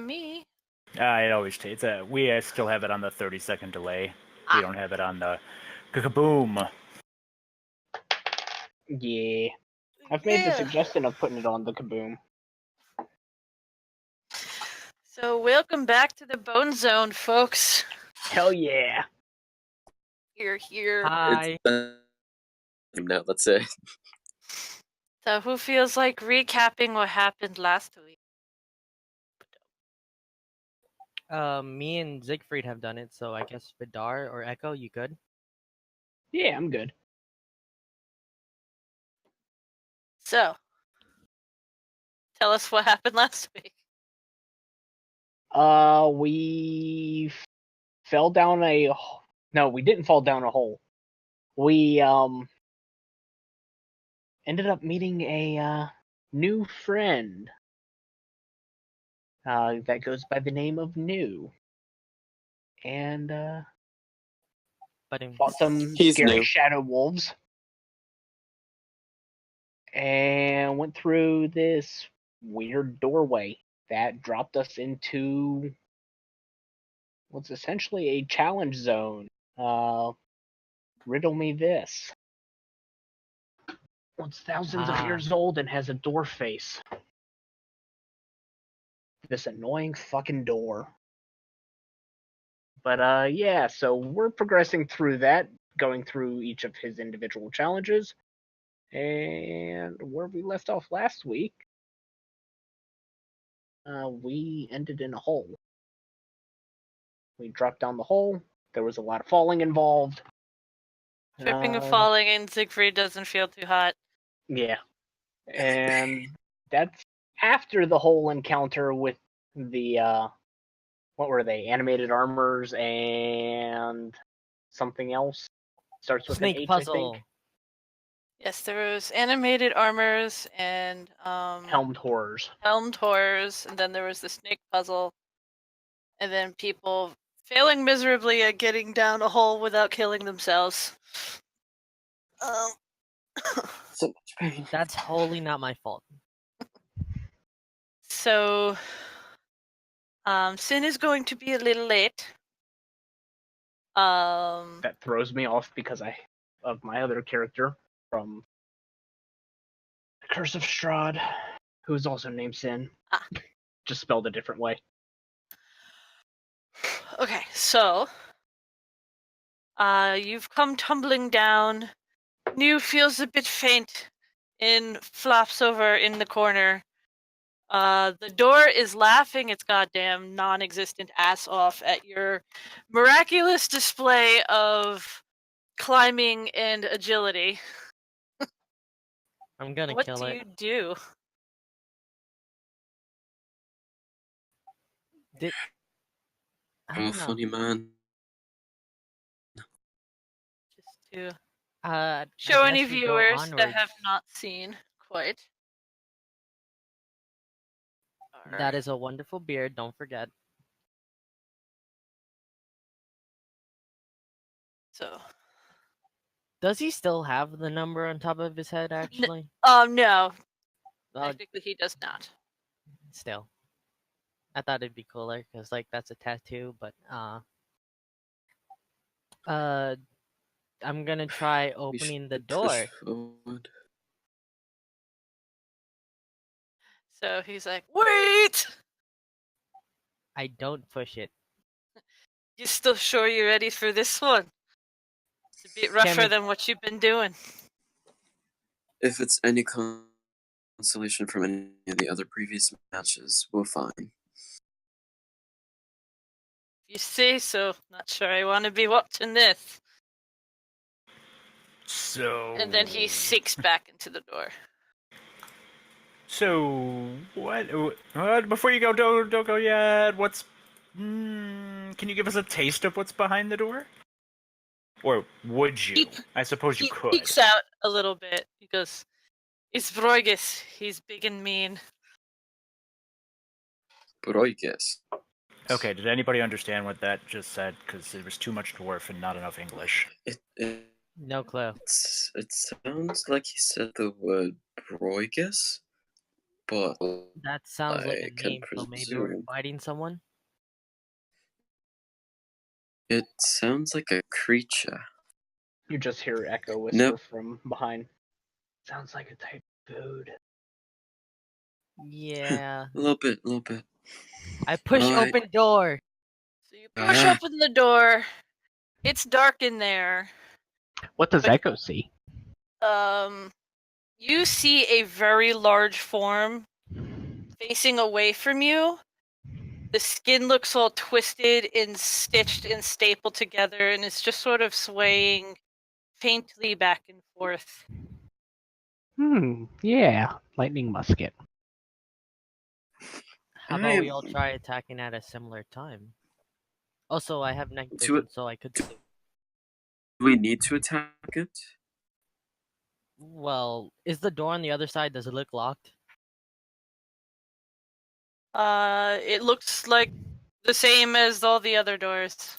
me. It always takes. We still have it on the 30-second delay. We don't have it on the kaboom. Yeah. I've made the suggestion of putting it on the kaboom. So welcome back to the Bone Zone, folks. Hell yeah. You're here. Hi. Now, let's say. So who feels like recapping what happened last week? Me and Siegfried have done it, so I guess Vidar or Echo, you good? Yeah, I'm good. So, tell us what happened last week. We fell down a... No, we didn't fall down a hole. We, ended up meeting a, new friend. That goes by the name of New. And, fought some He's scary new. shadow wolves. And went through this weird doorway that dropped us into what's essentially a challenge zone. Riddle me this. What's thousands of years old and has a door face? This annoying fucking door. But yeah, so we're progressing through that, going through each of his individual challenges. And where we left off last week, we ended in a hole. We dropped down the hole. There was a lot of falling involved. Tripping and falling, and Siegfried doesn't feel too hot. Yeah. And that's after the whole encounter with the, what were they? Animated armors and something else. Starts with Snake an H, puzzle. I think. Yes, there was animated armors and Helmed horrors. Helmed horrors, and then there was the snake puzzle, and then people failing miserably at getting down a hole without killing themselves. So much pain. That's wholly not my fault. So, Sin is going to be a little late. That throws me off because of my other character from The Curse of Strahd, who is also named Sin. Just spelled a different way. Okay, so you've come tumbling down. New feels a bit faint and flops over in the corner. The door is laughing its goddamn non-existent ass off at your miraculous display of climbing and agility. I'm gonna What kill do it. you do? I'm a funny man. Just to I show any guess we go viewers that onwards. have not seen quite. That is a wonderful beard, don't forget. So, Does he still have the number on top of his head, actually? no. Well, Technically, he does not. still. I thought it'd be cooler, because, like, that's a tattoo, but, I'm gonna try opening the door. So he's like, wait! I don't push it. You still sure you're ready for this one? It's a bit rougher than what you've been doing. If it's any consolation from any of the other previous matches, we're fine. You say so. Not sure I want to be watching this. So... And then he sinks back into the door. So, what? Before you go, don't go yet. What's... can you give us a taste of what's behind the door? Or would you? I suppose you could. He peeks out a little bit. He goes, it's Broigus. He's big and mean. Broigus. Okay, did anybody understand what that just said? Because it was too much dwarf and not enough English. No clue. It sounds like he said the word Broigus. but That sounds like a I can name, so maybe we're presume fighting someone? it sounds like a creature. You just hear Echo whisper Nope. from behind. Sounds like a type of food. Yeah. A little bit. I push Alright. open door. So you push open the door. It's dark in there. What does But- Echo see? You see a very large form facing away from you. The skin looks all twisted and stitched and stapled together, and it's just sort of swaying faintly back and forth. Yeah. Lightning musket. How about we all try attacking at a similar time? Also, I have night To vision, it- so I could. Do we need to attack it? Well, is the door on the other side? Does it look locked? It looks like the same as all the other doors.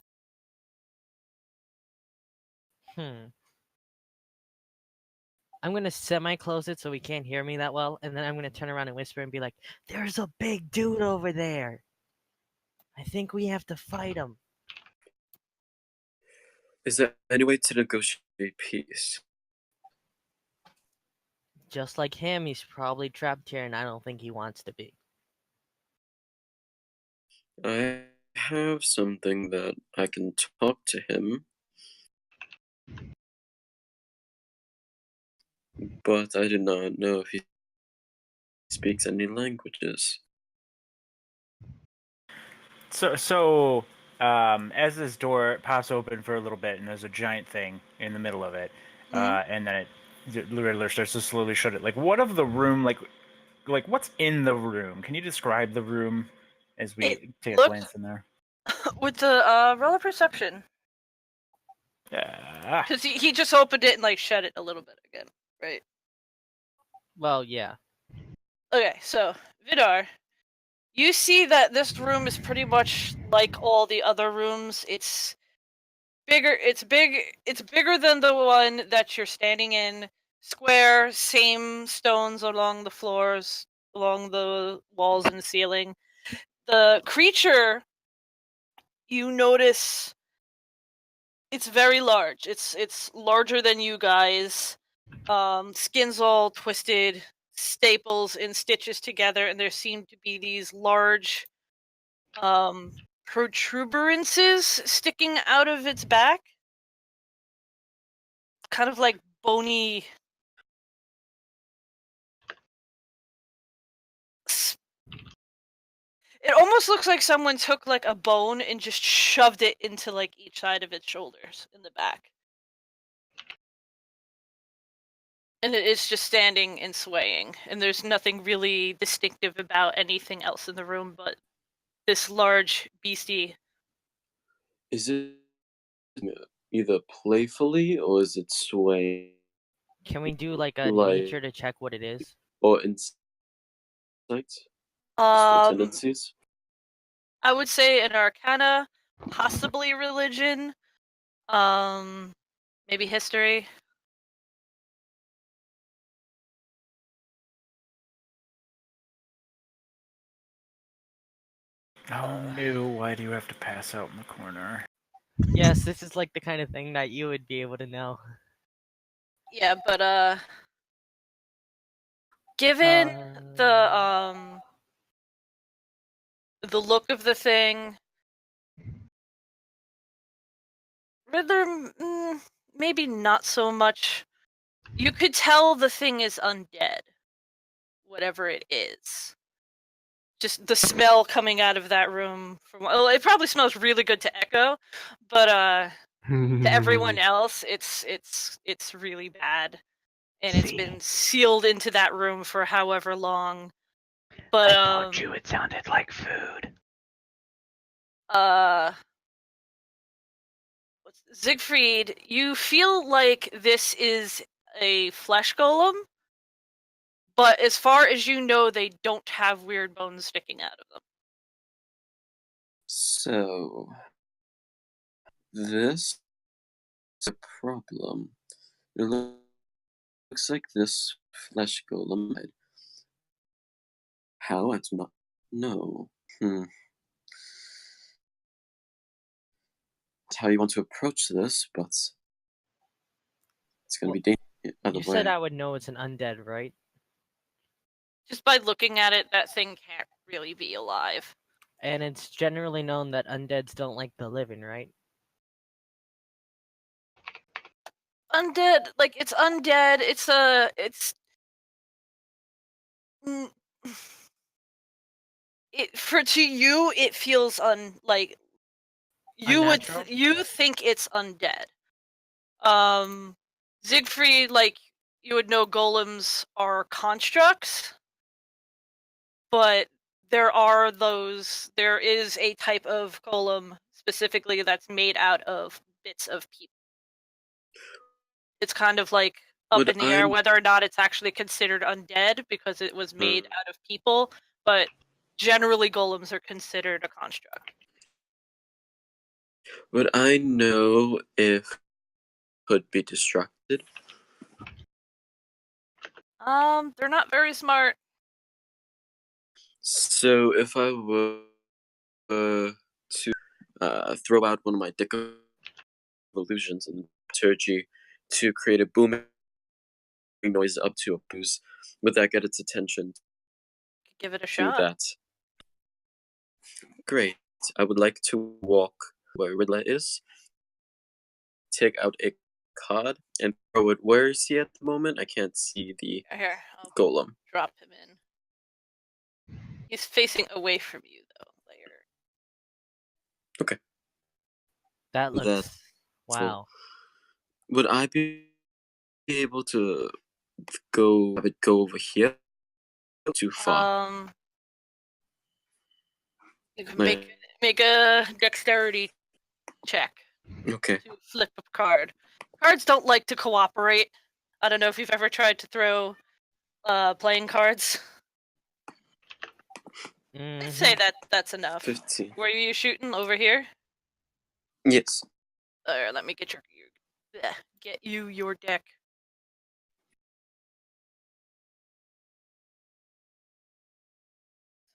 I'm gonna semi-close it so he can't hear me that well, and then I'm gonna turn around and whisper and be like, "There's a big dude over there. I think we have to fight him." Is there any way to negotiate peace? Just like him, he's probably trapped here, and I don't think he wants to be. I have something that I can talk to him, but I do not know if he speaks any languages. So, as this door pops open for a little bit, and there's a giant thing in the middle of it, and then the Riddler starts to slowly shut it. Like, what of the room? Like what's in the room? Can you describe the room as we take a glance in there? With the roll of perception, because he just opened it and like shut it a little bit again, right? Well, yeah. Okay, so Vidar, you see that this room is pretty much like all the other rooms. It's bigger. It's big. It's bigger than the one that you're standing in. Square, same stones along the floors, along the walls and the ceiling. The creature, you notice, it's very large. It's larger than you guys. Skin's all twisted, staples and stitches together, and there seem to be these large protuberances sticking out of its back. Kind of like bony it almost looks like someone took like a bone and just shoved it into like each side of its shoulders in the back. And it is just standing and swaying, and there's nothing really distinctive about anything else in the room but this large beastie. Is it either playfully or is it swaying? Can we do like a Like- nature to check what it is? Or insight? For tendencies? I would say an arcana, possibly religion, maybe history. Oh no, why do you have to pass out in the corner? Yes, this is like the kind of thing that you would be able to know. Yeah, but given the look of the thing, Riddler, maybe not so much. You could tell the thing is undead, whatever it is. Just the smell coming out of that room well, it probably smells really good to Echo, but to everyone else, it's really bad, and it's been sealed into that room for however long. But I told you it sounded like food. Siegfried, you feel like this is a flesh golem, but as far as you know, they don't have weird bones sticking out of them. So, this is a problem. It looks like this flesh golem How? I do not know. That's how you want to approach this, but it's going to be dangerous either You said way. I would know it's an undead, right? Just by looking at it, that thing can't really be alive. And it's generally known that undeads don't like the living, right? Undead, like it's undead. It's mm, it for to you it feels like Unnatural? you think it's undead. Siegfried, like you would know, golems are constructs, but there is a type of golem specifically that's made out of bits of people. It's kind of like up Would in the air I whether or not it's actually considered undead because it was made out of people, but generally golems are considered a construct. would I know if it could be destructed? They're not very smart. So if I were to throw out one of my Dick of illusions and liturgy to create a booming noise up to a boost, would that get its attention Give it a to shot. that? Great. I would like to walk where Riddler is, take out a card, and throw it. Where is he at the moment? I can't see the Here, I'll golem. drop him in. He's facing away from you, though. Later. Okay. That looks... That's wow. Would I be able to have it go over here? Too far. You can Like- make a dexterity check Okay. to flip a card. Cards don't like to cooperate. I don't know if you've ever tried to throw playing cards. I'd say that's enough. 15. Where are you shooting? Over here? Yes. Let me get your deck.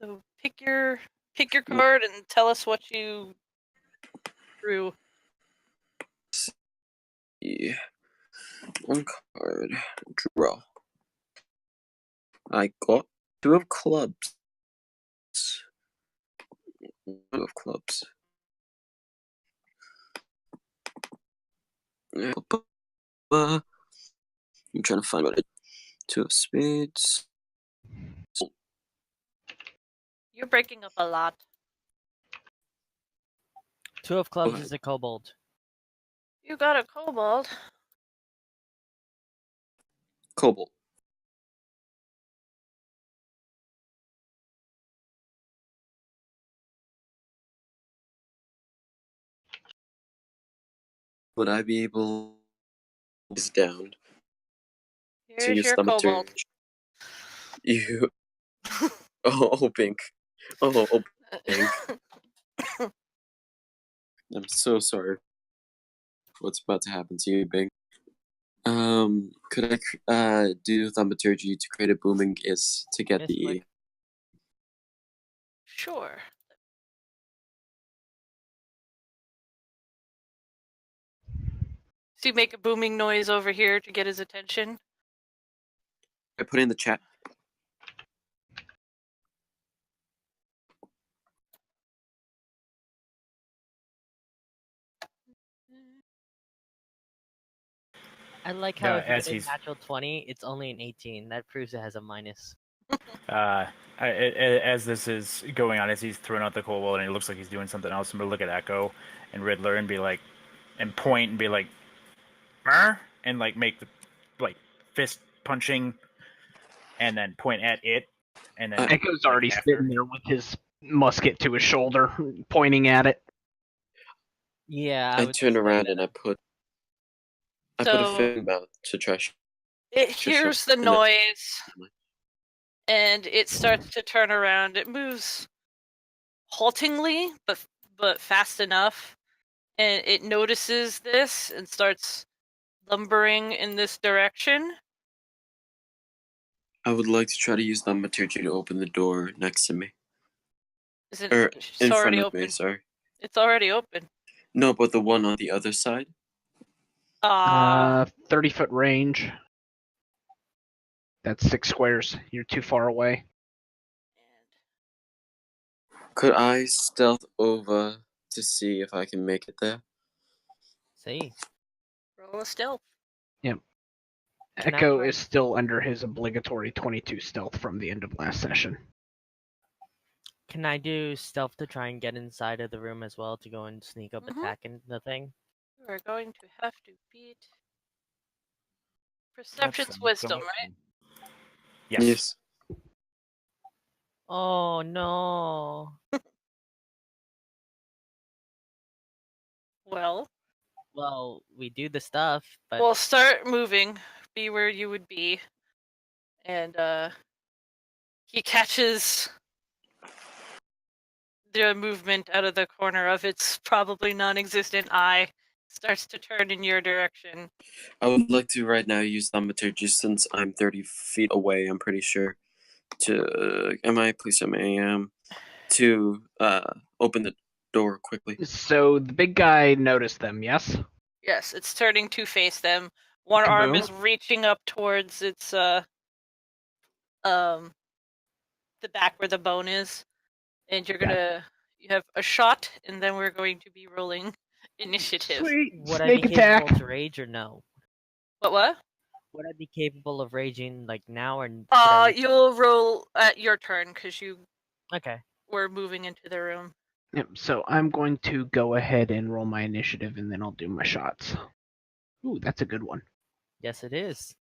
So pick your card and tell us what you drew. Yeah. One card. Draw. I got 2 of clubs. 2 of clubs. I'm trying to find what it. 2 of spades. You're breaking up a lot. 2 of clubs is a kobold. You got a kobold. Cobalt. Would I be able to this down to Here's use your stomach kobold. You. Oh, Pink. Oh, Pink. I'm so sorry for what's about to happen to you, Bing. Could I do thaumaturgy to create a booming is to get Yes, the Mike. Sure. So you make a booming noise over here to get his attention. I put in the chat. I like how if as it's a he's natural 20, it's only an 18. That proves it has a minus. as this is going on, as he's throwing out the kobold and it looks like he's doing something else, I'm gonna look at Echo and Riddler and be like, and point and be like, "Mer?" and like make the like fist punching, and then point at it, and then Echo's like, already after. sitting there with his musket to his shoulder, pointing at it. Yeah, I would turn say around that. and I put a So film out to try. it hears the and then- noise and it starts to turn around. It moves haltingly, but fast enough, and it notices this and starts lumbering in this direction. I would like to try to use thaumaturgy to open the door next to me. Is it? Or It's in already front of me, open. sorry. It's already open. No, but the one on the other side? 30-foot range. That's 6 squares. You're too far away. Could I stealth over to see if I can make it there? See, Roll a stealth. Yep. Can I Echo try- is still under his obligatory 22 stealth from the end of last session. can I do stealth to try and get inside of the room as well to go and sneak up, Mhm. attacking the thing? You are going to have to beat That Perception's sounds wisdom, so right? much fun. Yes. Oh no! Well, Well, we do the stuff, but we'll start moving. Be where you would be, and he catches the movement out of the corner of its probably non-existent eye. Starts to turn in your direction. I would like to right now use thaumaturgy since I'm 30 feet away, I'm pretty sure. Please tell me I am. To open the door quickly. So the big guy noticed them, yes? Yes, it's turning to face them. One arm Kaboom. is reaching up towards its the back where the bone is, and you have a shot, and then we're going to be rolling initiative. Sweet. would I Snake be capable attack. to rage or no? What? Would I be capable of raging like now or? Should I wait? You'll roll at your turn because you Okay. were moving into the room. Yep, so I'm going to go ahead and roll my initiative and then I'll do my shots. Ooh, that's a good one. Yes, it is.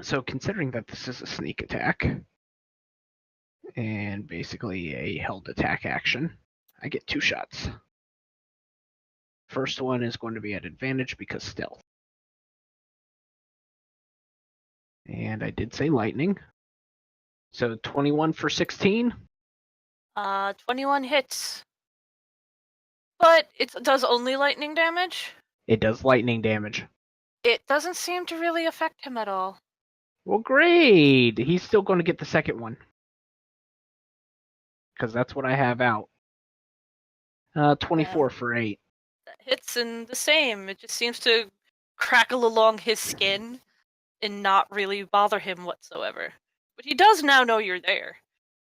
So considering that this is a sneak attack and basically a held attack action, I get 2 shots. First one is going to be at advantage because stealth. And I did say lightning. So 21 for 16. 21 hits. But it does only lightning damage. It does lightning damage. It doesn't seem to really affect him at all. Well, great. He's still going to get the second one. Because that's what I have out. 24 for 8. That hits and the same. It just seems to crackle along his skin and not really bother him whatsoever. But he does now know you're there.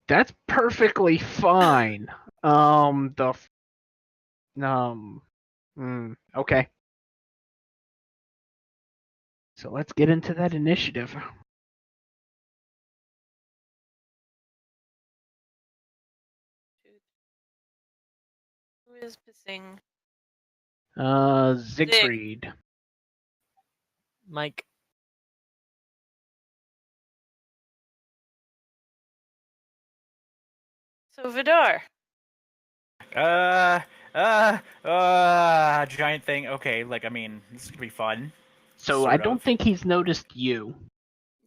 That's perfectly fine. Okay. So let's get into that initiative. Who is missing? Siegfried. Mike. So Vidar. Giant thing. Okay, like, I mean, this could be fun. So I don't think he's noticed you.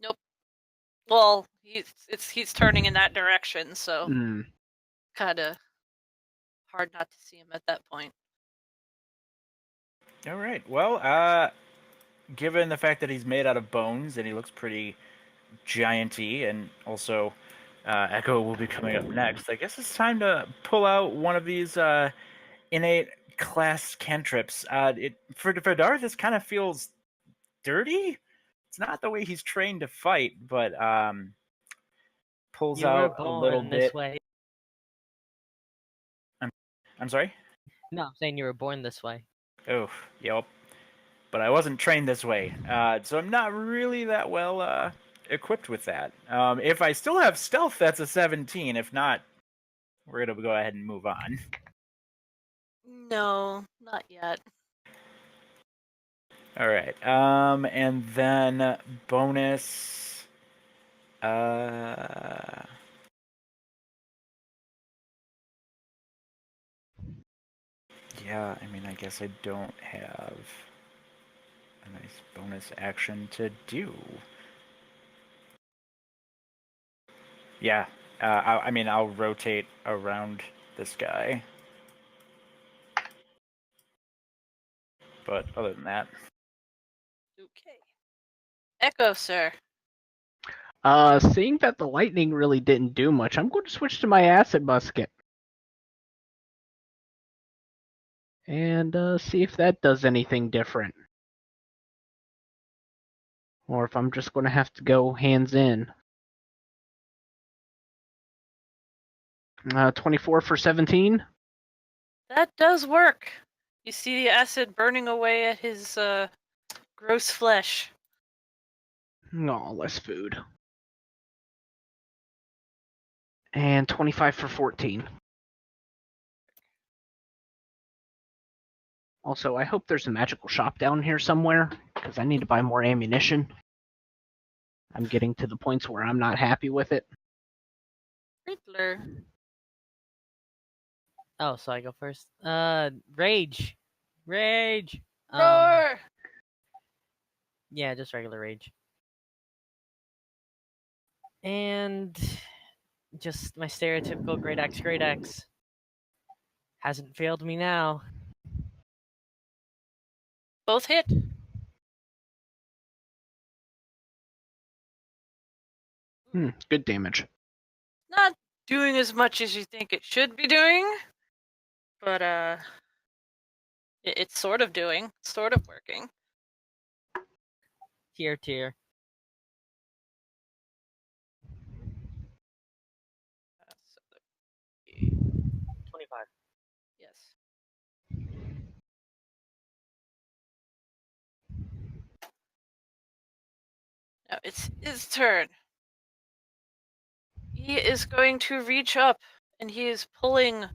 Nope. Well, he's turning in that direction, so kind of hard not to see him at that point. All right. Well, given the fact that he's made out of bones and he looks pretty gianty, and also Echo will be coming up next, I guess it's time to pull out one of these innate class cantrips. For Dar, this kind of feels dirty. It's not the way he's trained to fight, but pulls You were out a little born this bit. way. I'm sorry? No, I'm saying you were born this way. Oh, yep. But I wasn't trained this way, so I'm not really that well equipped with that. If I still have stealth, that's a 17. If not, we're gonna go ahead and move on. No, not yet. All right. And then bonus. Yeah, I mean, I guess I don't have a nice bonus action to do. Yeah, I mean, I'll rotate around this guy. But other than that, Okay. Echo, sir. Seeing that the lightning really didn't do much, I'm going to switch to my acid musket. And see if that does anything different. Or if I'm just going to have to go hands in. 24 for 17. That does work. You see the acid burning away at his gross flesh. Oh, less food. And 25 for 14. Also, I hope there's a magical shop down here somewhere, because I need to buy more ammunition. I'm getting to the points where I'm not happy with it. Riddler. Oh, so I go first. Rage. Rage. Roar! Yeah, just regular rage. And just my stereotypical great axe, great axe. Hasn't failed me now. Both hit. Good damage. Not doing as much as you think it should be doing, but it's sort of doing, sort of working. Tier. So, 25. yes. Now it's his turn. He is going to reach up, and he is pulling,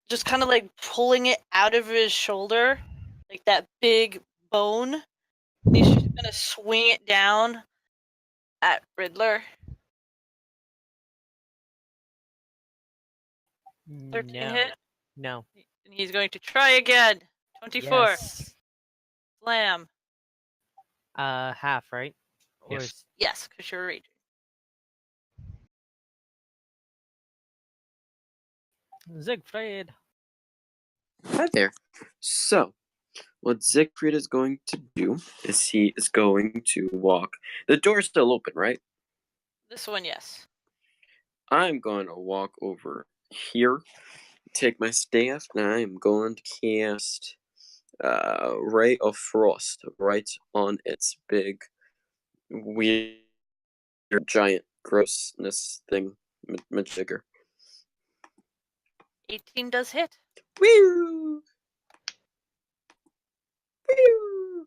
just kind of like pulling it out of his shoulder, like that big bone. And he's just gonna swing it down at Riddler. 13 No. hit, No. and he's going to try again. 24. Yes. Slam. Half, right? Or Yes. is- Yes, because you're raging. Siegfried. Hi there. So, what Siegfried is going to do is he is going to walk. The door's still open, right? This one, yes. I'm going to walk over here, take my staff, and I am going to cast Ray of Frost right on its big, weird, giant grossness thing, majigger. 18 does hit. Woo! Woo!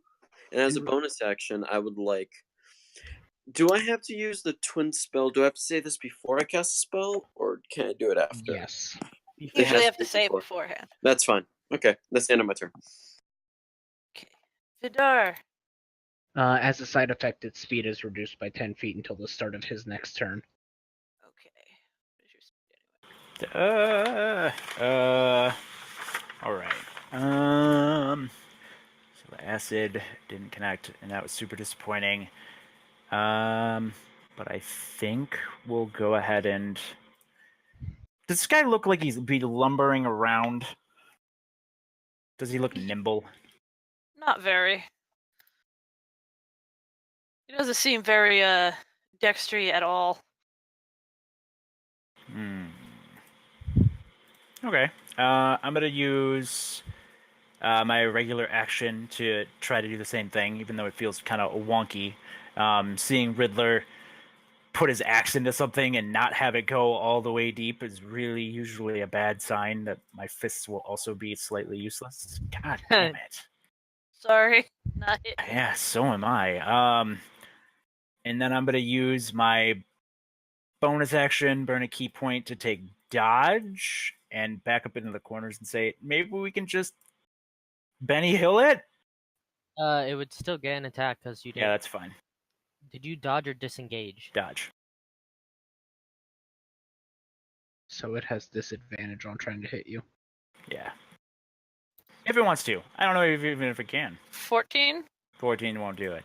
And as a bonus action, I would like. Do I have to use the twin spell? Do I have to say this before I cast a spell, or can I do it after? Yes. You It has usually have to to be say it before. beforehand. That's fine. Okay, that's the end of my turn. Okay. Vidar. As a side effect, its speed is reduced by 10 feet until the start of his next turn. Okay. What is your speed anyway? All right. So the acid didn't connect, and that was super disappointing. But I think we'll go ahead and. Does this guy look like he's be lumbering around? Does he look nimble? Not very. He doesn't seem very dextery at all. Okay. I'm gonna use my regular action to try to do the same thing, even though it feels kind of wonky. Seeing Riddler put his axe into something and not have it go all the way deep is really usually a bad sign that my fists will also be slightly useless. God damn it. Sorry, not hit. Yeah, so am I. And then I'm gonna use my bonus action, burn a key point to take dodge and back up into the corners and say, maybe we can just Benny Hill it? It would still get an attack because you did. Yeah, that's fine. Did you dodge or disengage? Dodge. So it has disadvantage on trying to hit you. Yeah. If it wants to. I don't know even if it can. 14? 14 won't do it.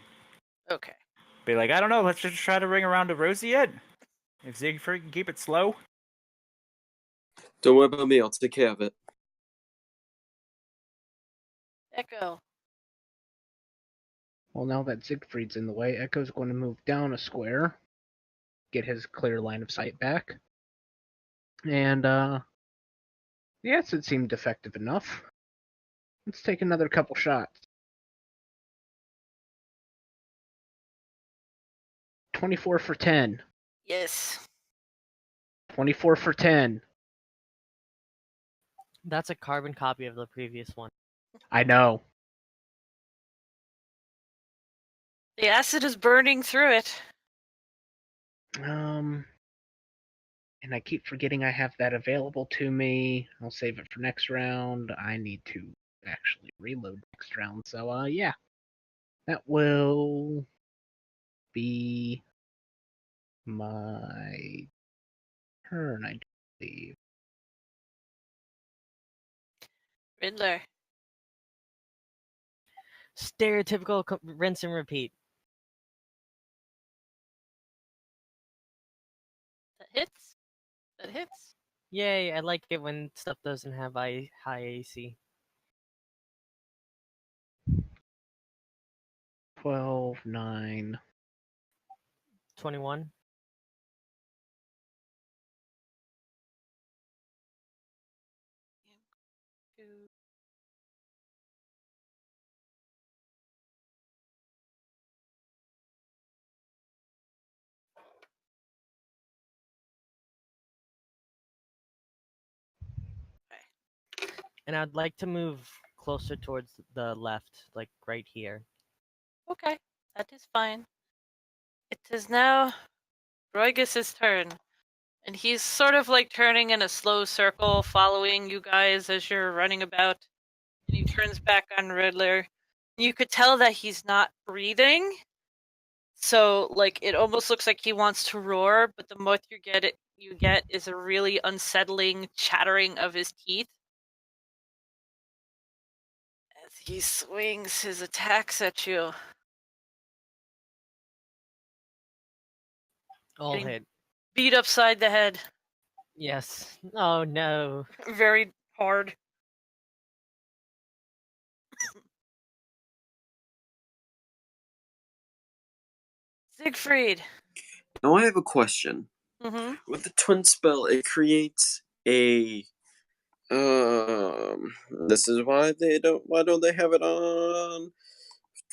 Okay. Be like, I don't know, let's just try to ring around to Rosie it. If Siegfried can keep it slow. Don't worry about me, I'll take care of it. Echo. Well, now that Siegfried's in the way, Echo's going to move down a square, get his clear line of sight back. And, yes, it seemed effective enough. Let's take another couple shots. 24 for 10. Yes. 24 for 10. That's a carbon copy of the previous one. I know. The acid is burning through it. And I keep forgetting I have that available to me. I'll save it for next round. I need to actually reload next round. So, yeah. That will be my turn, I believe. Riddler. Stereotypical rinse and repeat. That hits. That hits. Yay, I like it when stuff doesn't have high AC. 12, 9. 21. And I'd like to move closer towards the left, like right here. Okay, that is fine. It is now Roigus' turn. And he's sort of like turning in a slow circle, following you guys as you're running about. And he turns back on Riddler. You could tell that he's not breathing. So, like, it almost looks like he wants to roar, but the more you get is a really unsettling chattering of his teeth. As he swings his attacks at you. All Getting hit. beat upside the head. Yes. Oh no. Very hard. Siegfried. Now I have a question. Mm-hmm. With the twin spell, it creates a. This is why they don't. Why don't they have it on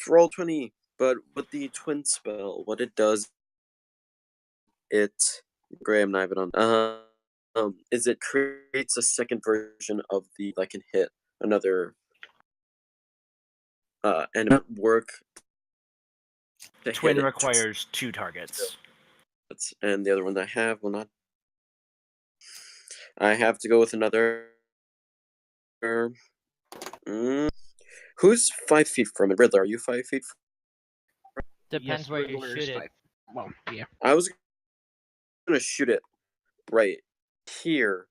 Roll20? But with the twin spell, what it does, it. Graham, I have it on. Is it creates a second version of the like can hit another. And it work. To Twin hit it. requires 2 targets. And the other one that I have will not. I have to go with another. Who's 5 feet from it? Riddler, are you 5 feet? Depends Yes, where you Riddler shoot is it. 5. Well, yeah. I was gonna shoot it right here,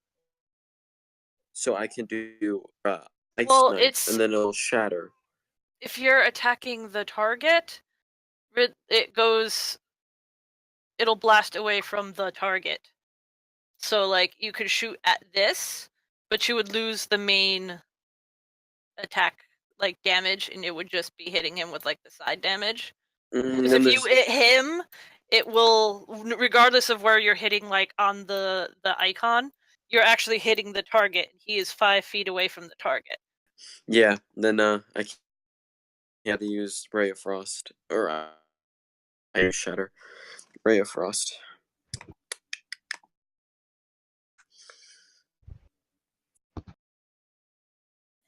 so I can do ice knife, it's and then it'll shatter. if you're attacking the target, it'll blast away from the target. So, like, you could shoot at this, but you would lose the main attack, like, damage, and it would just be hitting him with, like, the side damage. Because And if you hit him, it will, regardless of where you're hitting, like, on the icon, you're actually hitting the target. He is 5 feet away from the target. yeah, then I have to use Ray of Frost, or I use Shatter. Ray of Frost.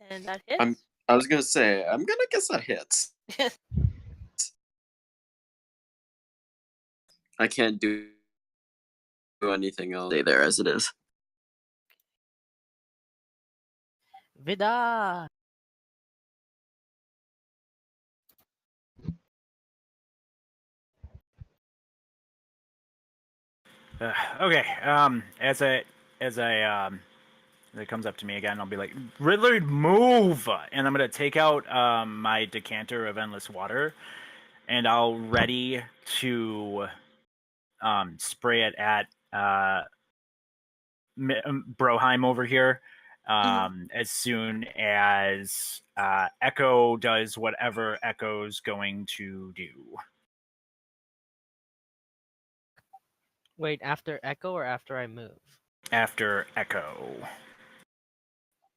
And that hits. I was gonna say, I'm gonna guess that hits. I can't do anything else. Stay there as it is. Vida. Okay. As it comes up to me again, I'll be like, Riddler, move! And I'm gonna take out my decanter of endless water, and I'll ready to spray it at Broheim over here. as soon as Echo does whatever Echo's going to do. Wait, after Echo or after I move? After Echo.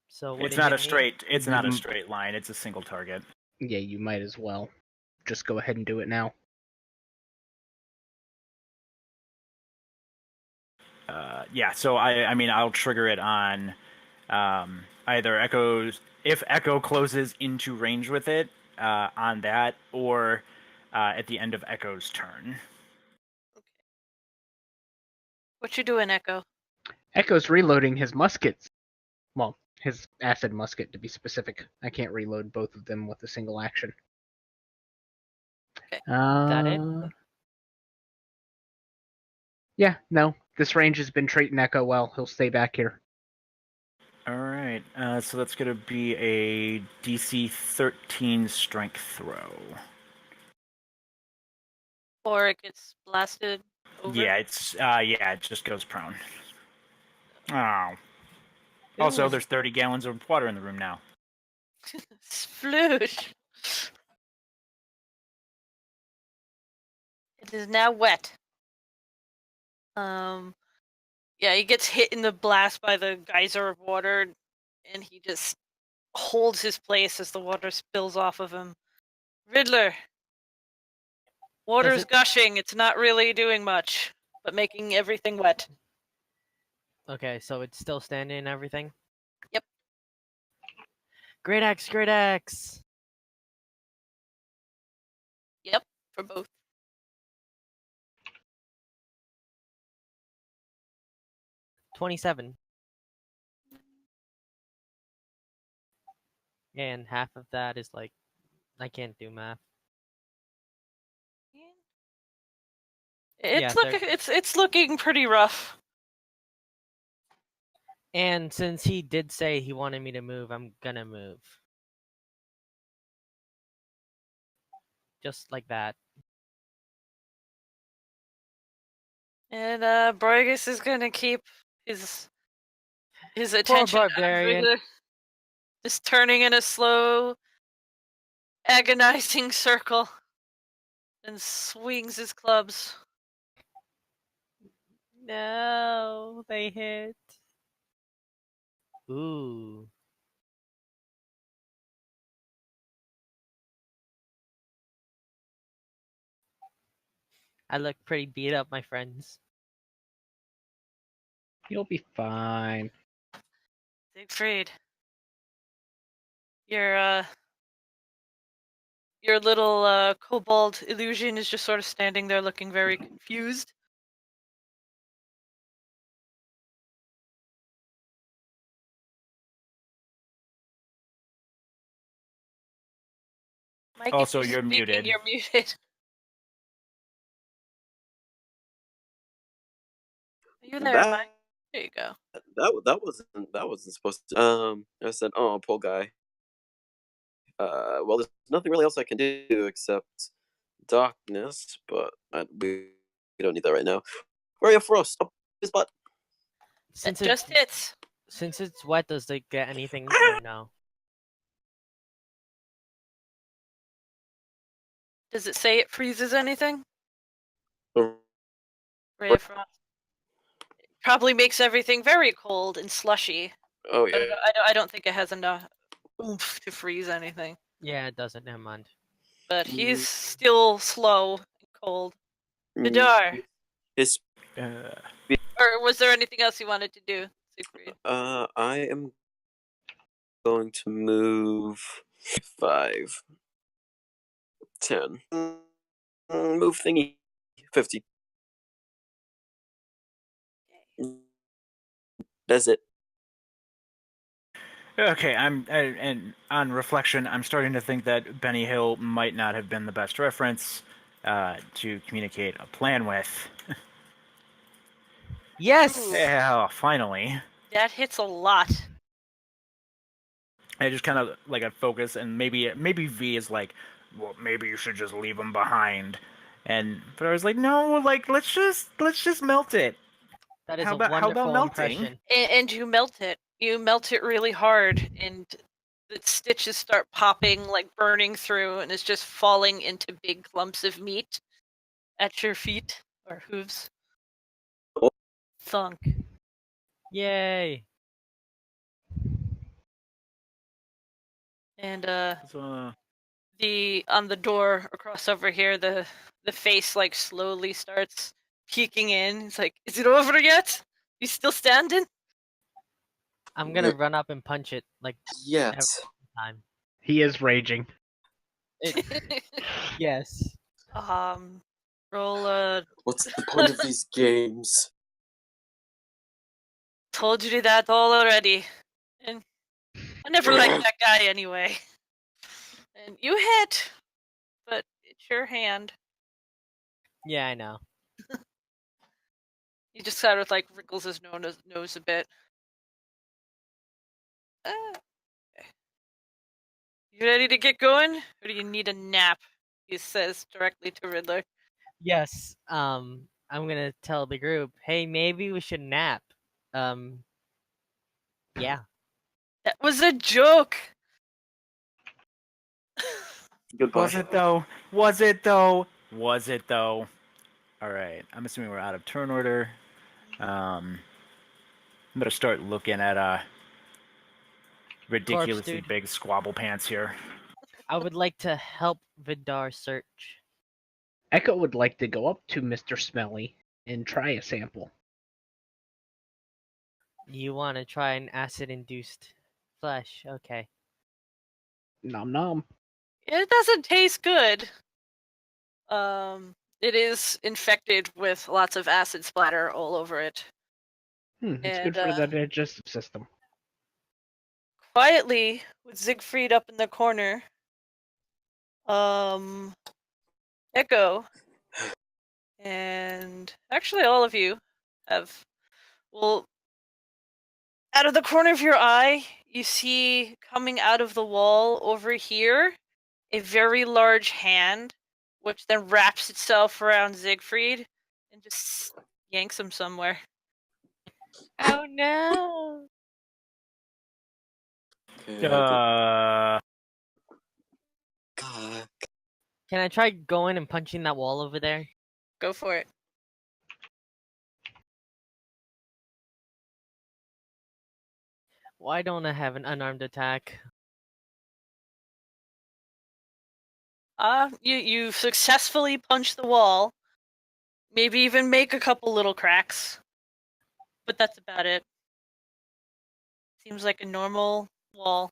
So would It's it not hit a me? straight. It's not a Mm. straight line. It's a single target. Yeah, you might as well. Just go ahead and do it now. Yeah. So I mean, I'll trigger it on either Echo's. If Echo closes into range with it on that, or at the end of Echo's turn. What you doing, Echo? Echo's reloading his muskets. Well, his acid musket, to be specific. I can't reload both of them with a single action. Okay. That it? Yeah, no. This range has been treating Echo well. He'll stay back here. All right. So that's going to be a DC 13 strength throw. Or it gets blasted over? Yeah, it just goes prone. Oh. It Also, was- there's 30 gallons of water in the room now. Sploosh. It is now wet. Yeah, he gets hit in the blast by the geyser of water, and he just holds his place as the water spills off of him. Riddler. Water's it- gushing. It's not really doing much, but making everything wet. Okay, so it's still standing and everything? Yep. Great axe, great axe! Yep, for both. $27. And half of that is like, I can't do math. It's Yeah, looking it's looking pretty rough. And since he did say he wanted me to move, I'm gonna move. Just like that. And Borges is gonna keep his attention on Barbarian. Riddler, just turning in a slow, agonizing circle, and swings his clubs. No, they hit. Ooh. I look pretty beat up, my friends. You'll be fine. Siegfried, your little kobold illusion is just sort of standing there looking very confused. Mike, if Also, you're you're speaking, muted. You're muted. Are you there, That Mike? There you go. that wasn't supposed to. I said, "Oh, poor guy." Well, there's nothing really else I can do except darkness, but we don't need that right now. Where are you, Frost? Up his butt. Since It just hits. since it's wet, does it get anything or no? Does it say it freezes anything? Oh, Ray of Frost. It probably makes everything very cold and slushy. oh But yeah. I don't think it has enough oomph to freeze anything. Yeah, it doesn't. Never mind. But he's still slow and cold. Mm, Vidar. His Or was there anything else you wanted to do, Siegfried? I am going to move 5, 10. Move thingy 50. That's it. Okay, and on reflection, I'm starting to think that Benny Hill might not have been the best reference to communicate a plan with. Yes. Yeah, finally. That hits a lot. I just kind of like I focus, and maybe V is like, well, maybe you should just leave him behind, but I was like, no, like let's just melt it. That is How a about wonderful melting? impression. And you melt it. you melt it really hard, and the stitches start popping, like burning through, and it's just falling into big clumps of meat at your feet or hooves. Thunk. Yay! And So, the on the door across over here, the face like slowly starts peeking in. It's like, is it over yet? You still standing? I'm gonna run up and punch it like Yet. every time. He is raging. Yes. Roll What's the point of these games? told you that all already. And I never liked that guy anyway. And you hit, but it's your hand. Yeah, I know. He just kind of like wrinkles his nose a bit. You ready to get going? Or do you need a nap? He says directly to Riddler. Yes. I'm gonna tell the group, hey, maybe we should nap. Yeah. That was a joke! Goodbye. was it though? Was it though? Was it though? All right. I'm assuming we're out of turn order. I'm gonna start looking at ridiculously dude. big squabble pants here. I would like to help Vidar search. Echo would like to go up to Mr. Smelly and try a sample. You want to try an acid-induced flesh? Okay. Nom nom. It doesn't taste good. It is infected with lots of acid splatter all over it. It's And, good for the digestive system. quietly, with Siegfried up in the corner, Echo, and actually all of you have, well, out of the corner of your eye, you see coming out of the wall over here a very large hand, which then wraps itself around Siegfried and just yanks him somewhere. Oh no! Okay, I go- Uh, Can I try going and punching that wall over there? Go for it. Why don't I have an unarmed attack? You successfully punch the wall. Maybe even make a couple little cracks. But that's about it. Seems like a normal wall.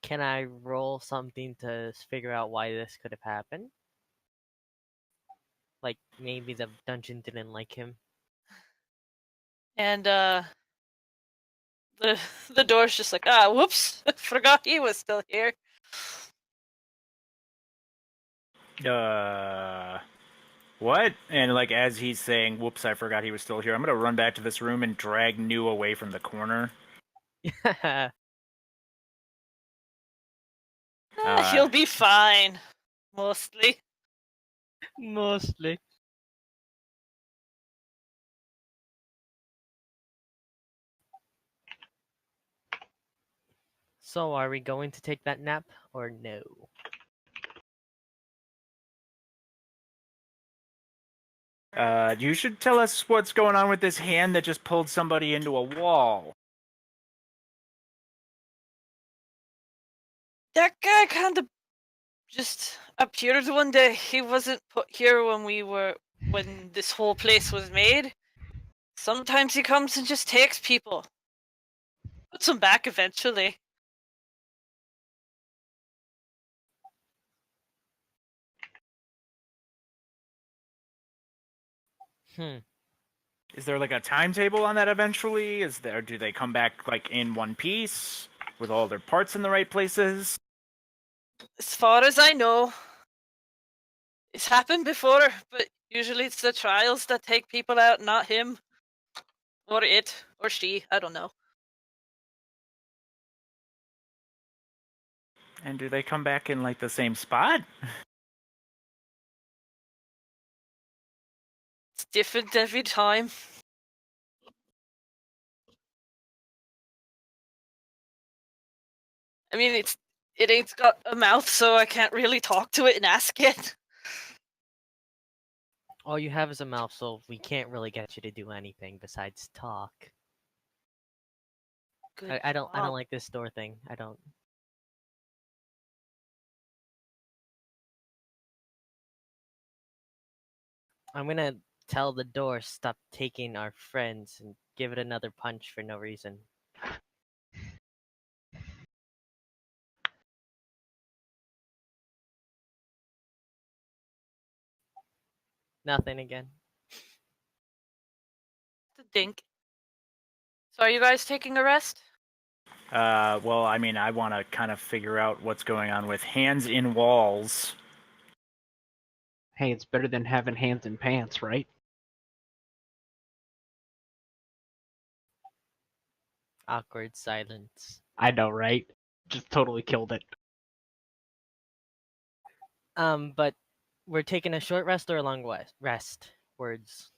Can I roll something to figure out why this could have happened? Like maybe the dungeon didn't like him. And the the door's just like, whoops, forgot he was still here. What? And like as he's saying, "Whoops, I forgot he was still here." I'm gonna run back to this room and drag New away from the corner. He'll be fine. Mostly. Mostly. So are we going to take that nap or no? You should tell us what's going on with this hand that just pulled somebody into a wall. That guy kind of just appeared one day. He wasn't put here when this whole place was made. Sometimes he comes and just takes people. Puts them back eventually. Is there like a timetable on that eventually? Do they come back like in one piece with all their parts in the right places? As far as I know, it's happened before, but usually it's the trials that take people out, not him. Or it. Or she. I don't know. And do they come back in like the same spot? It's different every time. I mean, it ain't got a mouth, so I can't really talk to it and ask it. All you have is a mouth, so we can't really get you to do anything besides talk. Good I don't job. like this door thing. I don't. I'm gonna tell the door stop taking our friends and give it another punch for no reason. Nothing again. The dink. So are you guys taking a rest? Well, I mean, I want to kind of figure out what's going on with hands in walls. Hey, it's better than having hands in pants, right? Awkward silence. I know, right? Just totally killed it. But we're taking a short rest or a long rest? Words.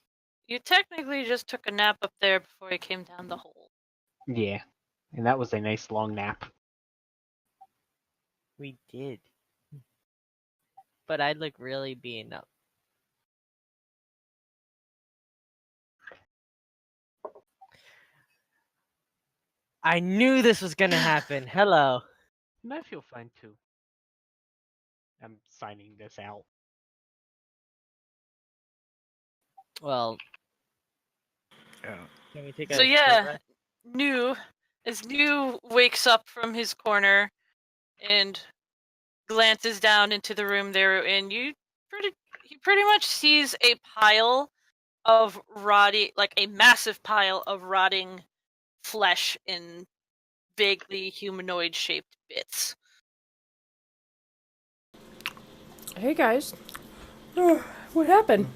You technically just took a nap up there before you came down the hole. Yeah, and that was a nice long nap. We did. But I'd look really being up. I knew this was gonna happen. Hello. And I feel fine too. I'm signing this out. Well, Yeah. can we take a So short yeah, rest? New wakes up from his corner and glances down into the room there, and he pretty much sees a pile of like a massive pile of rotting flesh in vaguely humanoid shaped bits. Hey guys. What happened?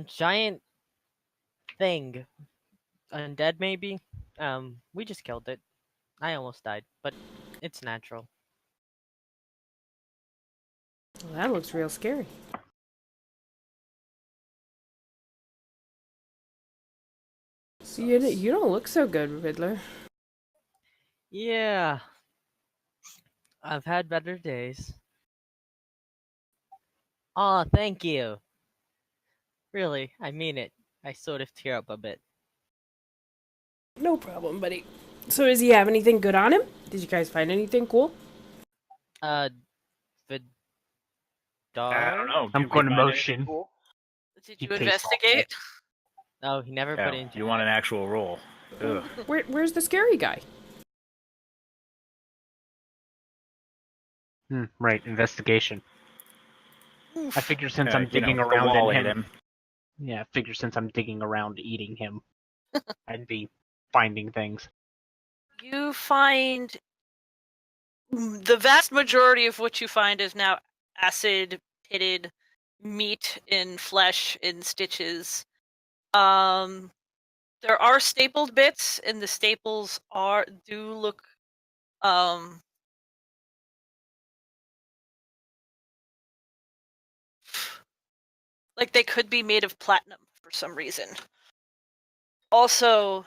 Giant thing. Undead maybe? We just killed it. I almost died, but it's natural. Well, that looks real scary. You don't look so good, Riddler. Yeah. I've had better days. Aw, thank you. Really, I mean it. I sort of tear up a bit. No problem, buddy. So does he have anything good on him? Did you guys find anything cool? Vidar? I don't know. I'm Did we going to find anything motion. cool? Did He you tastes investigate? No, he never put Yeah, in. you want an actual roll. Ugh. Where's the scary guy? Right, investigation. I figure since I'm You know, digging the around wall in ate him. Yeah, I figure since I'm digging around eating him, I'd be finding things. You find the vast majority of what you find is now acid pitted meat in flesh in stitches. There are stapled bits, and the staples do look like they could be made of platinum for some reason. Also,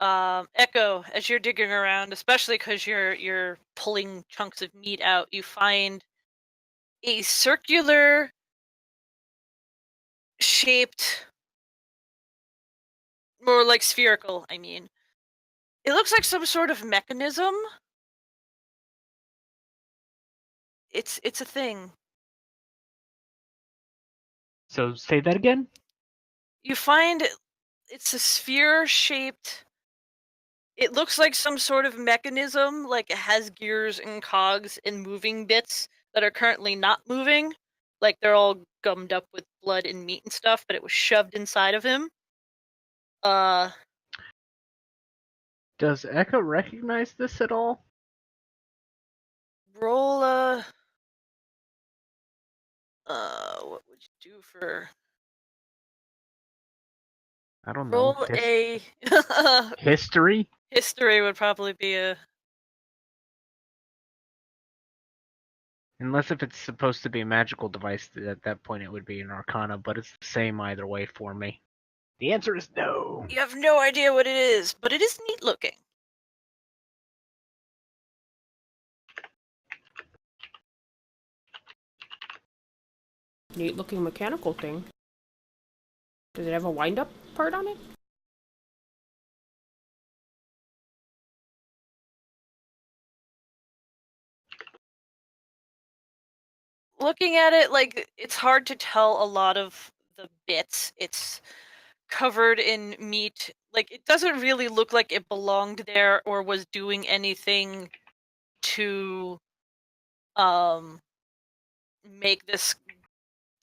Echo, as you're digging around, especially because you're pulling chunks of meat out, you find a circular shaped, more like spherical. I mean, it looks like some sort of mechanism. It's a thing. So say that again? You find it's a sphere shaped. It looks like some sort of mechanism, like it has gears and cogs and moving bits that are currently not moving. Like they're all gummed up with blood and meat and stuff, but it was shoved inside of him. Does Echo recognize this at all? Roll what would you do for I don't know. roll a History? history would probably be a Unless if it's supposed to be a magical device, at that point it would be an arcana, but it's the same either way for me. The answer is no. you have no idea what it is, but it is neat looking. Neat looking mechanical thing. Does it have a wind up part on it? Looking at it, like, it's hard to tell a lot of the bits. It's covered in meat. Like, it doesn't really look like it belonged there or was doing anything to make this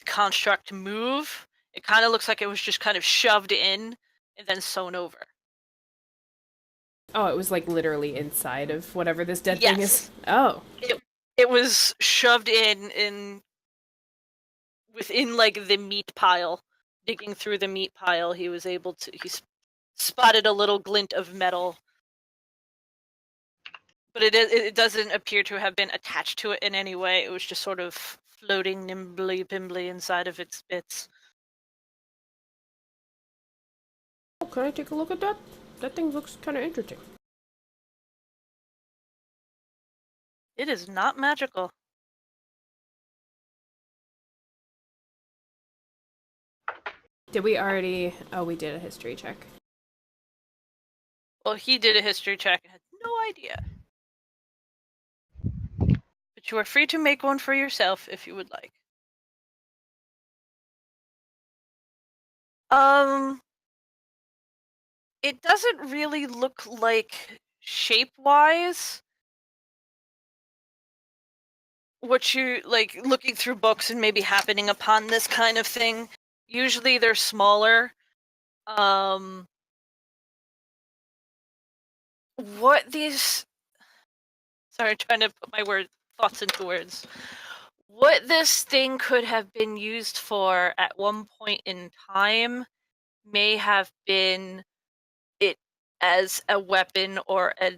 construct move. It kind of looks like it was just kind of shoved in and then sewn over. Oh, it was like literally inside of whatever this dead thing is. Yes. Oh. It was shoved in within like the meat pile. Digging through the meat pile, he was able to. He spotted a little glint of metal, but it doesn't appear to have been attached to it in any way. It was just sort of floating nimbly pimbly inside of its bits. Oh, can I take a look at that? That thing looks kind of interesting. It is not magical. Did we already... Oh, we did a history check. Well, he did a history check and had no idea. But you are free to make one for yourself if you would like. It doesn't really look like shape-wise what you like looking through books and maybe happening upon this kind of thing. Usually they're smaller. What these sorry, trying to put my thoughts into words. What this thing could have been used for at one point in time may have been it as a weapon or a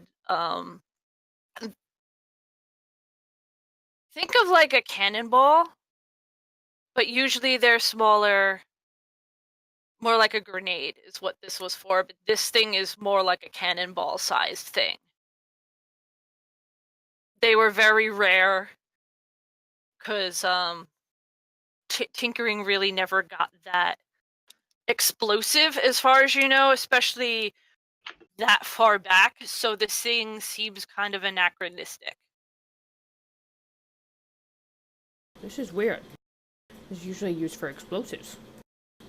think of like a cannonball, but usually they're smaller, more like a grenade is what this was for, but this thing is more like a cannonball sized thing. They were very rare because tinkering really never got that explosive as far as you know, especially that far back, so this thing seems kind of anachronistic. This is weird. It's usually used for explosives.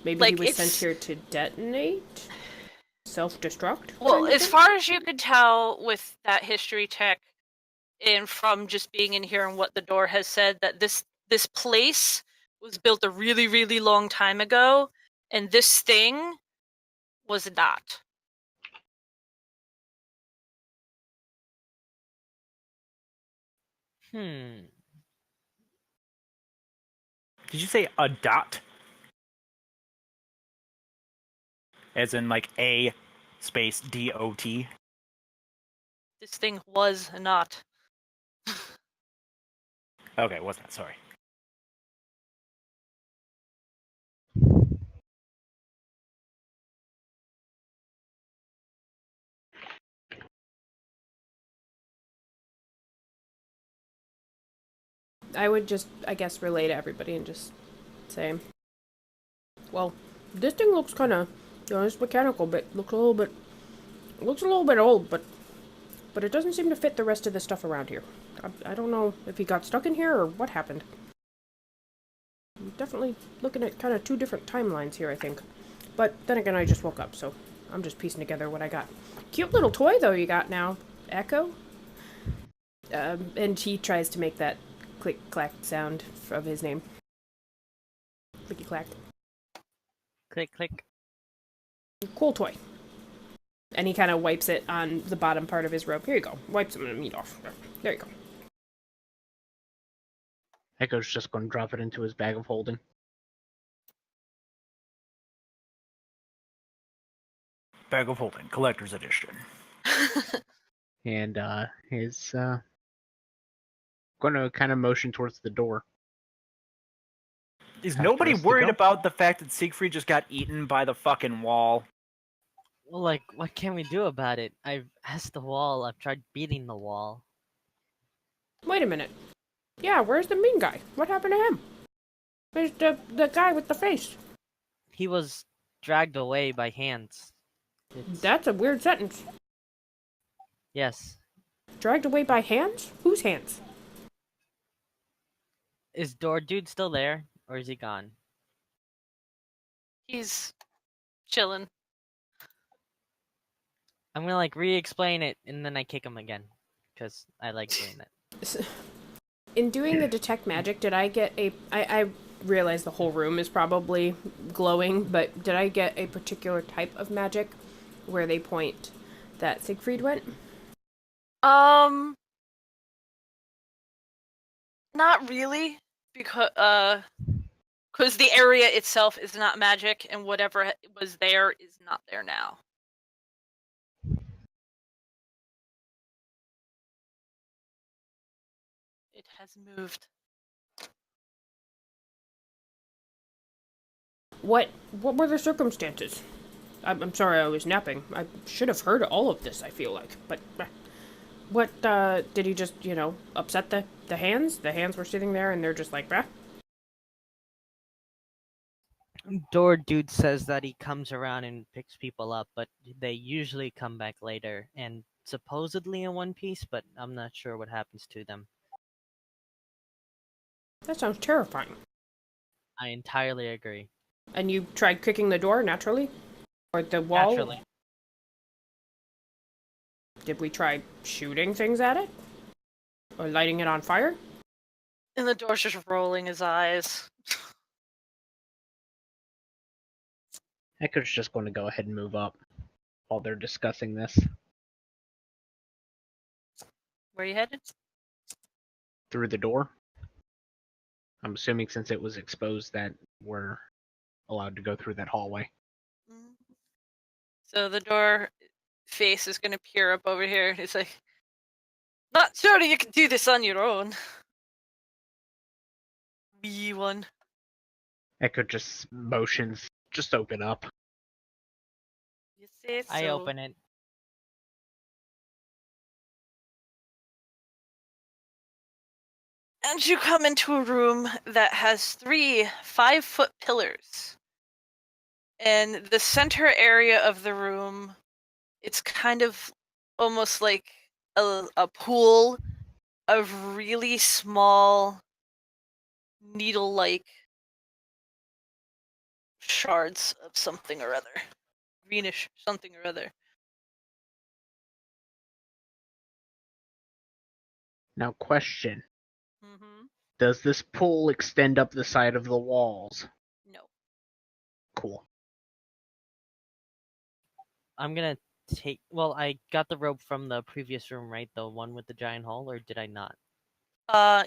Maybe Like, he was it's... sent here to detonate? Self-destruct? Well, as far as you could tell with that history check, and from just being in here and what the door has said, that this place was built a really, really long time ago, and this thing was not. Did you say a dot? As in like A space D-O-T? This thing was not. Okay, wasn't it? Sorry. I would just, I guess, relay to everybody and just say, well, this thing looks kind of, this mechanical bit looks a little bit old, but it doesn't seem to fit the rest of the stuff around here. I don't know if he got stuck in here or what happened. I'm definitely looking at kind of two different timelines here, I think. But then again, I just woke up, so I'm just piecing together what I got. Cute little toy, though, you got now. Echo? And he tries to make that click-clack sound of his name. Clicky-clack. Click, click. Cool toy. And he kind of wipes it on the bottom part of his robe. Here you go. Wipe some of the meat off. There you go. Echo's just going to drop it into his bag of holding. Bag of holding, collector's edition. And he's going to kind of motion towards the door. Is After nobody us to worried go. about the fact that Siegfried just got eaten by the fucking wall? Well, like, what can we do about it? I've asked the wall. I've tried beating the wall. Wait a minute. Yeah, where's the mean guy? What happened to him? Where's the guy with the face? He was dragged away by hands. That's a weird sentence. Yes. Dragged away by hands? Whose hands? Is Door Dude still there, or is he gone? He's chilling. I'm gonna re-explain it, and then I kick him again, because I like doing that. In doing the detect magic, did I get I realize the whole room is probably glowing, but did I get a particular type of magic where they point that Siegfried went? Not really, because the area itself is not magic, and whatever was there is not there now. It has moved. What were the circumstances? I'm sorry, I was napping. I should have heard all of this, I feel like. But what did he just, upset the hands? The hands were sitting there and they're just like, bah. Door Dude says that he comes around and picks people up, but they usually come back later, and supposedly in one piece, but I'm not sure what happens to them. That sounds terrifying. I entirely agree. And you tried kicking the door, naturally? Or the wall? Naturally. Did we try shooting things at it? Or lighting it on fire? And the door's just rolling his eyes. Echo's just going to go ahead and move up while they're discussing this. Where are you headed? Through the door. I'm assuming since it was exposed that we're allowed to go through that hallway. So the door face is going to peer up over here. It's like, not sure you can do this on your own. Wee one. Echo just motions, just open up. You say so. I open it. And you come into a room that has 3 5-foot pillars. And the center area of the room, it's kind of almost like a pool of really small needle-like shards of something or other. Greenish something or other. Now, question. Mm-hmm. Does this pool extend up the side of the walls? No. Cool. I'm gonna take. Well, I got the rope from the previous room, right? The one with the giant hole, or did I not?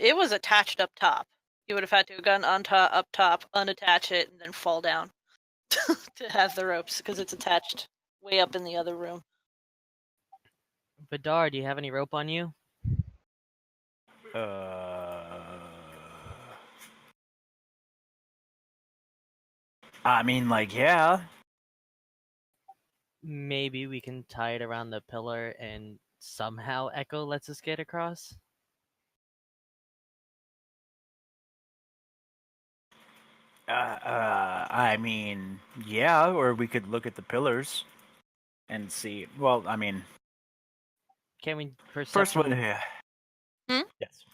It was attached up top. You would have had to have gone up top, unattach it, and then fall down to have the ropes, because it's attached way up in the other room. Vidar, do you have any rope on you? I mean, yeah. Maybe we can tie it around the pillar and somehow Echo lets us get across? I mean, yeah, or we could look at the pillars and see. Well, I mean, Can we first perception? one, yeah. Yes.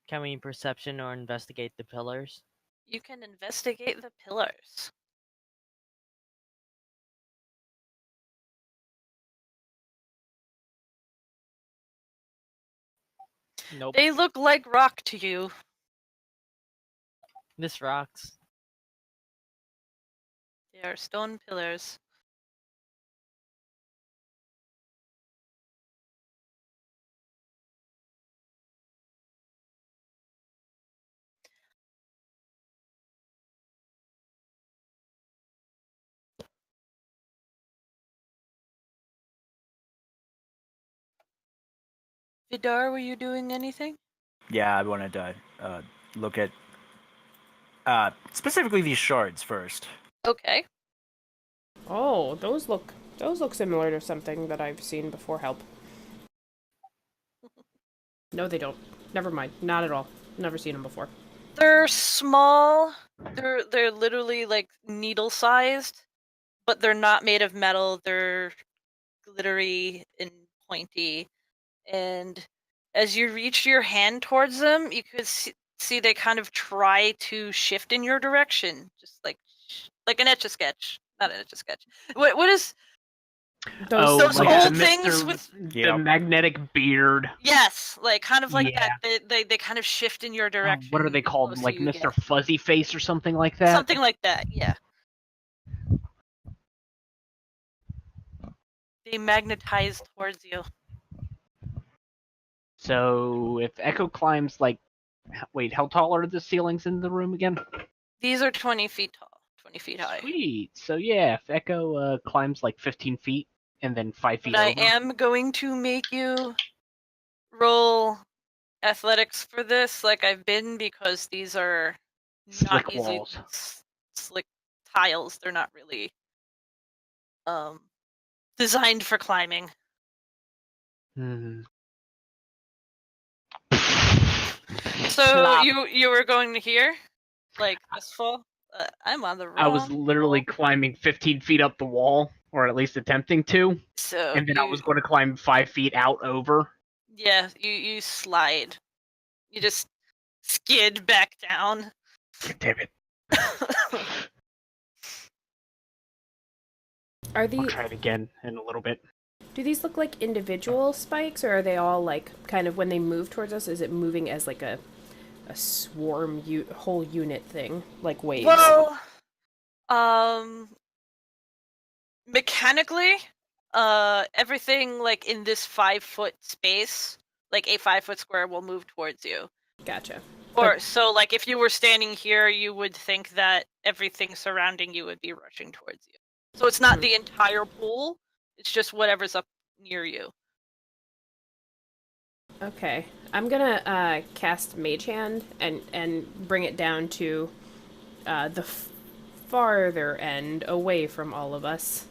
Can we perception or investigate the pillars? You can investigate the pillars. Nope. They look like rock to you. This rocks. They are stone pillars. Vidar, were you doing anything? Yeah, I wanted to look at specifically these shards first. Okay. Oh, those look similar to something that I've seen before. Help. No, they don't. Never mind. Not at all. Never seen them before. They're small. They're literally like needle sized, but they're not made of metal. They're glittery and pointy. And as you reach your hand towards them, you could see they kind of try to shift in your direction, just like an etch a sketch. Not an etch a sketch. What is Those, those like old the things Mr. with the Yep. magnetic beard. yes, like kind of like Yeah. that. They kind of shift in your direction. What are they the called? closer Like you Mr. get. Fuzzy Face or something like that? Something like that, yeah. They magnetize towards you. So if Echo climbs like, wait, how tall are the ceilings in the room again? These are 20 feet tall, 20 feet high. Sweet. So yeah, if Echo climbs like 15 feet and then 5 feet But I over. am going to make you roll athletics for this, like I've been, because these are not Slick easy walls. slick tiles. They're not really designed for climbing. Hmm. So Snap. you were going to here, like this fall. I'm on the wrong. I was literally climbing 15 feet up the wall, or at least attempting to, So and then I was going to climb 5 feet out over. Yeah, you slide. You just skid back down. Damn it. Are I'll these? try it again in a little bit. Do these look like individual spikes, or are they all like kind of when they move towards us? Is it moving as like a swarm whole unit thing, like waves? Well, mechanically, everything like in this 5-foot space, like a 5-foot square, will move towards you. Gotcha. Or so, like if you were standing here, you would think that everything surrounding you would be rushing towards you. So it's not the entire pool; it's just whatever's up near you. Okay, I'm gonna cast Mage Hand and bring it down to the farther end, away from all of us,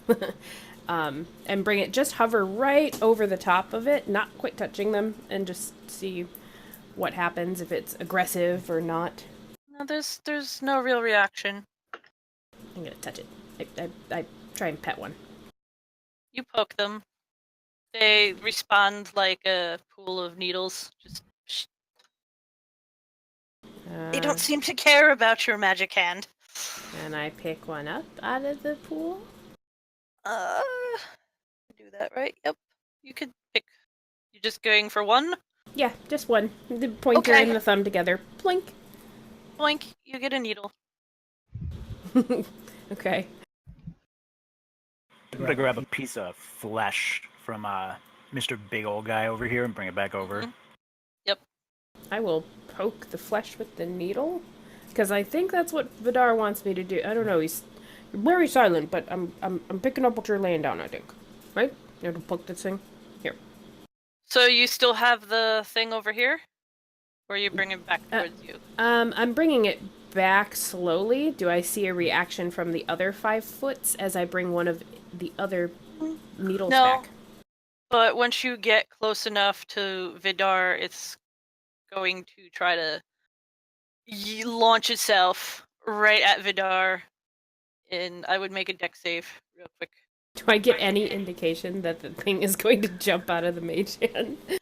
and bring it, just hover right over the top of it, not quite touching them, and just see what happens, if it's aggressive or not. No, there's no real reaction. I'm gonna touch it. I try and pet one. You poke them. They respond like a pool of needles. Just they don't seem to care about your magic hand. And I pick one up out of the pool. Do that right? Yep. You could pick. You're just going for one? Yeah, just one. The pointer Okay. and the thumb together. Plink. Boink. You get a needle. Okay. I'm gonna grab a piece of flesh from Mr. Big Old Guy over here and bring it back over. Mhm. Yep. I will poke the flesh with the needle, because I think that's what Vidar wants me to do. I don't know. He's very silent, but I'm picking up what you're laying down. I think, right? You have to poke this thing. Here. So you still have the thing over here, or you bring it back towards you? I'm bringing it back slowly. Do I see a reaction from the other 5 foots as I bring one of the other needles No. back? But once you get close enough to Vidar, it's going to try to launch itself right at Vidar. And I would make a dex save real quick. Do I get any indication that the thing is going to jump out of the mage hand? It's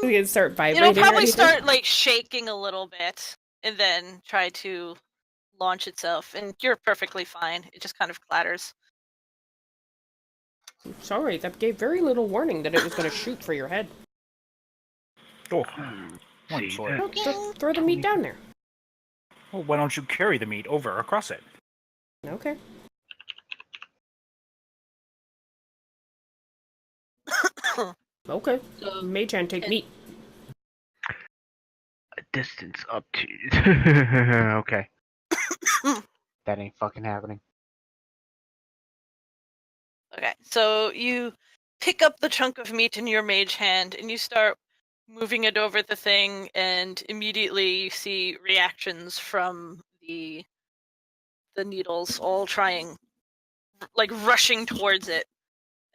gonna start vibrating. It'll probably or anything? start like shaking a little bit, and then try to launch itself. And you're perfectly fine. It just kind of clatters. Sorry, that gave very little warning that it was going to shoot for your head. Oh, wonderful. Well, just throw the meat down there. Well, why don't you carry the meat over across it? Okay. Okay. Mage hand, take meat. A distance up to. Okay. That ain't fucking happening. Okay, so you pick up the chunk of meat in your mage hand and you start moving it over the thing, and immediately you see reactions from the needles, all trying, like rushing towards it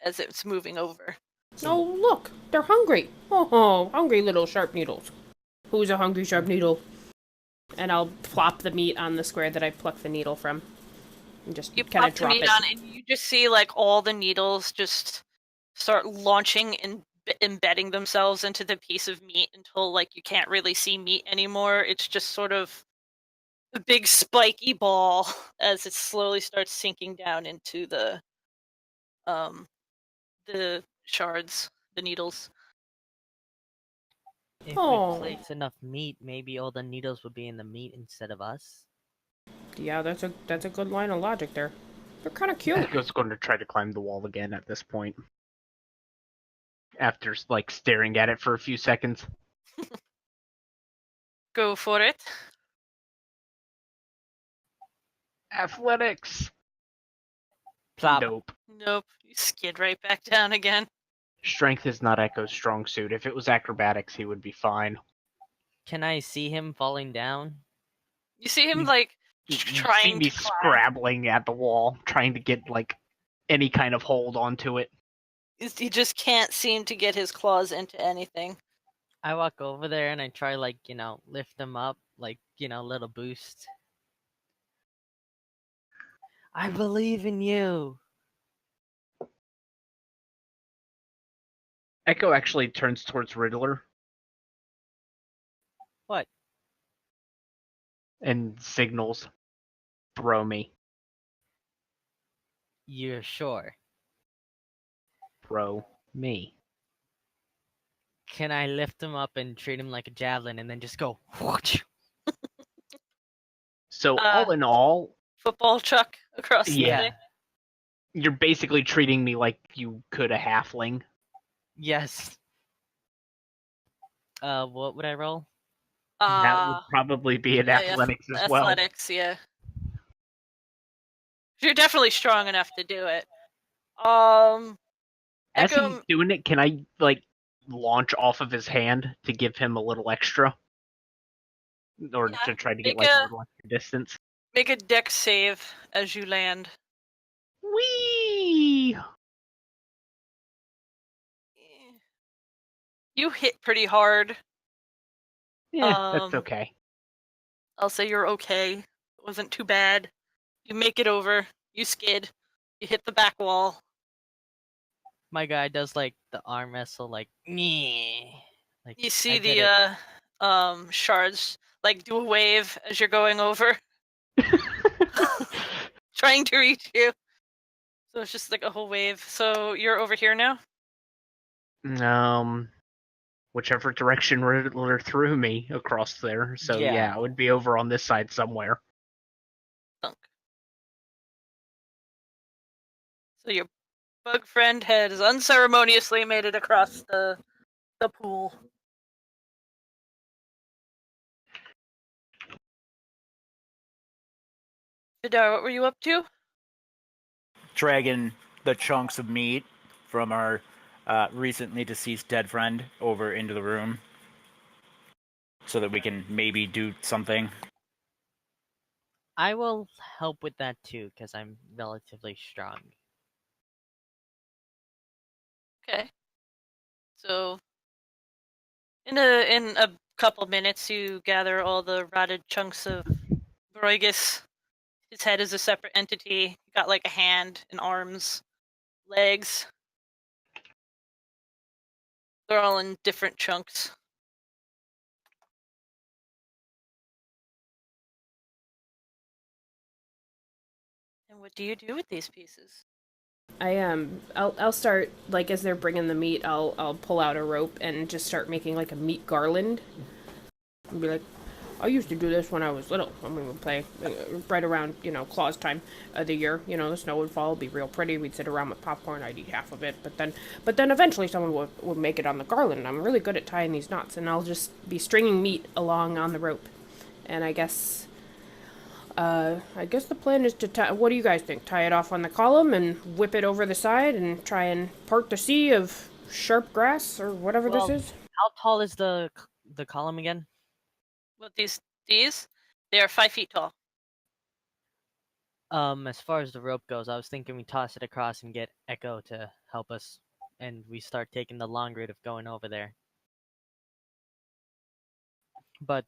as it's moving over. Oh, look, they're hungry. Oh, hungry little sharp needles. Who's a hungry sharp needle? And I'll plop the meat on the square that I plucked the needle from. And just You kind of pop the drop meat it. on, and you just see like all the needles just start launching and embedding themselves into the piece of meat until like you can't really see meat anymore. It's just sort of a big spiky ball as it slowly starts sinking down into um the shards, the needles. If Oh. we place enough meat, maybe all the needles would be in the meat instead of us. Yeah, that's a good line of logic there. They're kind of cute. Echo's going to try to climb the wall again at this point. After, like, staring at it for a few seconds. Go for it. Athletics! Plop. Nope. Nope. You skid right back down again. Strength is not Echo's strong suit. If it was acrobatics, he would be fine. Can I see him falling down? You see him You- like You see trying me to climb. scrabbling at the wall, trying to get, like, any kind of hold onto it. He just can't seem to get his claws into anything. I walk over there and I try, like, lift him up, like, little boost. I believe in you. Echo actually turns towards Riddler What? and signals, throw me, You're sure? throw me. Can I lift him up and treat him like a javelin and then just go whoosh? So all in all, Football chuck across the Yeah. thing. you're basically treating me like you could a halfling. Yes. What would I roll? That would probably be in athletics as well. Athletics, yeah. You're definitely strong enough to do it. As Echo, he's doing it, can I, like, launch off of his hand to give him a little extra? Or Yeah, to try to get, make like, a a- little extra distance? make a dex save as you land. Whee! You hit pretty hard. Yeah, that's okay. I'll say you're okay. It wasn't too bad. You make it over. You skid. You hit the back wall. My guy does like the arm wrestle, like nyeh. Like You I see did it. the shards like do a wave as you're going over, trying to reach you. So it's just like a whole wave. So you're over here now? Whichever direction Riddler threw me across there. So Yeah. yeah, I would be over on this side somewhere. Thunk. So your bug friend has unceremoniously made it across the pool. Vidar, what were you up to? Dragging the chunks of meat from our recently deceased dead friend over into the room so that we can maybe do something. I will help with that too, because I'm relatively strong. Okay. So in a couple minutes you gather all the rotted chunks of Broigus. His head is a separate entity. Got like a hand and arms, legs. They're all in different chunks. And what do you do with these pieces? I'll start, like, as they're bringing the meat, I'll pull out a rope and just start making like a meat garland. And be like, I used to do this when I was little. When we would play right around, Claus time of the year. The snow would fall, it'd be real pretty. We'd sit around with popcorn. I'd eat half of it, but then eventually someone would make it on the garland. I'm really good at tying these knots, and I'll just be stringing meat along on the rope. And I guess the plan is to tie. What do you guys think? Tie it off on the column and whip it over the side and try and part the sea of sharp grass or whatever Well, this is? How tall is the column again? What these? They are 5 feet tall. As far as the rope goes, I was thinking we toss it across and get Echo to help us, and we start taking the long route of going over there. But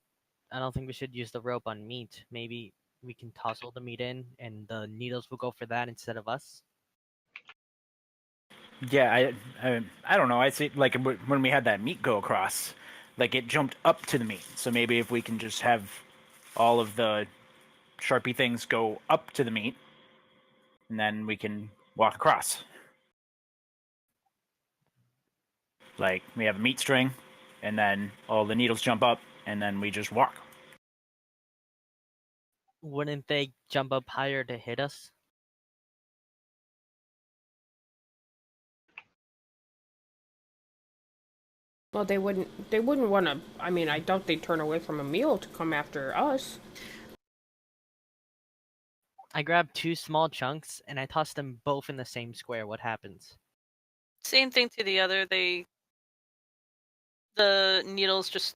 I don't think we should use the rope on meat. Maybe we can tousle the meat in, and the needles will go for that instead of us. Yeah, I don't know. I see like when we had that meat go across, like it jumped up to the meat. So maybe if we can just have all of the Sharpie things go up to the meat, and then we can walk across. Like we have a meat string, and then all the needles jump up, and then we just walk. Wouldn't they jump up higher to hit us? Well, they wouldn't. They wouldn't want to. I mean, I doubt they'd turn away from a meal to come after us. I grab 2 small chunks and I toss them both in the same square. What happens? Same thing to the other. The needles just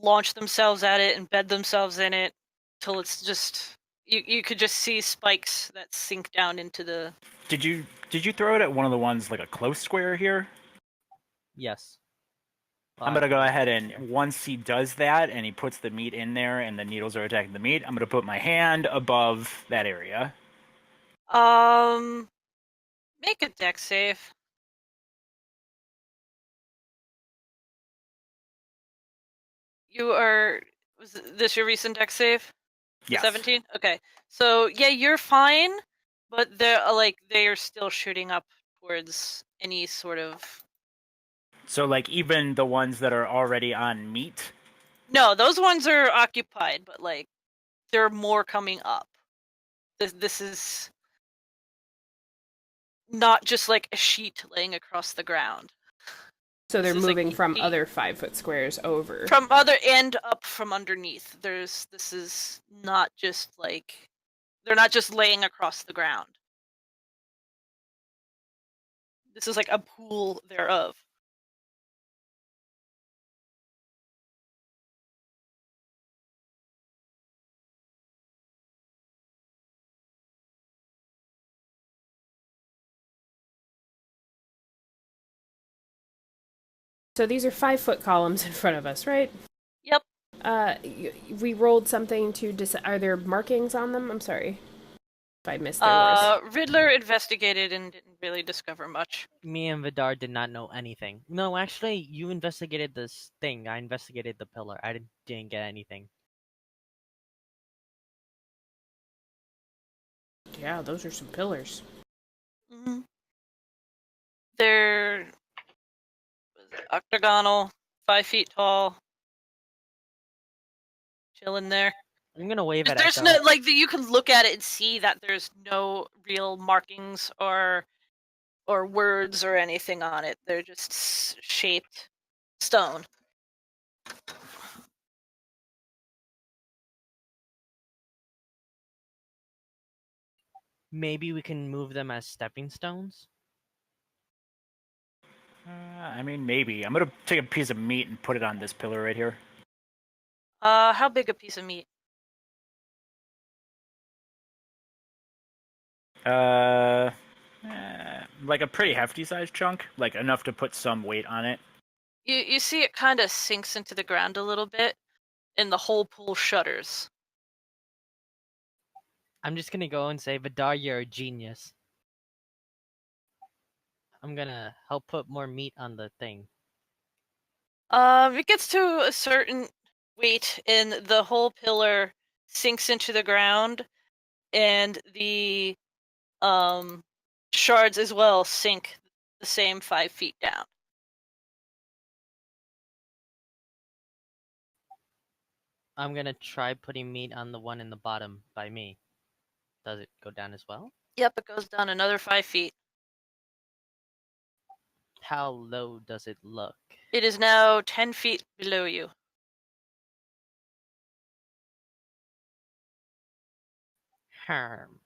launch themselves at it and bed themselves in it till it's just you could just see spikes that sink down into the. Did you throw it at one of the ones like a close square here? Yes. I'm gonna go ahead and once he does that and he puts the meat in there and the needles are attacking the meat, I'm gonna put my hand above that area. Make a dex save. You are. Was this your recent dex save? Yes. 17? Okay. So, yeah, you're fine, but they are still shooting up towards any sort of. So like even the ones that are already on meat. No, those ones are occupied, but like there are more coming up. This is not just like a sheet laying across the ground. So they're This is, like, moving from deep. other 5-foot squares over. From other end up from underneath. This is not just like they're not just laying across the ground. This is like a pool thereof. So these are 5-foot columns in front of us, right? Yep. We rolled something to are there markings on them? I'm sorry if I missed there. Riddler investigated and didn't really discover much. Me and Vidar did not know anything. No, actually, you investigated this thing. I investigated the pillar. I didn't get anything. Yeah, those are some pillars. Mm-hmm. They're octagonal, 5 feet tall, chilling there. I'm gonna wave at There's Echo. no you can look at it and see that there's no real markings or words or anything on it. They're just shaped stone. Maybe we can move them as stepping stones? I mean maybe. I'm gonna take a piece of meat and put it on this pillar right here. How big a piece of meat? Like a pretty hefty sized chunk, like enough to put some weight on it. You see it kind of sinks into the ground a little bit, and the whole pool shudders. I'm just gonna go and say, Vidar, you're a genius. I'm gonna help put more meat on the thing. It gets to a certain weight, and the whole pillar sinks into the ground, and the shards as well sink the same 5 feet down. I'm gonna try putting meat on the one in the bottom by me. Does it go down as well? Yep, it goes down another 5 feet. How low does it look? It is now 10 feet below you. Harm.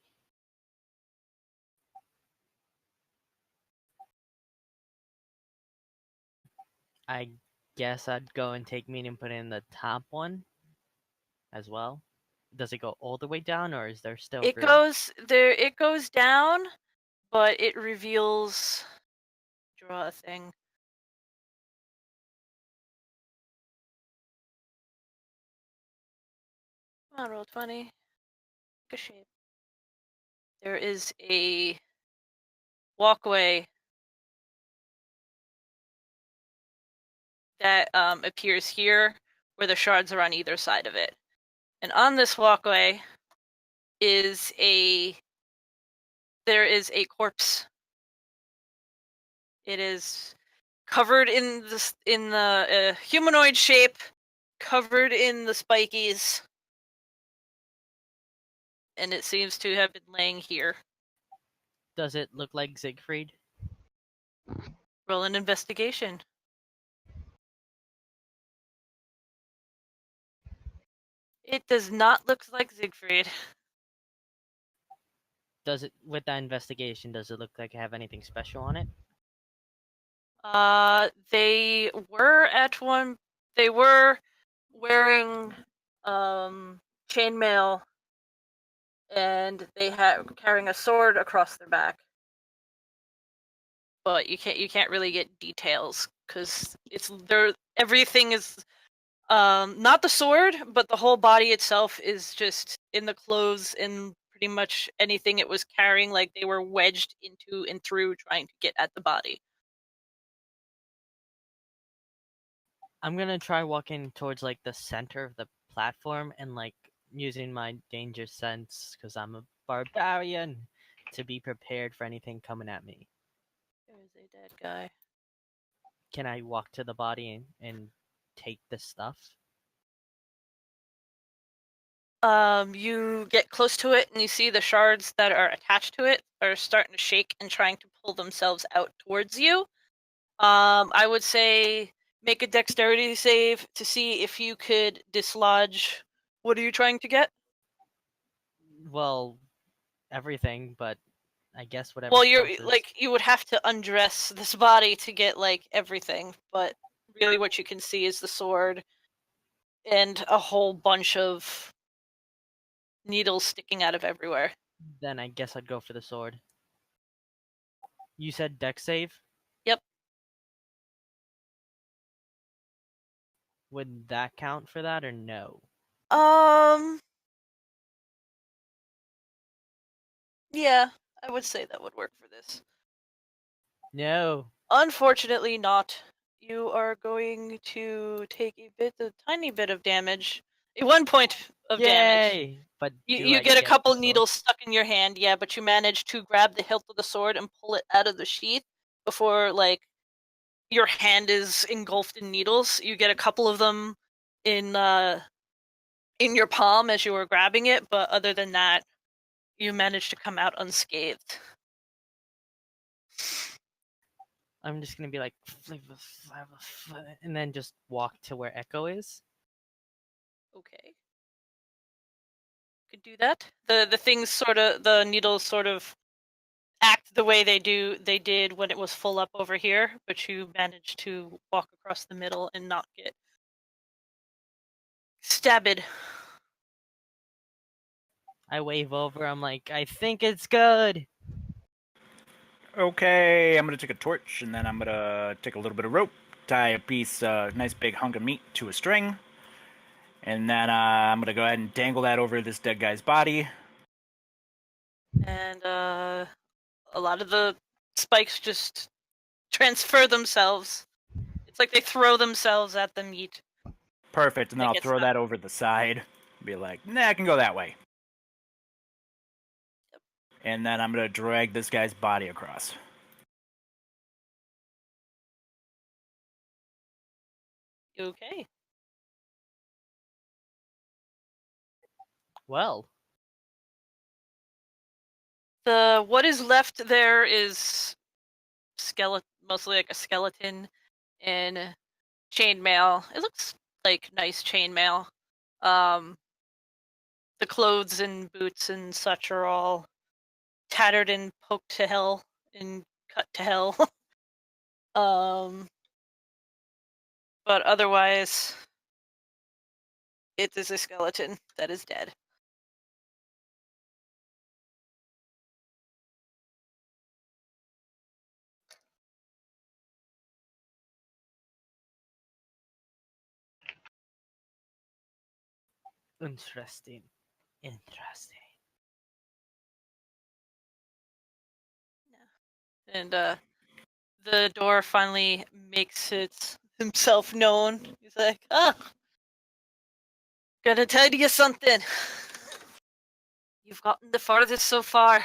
I guess I'd go and take meat and put it in the top one as well. Does it go all the way down, or is there still It room? goes down, but it reveals. Draw a thing. on, roll 20. Good shape. There is a walkway that appears here, where the shards are on either side of it. And on this walkway there is a corpse. It is covered in the humanoid shape, covered in the spikies, and it seems to have been laying here. Does it look like Siegfried? Roll an investigation. It does not look like Siegfried. Does it, with that investigation, does it look like I have anything special on it? They were wearing chainmail, and they had carrying a sword across their back. But you can't really get details because everything is not the sword, but the whole body itself is just in the clothes and pretty much anything it was carrying, like they were wedged into and through trying to get at the body. I'm gonna try walking towards like the center of the platform and like using my danger sense because I'm a barbarian to be prepared for anything coming at me. There's a dead guy. Can I walk to the body and take the stuff? You get close to it and you see the shards that are attached to it are starting to shake and trying to pull themselves out towards you. I would say make a dexterity save to see if you could dislodge. What are you trying to get? Well, everything, but I guess whatever. Well, you would have to undress this body to get like everything, but really what you can see is the sword and a whole bunch of needles sticking out of everywhere. Then I guess I'd go for the sword. You said dex save? Yep. Would that count for that or no? Yeah, I would say that would work for this. No. Unfortunately not. You are going to take a tiny bit of damage. 1 point of damage. Yay! But You get a couple needles stuck in your hand, yeah, but you manage to grab the hilt of the sword and pull it out of the sheath before, like, your hand is engulfed in needles. You get a couple of them in your palm as you were grabbing it, but other than that, you manage to come out unscathed. I'm just gonna be like, and then just walk to where Echo is. Okay. Could do that. The things the needles sort of act the way they did when it was full up over here, but you managed to walk across the middle and not get stabbed. I wave over. I'm like, I think it's good. Okay, I'm gonna take a torch and then I'm gonna take a little bit of rope, tie a piece, nice big hunk of meat to a string, and then I'm gonna go ahead and dangle that over this dead guy's body. And a lot of the spikes just transfer themselves. It's like they throw themselves at the meat. Perfect, and then Like I'll it's throw not- that over the side. Be like, nah, I can go that way. And then I'm gonna drag this guy's body across. Okay. Well, What is left there is mostly like a skeleton and chainmail. It looks like nice chainmail. The clothes and boots and such are all tattered and poked to hell and cut to hell. But otherwise, it is a skeleton that is dead. Interesting. Interesting. And the door finally makes himself known. He's like, gonna tell you something. You've gotten the farthest so far.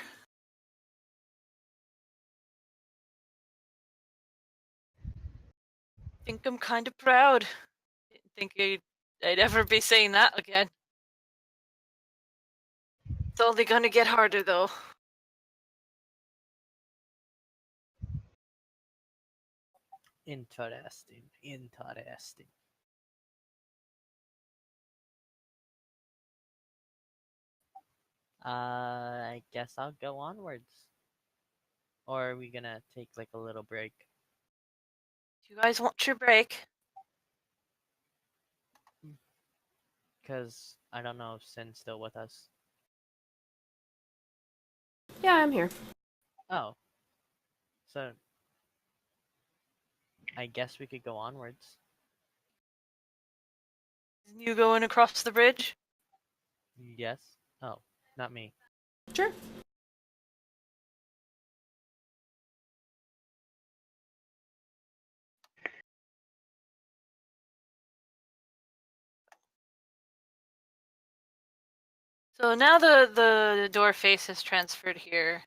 Think I'm kind of proud. Didn't think I'd ever be saying that again. It's only gonna get harder, though. Interesting. Interesting. I guess I'll go onwards. Or are we gonna take like a little break? Do you guys want your break? Because I don't know if Sin's still with us. Yeah, I'm here. Oh. So I guess we could go onwards. Isn't you going across the bridge? Yes? Oh, not me. Sure. So now the door face is transferred here.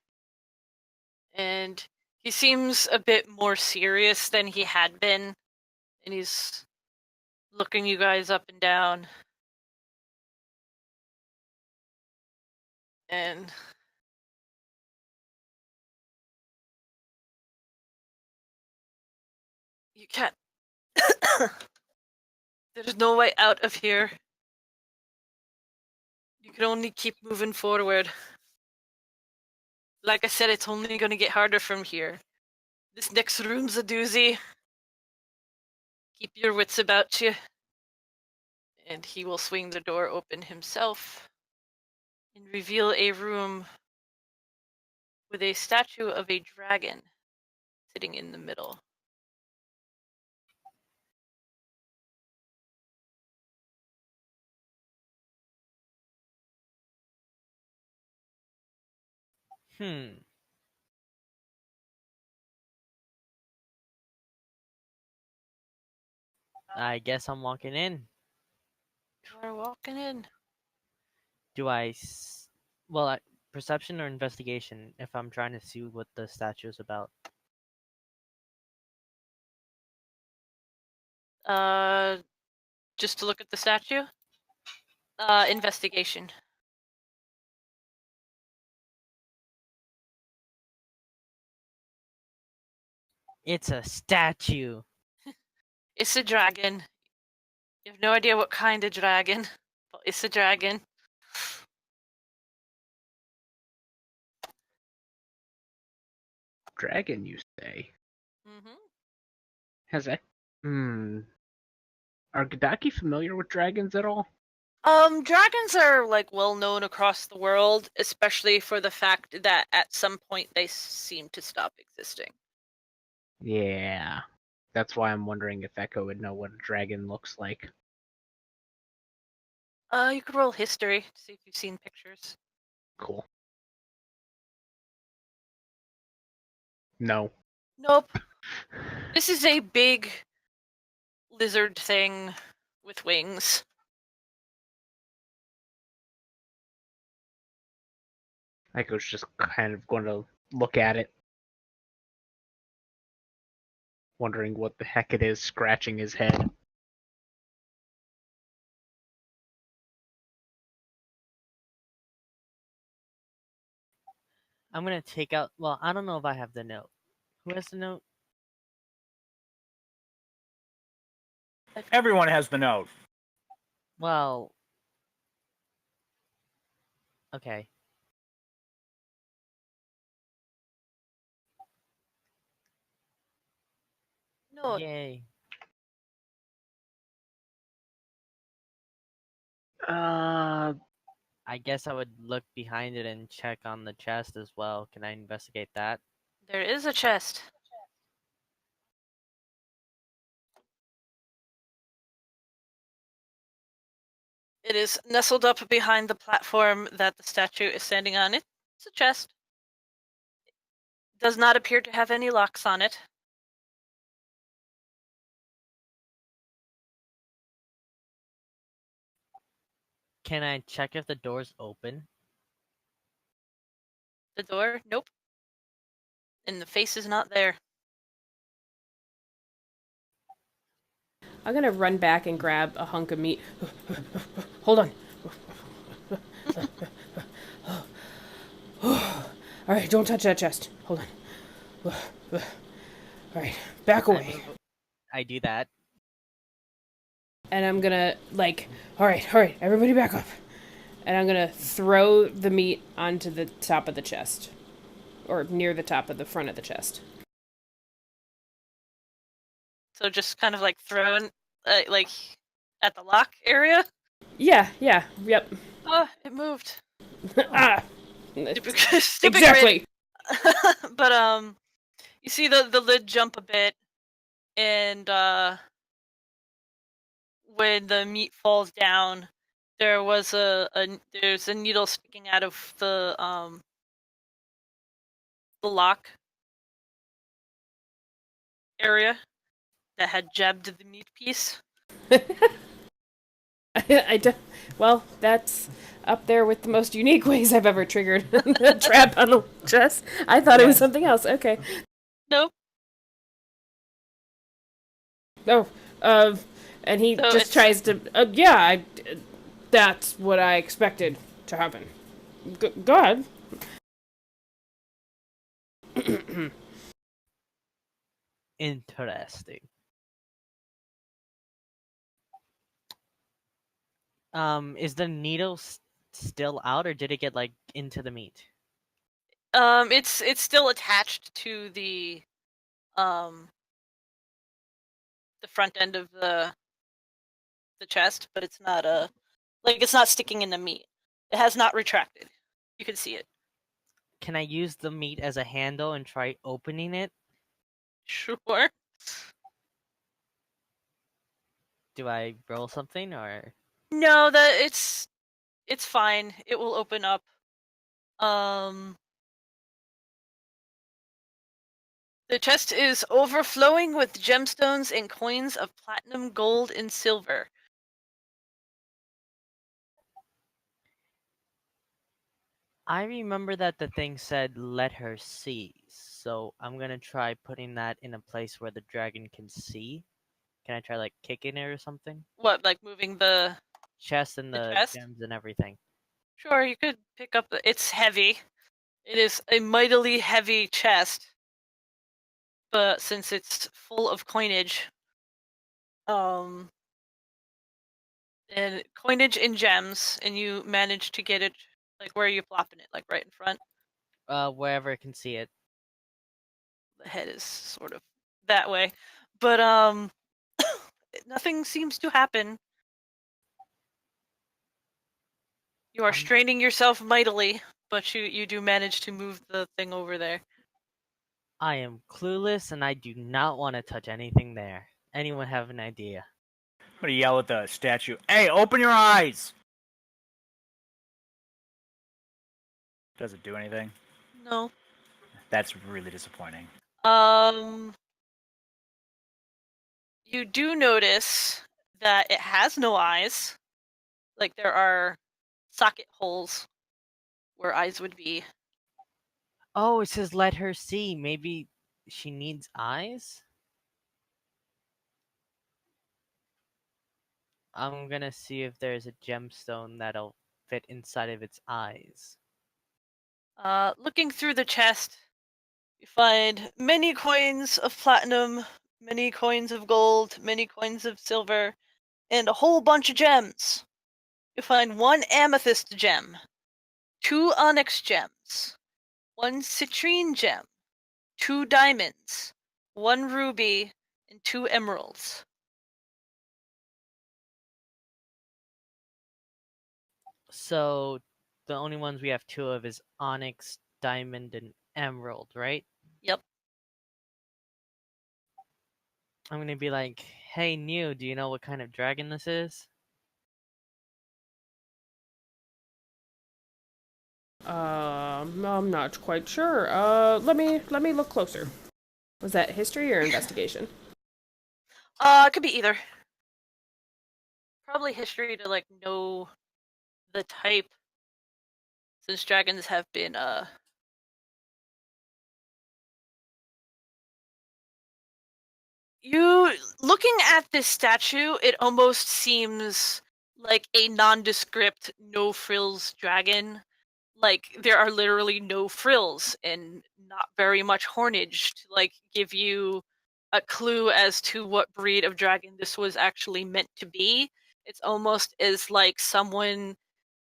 And he seems a bit more serious than he had been. And he's looking you guys up and down. And you can't. There's no way out of here. You can only keep moving forward. Like I said, it's only gonna get harder from here. This next room's a doozy. Keep your wits about you. And he will swing the door open himself and reveal a room with a statue of a dragon sitting in the middle. I guess I'm walking in. You are walking in. Do I well, perception or investigation if I'm trying to see what the statue is about? Just to look at the statue? Investigation. It's a statue. It's a dragon. You have no idea what kind of dragon, but it's a dragon. Dragon, you say? Mm-hmm. Has that? Are Gadaki familiar with dragons at all? Dragons are like well known across the world, especially for the fact that at some point they seem to stop existing. Yeah. That's why I'm wondering if Echo would know what a dragon looks like. You could roll history to see if you've seen pictures. Cool. No. Nope. This is a big lizard thing with wings. Echo's just kind of going to look at it, wondering what the heck it is, scratching his head. I'm gonna take out. Well, I don't know if I have the note. Who has the note? Everyone has the note. Well, okay. No, Yay. I guess I would look behind it and check on the chest as well. Can I investigate that? there is a chest. It is nestled up behind the platform that the statue is standing on. It's a chest. Does not appear to have any locks on it. Can I check if the door's open? The door, nope. And the face is not there. I'm gonna run back and grab a hunk of meat. Hold on. Alright, don't touch that chest. Hold on. Alright, back away. I do that. And I'm gonna, like, alright, everybody back up. And I'm gonna throw the meat onto the top of the chest. Or near the top of the front of the chest. So just kind of like thrown, like, at the lock area. Yeah, yep. Oh, it moved. Ah! Stupid Exactly! grid. But, you see the lid jump a bit, and, when the meat falls down, there was there's a needle sticking out of the lock area that had jabbed the meat piece. Well, that's up there with the most unique ways I've ever triggered a trap on the chest. I thought it was something else. Okay. Nope. Oh, and he So just tries to. That's what I expected to happen. Go ahead. Interesting. Is the needle still out, or did it get like into the meat? It's still attached to the front end of the chest, but it's not it's not sticking in the meat. It has not retracted. You can see it. Can I use the meat as a handle and try opening it? Sure. Do I roll something, or? No, it's fine. It will open up. The chest is overflowing with gemstones and coins of platinum, gold, and silver. I remember that the thing said, "Let her see." So I'm gonna try putting that in a place where the dragon can see. Can I try like kicking it or something? What, like moving the Chest and the chest? gems and everything. Sure, you could pick up it's heavy. It is a mightily heavy chest. But since it's full of coinage, and coinage and gems, and you manage to get it, like, where are you plopping it? Like, right in front? Wherever I can see it. The head is sort of that way. But, nothing seems to happen. You are straining yourself mightily, but you do manage to move the thing over there. I am clueless, and I do not want to touch anything there. Anyone have an idea? I'm gonna yell at the statue. Hey, open your eyes! Does it do anything? No. That's really disappointing. You do notice that it has no eyes. Like, there are socket holes where eyes would be. Oh, it says let her see. Maybe she needs eyes? I'm gonna see if there's a gemstone that'll fit inside of its eyes. Looking through the chest, you find many coins of platinum, many coins of gold, many coins of silver, and a whole bunch of gems. You find one amethyst gem, 2 onyx gems, 1 citrine gem, 2 diamonds, 1 ruby, and 2 emeralds. So the only ones we have 2 of is onyx, diamond, and emerald, right? Yep. I'm gonna be like, hey, New, do you know what kind of dragon this is? I'm not quite sure. Let me look closer. Was that history or investigation? It could be either. Probably history to like know the type, since dragons have been You looking at this statue, it almost seems like a nondescript, no frills dragon. Like there are literally no frills and not very much hornage to like give you a clue as to what breed of dragon this was actually meant to be. It's almost as like someone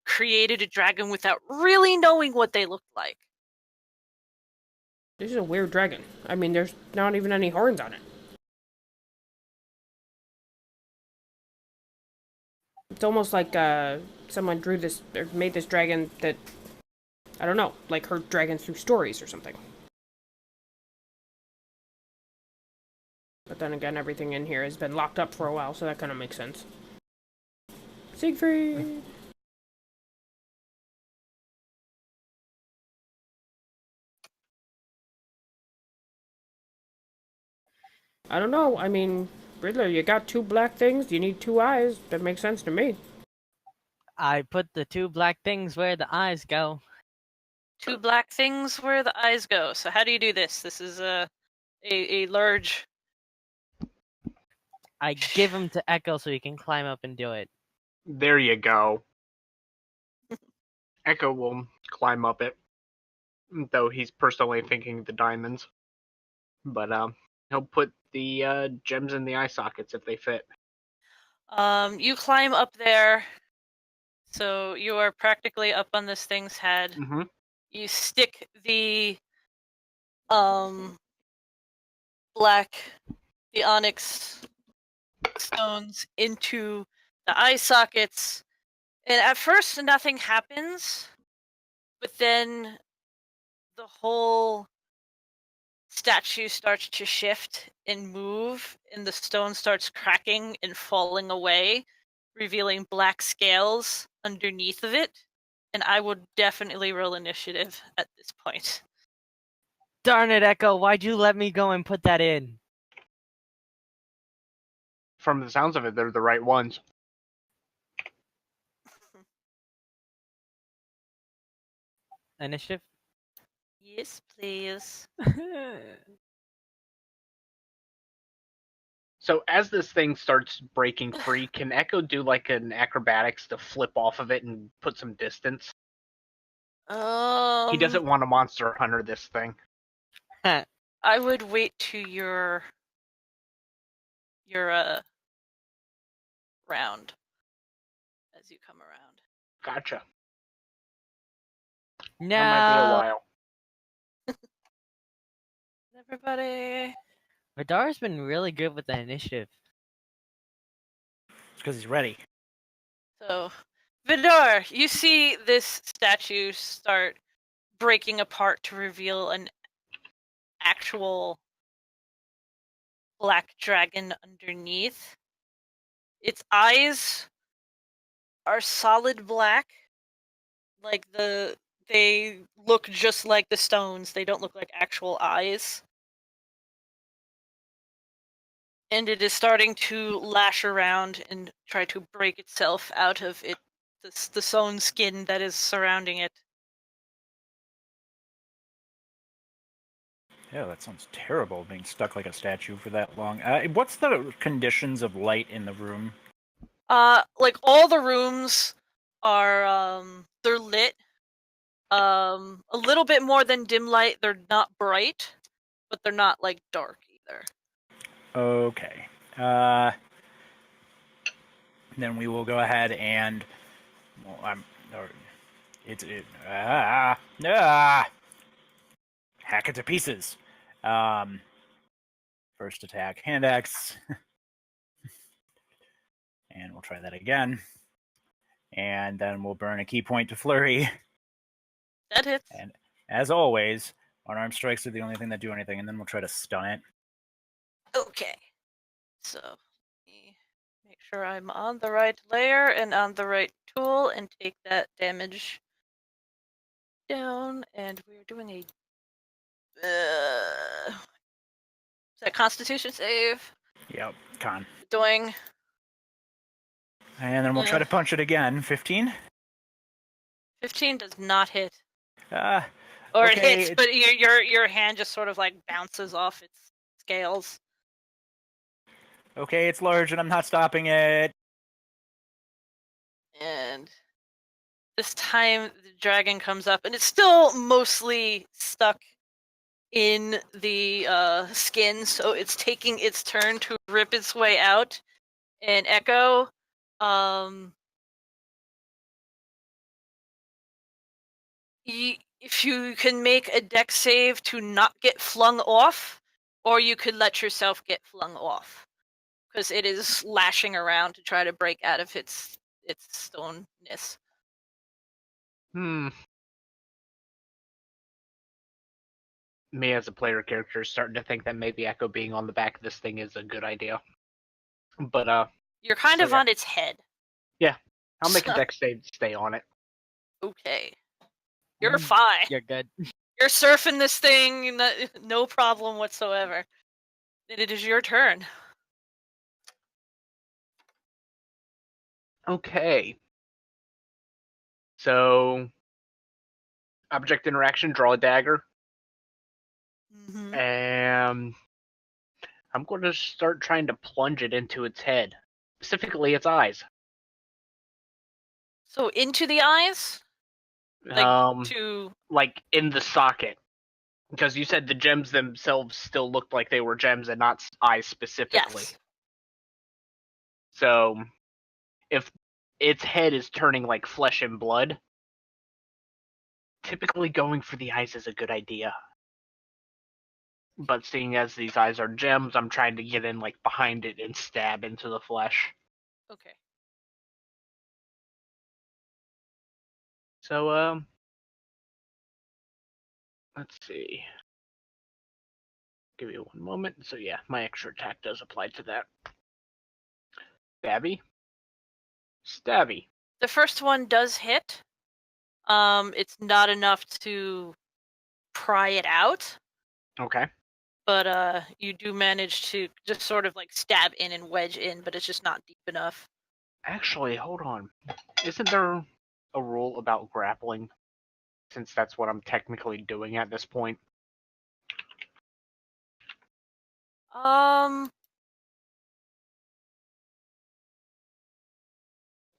created a dragon without really knowing what they looked like. This is a weird dragon. I mean, there's not even any horns on it. It's almost like someone drew this or made this dragon that I don't know, like heard dragons through stories or something. But then again, everything in here has been locked up for a while, so that kind of makes sense. Siegfried! I don't know. I mean, Riddler, you got two black things. You need two eyes. That makes sense to me. I put the two black things where the eyes go. Two black things where the eyes go. So how do you do this? This is a large. I give them to Echo so he can climb up and do it. There you go. Echo will climb up it, though he's personally thinking the diamonds. But he'll put the gems in the eye sockets if they fit. You climb up there, so you are practically up on this thing's head. Mm-hmm. You stick the black, the onyx stones into the eye sockets, and at first nothing happens, but then the whole statue starts to shift and move, and the stone starts cracking and falling away, revealing black scales underneath of it. And I would definitely roll initiative at this point. Darn it, Echo! Why'd you let me go and put that in? From the sounds of it, they're the right ones. Initiative? Yes, please. So as this thing starts breaking free, can Echo do like an acrobatics to flip off of it and put some distance? He doesn't want a monster hunter this thing. I would wait to your round as you come around. Gotcha. No. That might be a while. Everybody. Vidar's been really good with the initiative. It's because he's ready. So, Vidar, you see this statue start breaking apart to reveal an actual black dragon underneath. Its eyes are solid black. Like they look just like the stones. They don't look like actual eyes. And it is starting to lash around and try to break itself out of the sewn skin that is surrounding it. Yeah, that sounds terrible, being stuck like a statue for that long. What's the conditions of light in the room? Like all the rooms are they're lit. A little bit more than dim light. They're not bright, but they're not like dark either. Okay. Then we will go ahead and hack it to pieces. First attack, hand axe. And we'll try that again. And then we'll burn a key point to flurry. That hits. And as always, unarmed strikes are the only thing that do anything, and then we'll try to stun it. Okay. So, let me make sure I'm on the right layer and on the right tool and take that damage. down, and we're doing a. Is that Constitution save? Yep, con. Doing. And then we'll try to punch it again. 15? 15 does not hit. Or Or okay, it hits, but your hand just sort of like bounces off its scales. Okay, it's large and I'm not stopping it. And this time the dragon comes up and it's still mostly stuck in the skin, so it's taking its turn to rip its way out. And Echo, if you can make a dex save to not get flung off, or you could let yourself get flung off, because it is lashing around to try to break out of its stoneness. Me as a player character is starting to think that maybe Echo being on the back of this thing is a good idea. But you're kind of on its head. Yeah, I'll make a dex save to stay on it. Okay, you're fine. You're good. You're surfing this thing, no problem whatsoever. It is your turn. Okay. So, object interaction, draw a dagger. Mm-hmm. And I'm going to start trying to plunge it into its head, specifically its eyes. So into the eyes? Like in the socket. Because you said the gems themselves still looked like they were gems and not eyes specifically. Yes. So, if its head is turning like flesh and blood, typically going for the eyes is a good idea. But seeing as these eyes are gems, I'm trying to get in like behind it and stab into the flesh. Okay. So, let's see. Give you one moment. So yeah, my extra attack does apply to that. Stabby. Stabby. The first one does hit. It's not enough to pry it out. Okay. But you do manage to just sort of like stab in and wedge in, but it's just not deep enough. Actually, hold on. Isn't there a rule about grappling? Since that's what I'm technically doing at this point.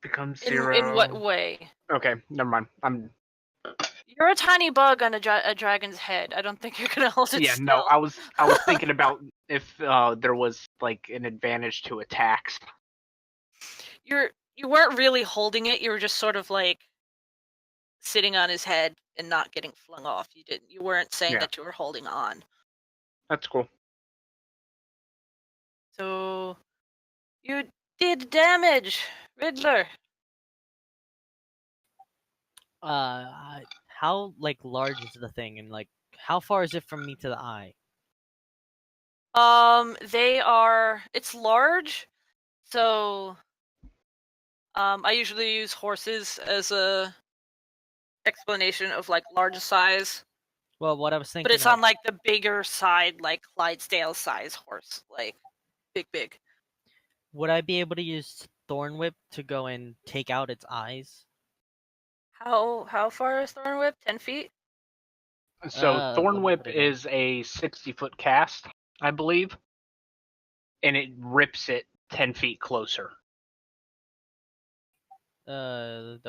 Becomes 0. In what way? Okay, never mind. You're a tiny bug on a dragon's head. I don't think you're gonna hold it still. No, I was thinking about if there was like an advantage to attacks. You weren't really holding it. You were just sort of like sitting on his head and not getting flung off. You weren't saying that you were holding on. That's cool. So you did damage, Riddler. How like large is the thing, and like how far is it from me to the eye? It's large, so I usually use horses as a explanation of like large size. Well, what I was thinking, but it's on like the bigger side, like Clydesdale size horse, like big. Would I be able to use Thorn Whip to go and take out its eyes? How far is Thorn Whip? 10 feet? So Thorn Whip is a 60-foot cast, I believe, and it rips it 10 feet closer. I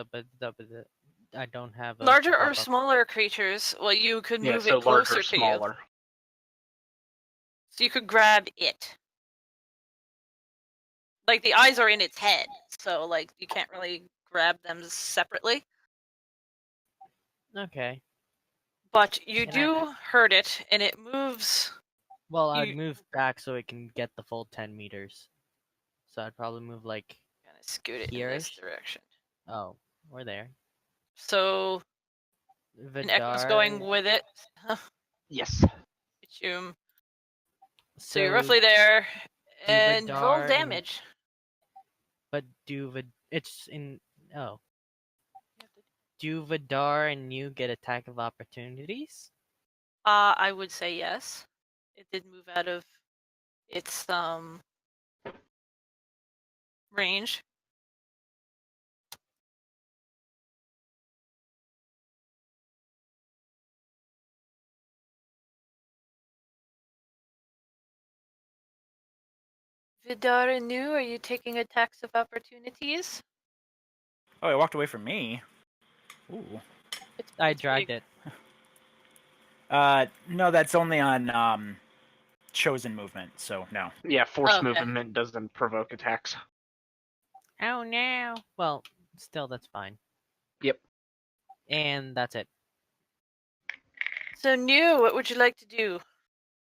don't have larger or smaller creatures. Well, you could move so it closer to smaller. you. So you could grab it. Like the eyes are in its head, so like you can't really grab them separately. Okay. But you do hurt it, and it moves. Well, I'd move back so it can get the full 10 meters. So I'd probably move like kind of scoot it in this direction. Oh, we're there. So and Echo's going with it. Yes. So you're roughly there, and roll damage. But it's in do Vidar and you get attack of opportunities? I would say yes. It did move out of its range. Vidar and Nu, are you taking attacks of opportunities? Oh, he walked away from me. Ooh. I It's dragged big. it. No, that's only on chosen movement, so no. Yeah, force Okay. movement doesn't provoke attacks. Oh no. Well, still that's fine. Yep. And that's it. So Nu, what would you like to do?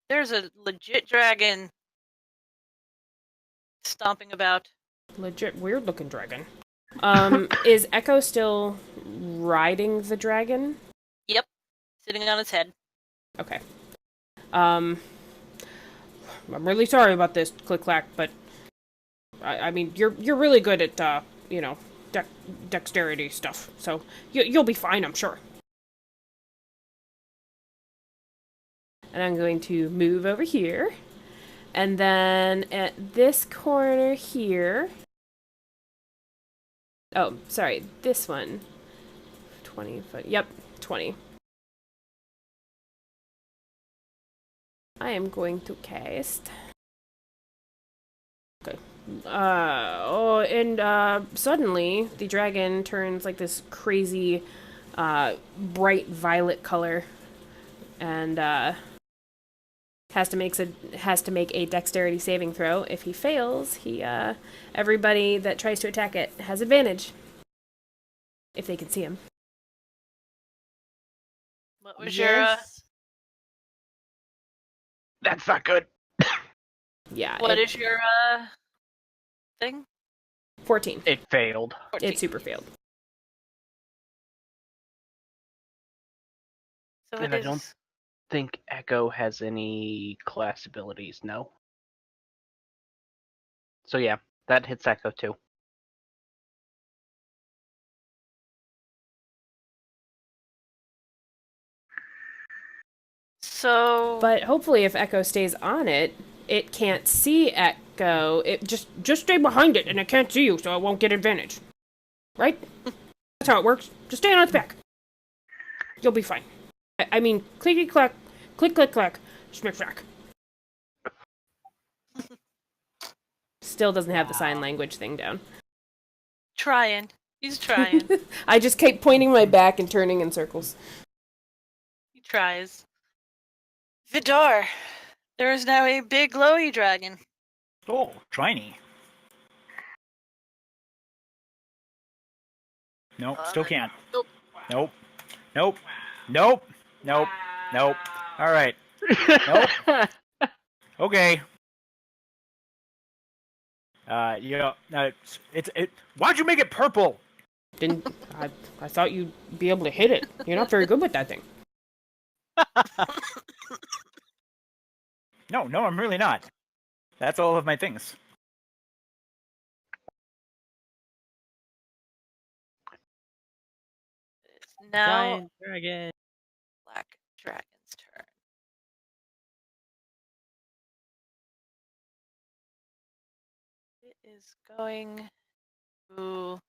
There's a legit dragon stomping about. Legit weird looking dragon. Is Echo still riding the dragon? Yep. Sitting on its head. Okay. I'm really sorry about this, Click Clack, but I mean, you're really good at dexterity stuff, so you'll be fine, I'm sure. And I'm going to move over here, and then at this corner here. Oh, sorry, this one. 20 foot. Yep, 20. I am going to cast. Okay. Suddenly the dragon turns like this crazy, bright violet color, and has to make a dexterity saving throw. If he fails, everybody that tries to attack it has advantage. If they can see him. What was Yes. That's not good. Yeah. What is your thing? 14. It failed. 14. It super failed. So And it I is. don't think Echo has any class abilities, no. So yeah, that hits Echo too. So. But hopefully if Echo stays on it, it can't see Echo. It just stay behind it and it can't see you, so it won't get advantage. Right? That's how it works. Just stay on its back. You'll be fine. I mean, clicky clack, click click clack, smack smack. Still doesn't have the sign language thing down. Trying. He's trying. I just keep pointing my back and turning in circles. He tries. Vidar, there is now a big glowy dragon. Oh, tiny. Nope, still can't. Nope. Nope. Nope. Nope. Nope. Nope. All right. Nope. Okay. Why'd you make it purple? Didn't I thought you'd be able to hit it. You're not very good with that thing. No, I'm really not. That's all of my things. It's now Giant dragon. Black Dragon's turn. It is going to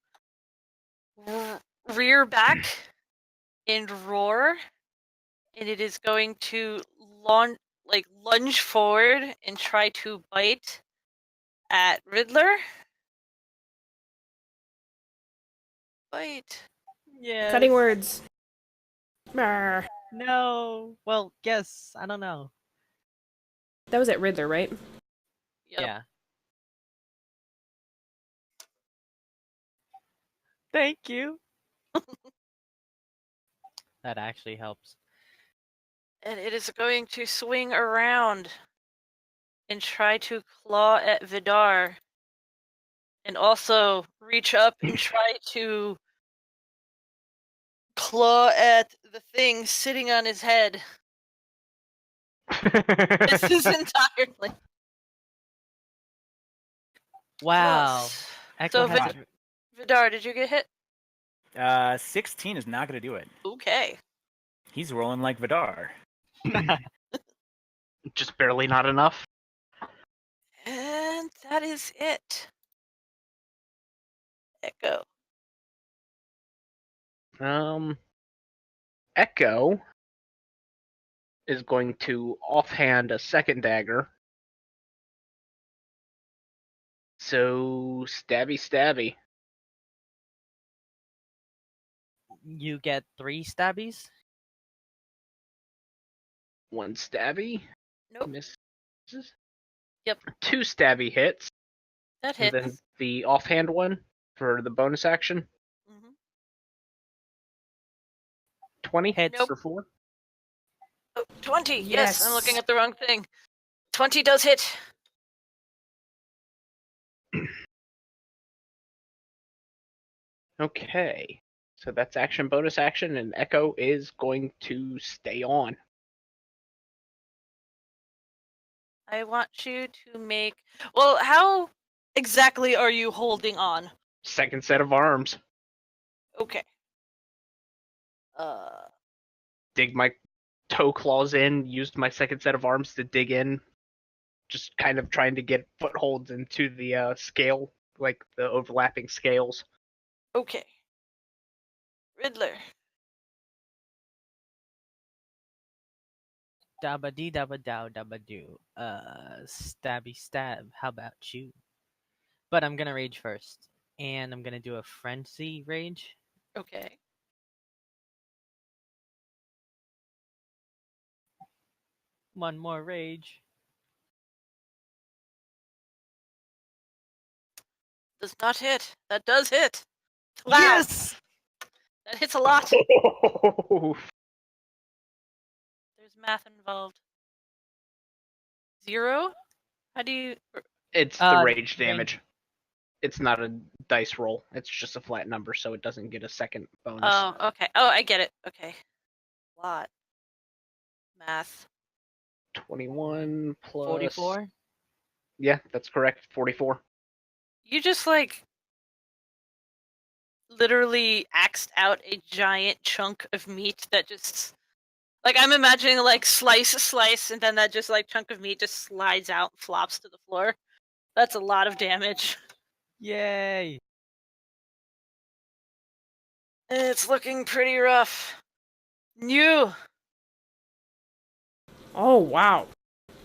rear back and roar, and it is going to lunge forward and try to bite at Riddler. Bite. Yes. Cutting words. Marr. No. Well, yes. I don't know. That was at Riddler, right? Yep. Yeah. Thank you. That actually helps. And it is going to swing around and try to claw at Vidar. And also reach up and try to claw at the thing sitting on his head. This is entirely. Wow. close. Echo So has Vidar, did you get hit? 16 is not going to do it. Okay. He's rolling like Vidar. Just barely not enough. And that is it. Echo. Echo is going to offhand a second dagger. So stabby. You get 3 stabbies. 1 stabby. Nope. Misses. Yep. 2 stabby hits. That And hits. then the offhand one for the bonus action. Mhm. 20 Hits. Nope. for 4. Oh, 20. Yes, I'm Yes. looking at the wrong thing. 20 does hit. Okay. So that's action, bonus action, and Echo is going to stay on. I want you to make. Well, how exactly are you holding on? Second set of arms. Okay. Dig my toe claws in, used my second set of arms to dig in. Just kind of trying to get footholds into the scale, like the overlapping scales. Okay. Riddler. Dabba dee dabba dow dabba doo. Stabby stab. How about you? But I'm gonna rage first, and I'm gonna do a frenzy rage. Okay. One more rage. Does not hit. That does hit. Wow. Yes. That hits a lot. There's math involved. 0? How do you. It's the rage Range. damage. It's not a dice roll. It's just a flat number, so it doesn't get a second bonus. Oh, okay. Oh, I get it. Okay. Lot. Math. 21 plus 44. Yeah, that's correct. 44. You just like literally axed out a giant chunk of meat that just like I'm imagining like slice, and then that just like chunk of meat just slides out and flops to the floor. That's a lot of damage. Yay. It's looking pretty rough. New. Oh wow.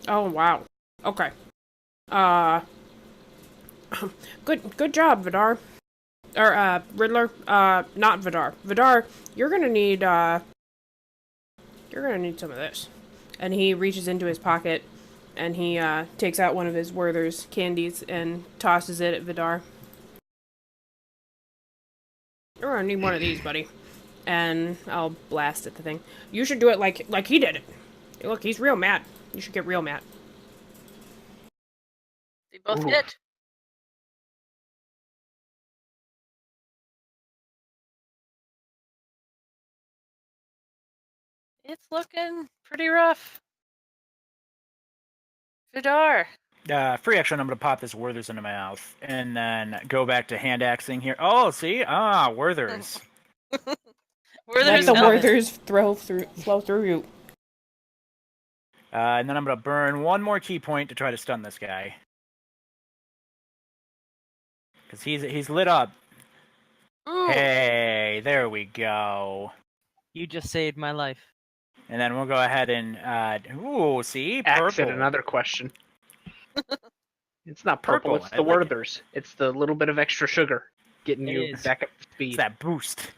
Oh wow. Okay. Good job, Vidar. Or Riddler. Not Vidar. Vidar, you're gonna need some of this. And he reaches into his pocket and he takes out one of his Werther's candies and tosses it at Vidar. You're gonna need one of these, buddy. And I'll blast at the thing. You should do it like he did it. Look, he's real mad. You should get real mad. They both Ooh. hit. It's looking pretty rough. Vidar. Free action, I'm going to pop this Werther's into my mouth. And then go back to hand axing here. Oh, see? Ah, Werther's. Werther's Let the out. Werther's flow through you. And then I'm going to burn one more key point to try to stun this guy. Because he's lit up. Ooh. Hey, there we go. You just saved my life. And then we'll go ahead and, ooh, see? Axe at Purple. another question. It's not purple, Purple, it's I the like it. Werther's. It's the little bit of extra sugar getting It you is. back up to It's speed. that boost.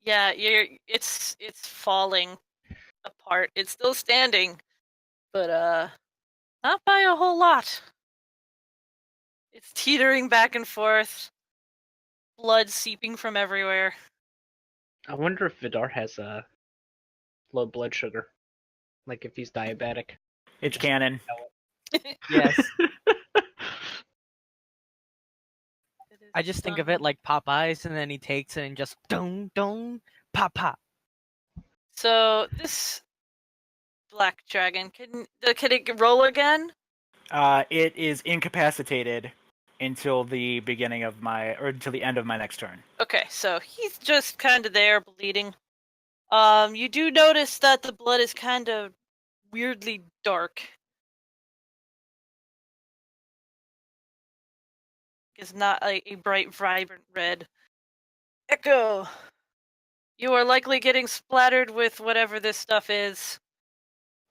Yeah, it's falling apart. It's still standing, but not by a whole lot. It's teetering back and forth. Blood seeping from everywhere. I wonder if Vidar has low blood sugar. Like if he's diabetic. It's canon. Yes. It is I just think of fun. it like Popeyes, and then he takes it and just dong dong pop pop. So this black dragon can it roll again? It is incapacitated until the beginning of until the end of my next turn. Okay, so he's just kind of there bleeding. You do notice that the blood is kind of weirdly dark. It's not a bright, vibrant red. Echo! You are likely getting splattered with whatever this stuff is.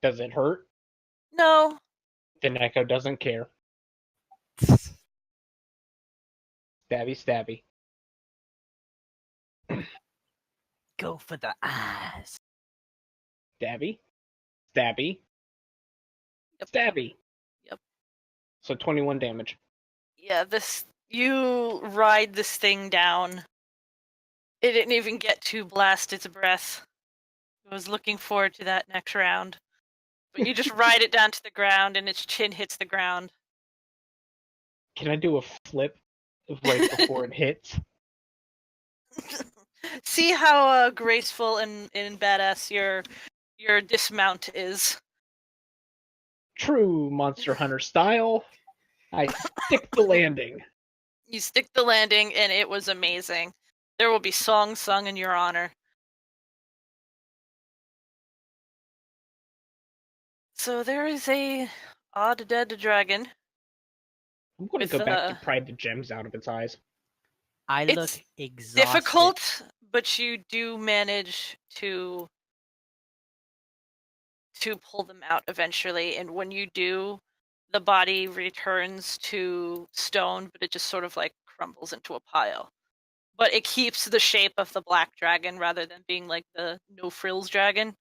Does it hurt? No. Then Echo doesn't care. Stabby, stabby. Go for the eyes. Stabby. Stabby. Yep. Stabby. Yep. So 21 damage. Yeah, you ride this thing down. It didn't even get to blast its breath. It was looking forward to that next round. But you just ride it down to the ground and its chin hits the ground. Can I do a flip right before it hits? See how graceful and badass your dismount is. True Monster Hunter style. I stick the landing. You stick the landing and it was amazing. There will be songs sung in your honor. So there is a odd dead dragon. I'm going to With, go back to pry the gems out of its eyes. I It's look exhausted. difficult, but you do manage to pull them out eventually, and when you do, the body returns to stone, but it just sort of like crumbles into a pile. But it keeps the shape of the black dragon rather than being like the no frills dragon.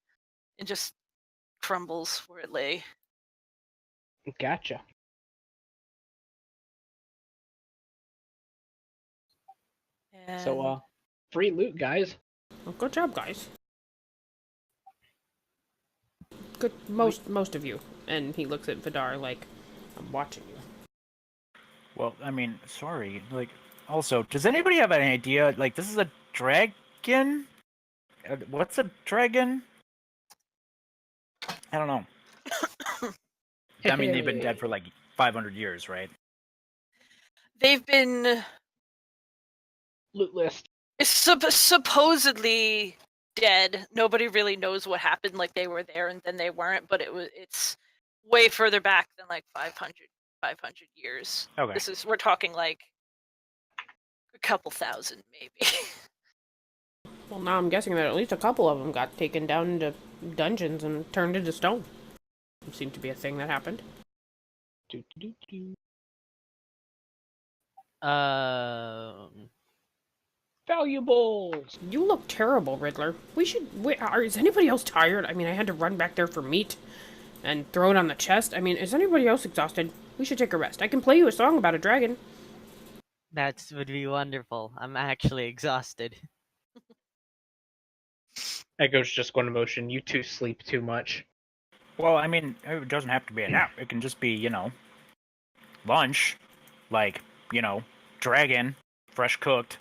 It just crumbles where it lay. Gotcha. And So, free loot, guys. Well, good job, guys. Good, most of you. And he looks at Vidar like, I'm watching you. Well, I mean, sorry. Like, also, does anybody have any idea? Like, this is a dragon? What's a dragon? I don't know. I mean, they've been dead for like 500 years, right? they've been Loot list. supposedly dead. Nobody really knows what happened. Like they were there and then they weren't. But it's way further back than like 500 years. Okay. We're talking like a couple thousand maybe. Well, now I'm guessing that at least a couple of them got taken down into dungeons and turned into stone. It seemed to be a thing that happened. Valuables. You look terrible, Riddler. Is anybody else tired? I mean, I had to run back there for meat and throw it on the chest. I mean, is anybody else exhausted? We should take a rest. I can play you a song about a dragon. That would be wonderful. I'm actually exhausted. Echo's just going to motion. You two sleep too much. Well, I mean, it doesn't have to be a nap. It can just be, lunch. Like, dragon, fresh cooked.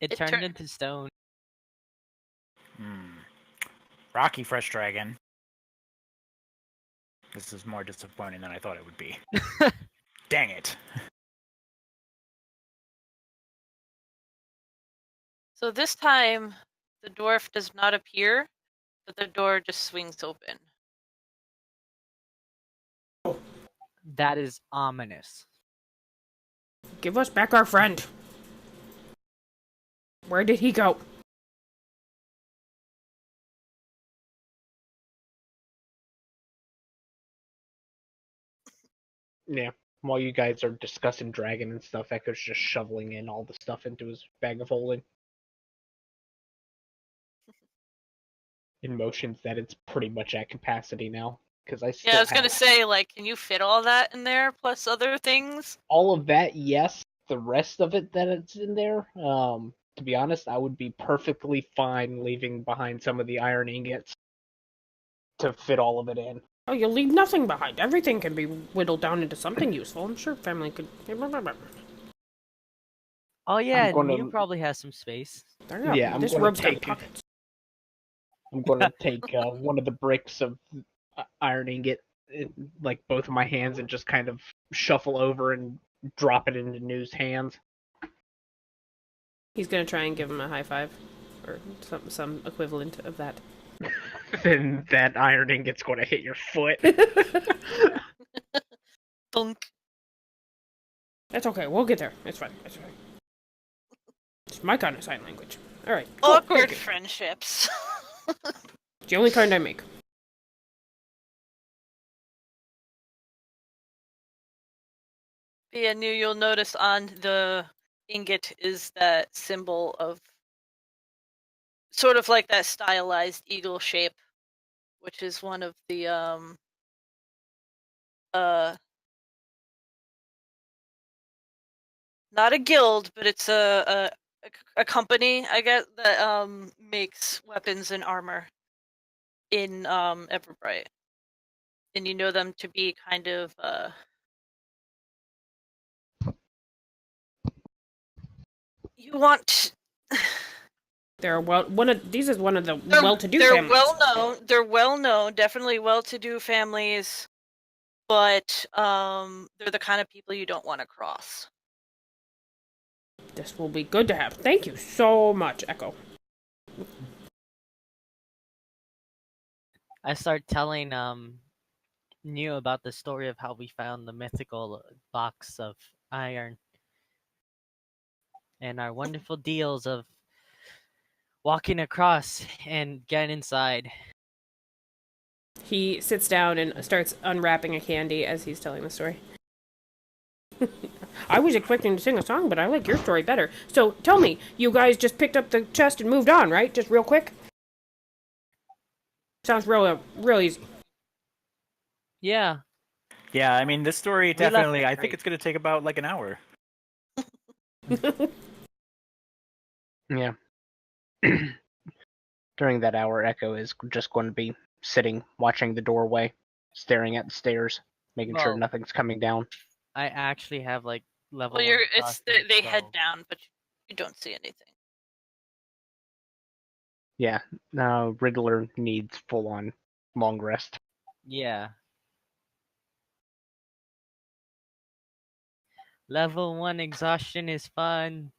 It turned into stone. Rocky fresh dragon. This is more disappointing than I thought it would be. Dang it. So this time, the dwarf does not appear, but the door just swings open. That is ominous. Give us back our friend. Where did he go? Yeah. While you guys are discussing dragon and stuff, Echo's just shoveling in all the stuff into his bag of holding. In motions that it's pretty much at capacity now. Because I still Yeah, I was gonna say, like, can you fit all that in there plus other things? all of that, yes. The rest of it that it's in there, to be honest, I would be perfectly fine leaving behind some of the iron ingots to fit all of it in. Oh, you'll leave nothing behind. Everything can be whittled down into something useful. I'm sure family could... Oh yeah, gonna- Neil probably has some space. Yeah, I'm this gonna rub's got take- pockets. I'm going to take one of the bricks of iron ingot, like both of my hands, and just kind of shuffle over and drop it into New's hands. He's gonna try and give him a high five, or some equivalent of that. Then that iron ingot's going to hit your foot. Thunk. That's okay. We'll get there. It's fine. It's fine. It's my kind of sign language. All right. Cool. Awkward Thank you. friendships. It's the only kind I make. Yeah, New, you'll notice on the ingot is that symbol of sort of like that stylized eagle shape, which is one of the not a guild, but it's a company, I guess, that makes weapons and armor in Everbright. And you know them to be kind of you want They're these is one of the they're, well-to-do they're families. well known. They're well known, definitely well-to-do families, but they're the kind of people you don't want to cross. This will be good to have. Thank you so much, Echo. I start telling New about the story of how we found the mythical box of iron and our wonderful deals of walking across and getting inside. He sits down and starts unwrapping a candy as he's telling the story. I was expecting to sing a song, but I like your story better. So tell me, you guys just picked up the chest and moved on, right? Just real quick? Sounds real easy. Yeah. Yeah, I mean, this story left definitely, at I think night. it's going to take about like an hour. Yeah. During that hour, Echo is just going to be sitting, watching the doorway, staring at the stairs, making sure Well, nothing's coming down. I actually have like level Well, 1 it's exhaustion, they head so- down, but you don't see anything. Yeah. Riddler needs full-on long rest. Yeah. Level 1 exhaustion is fun.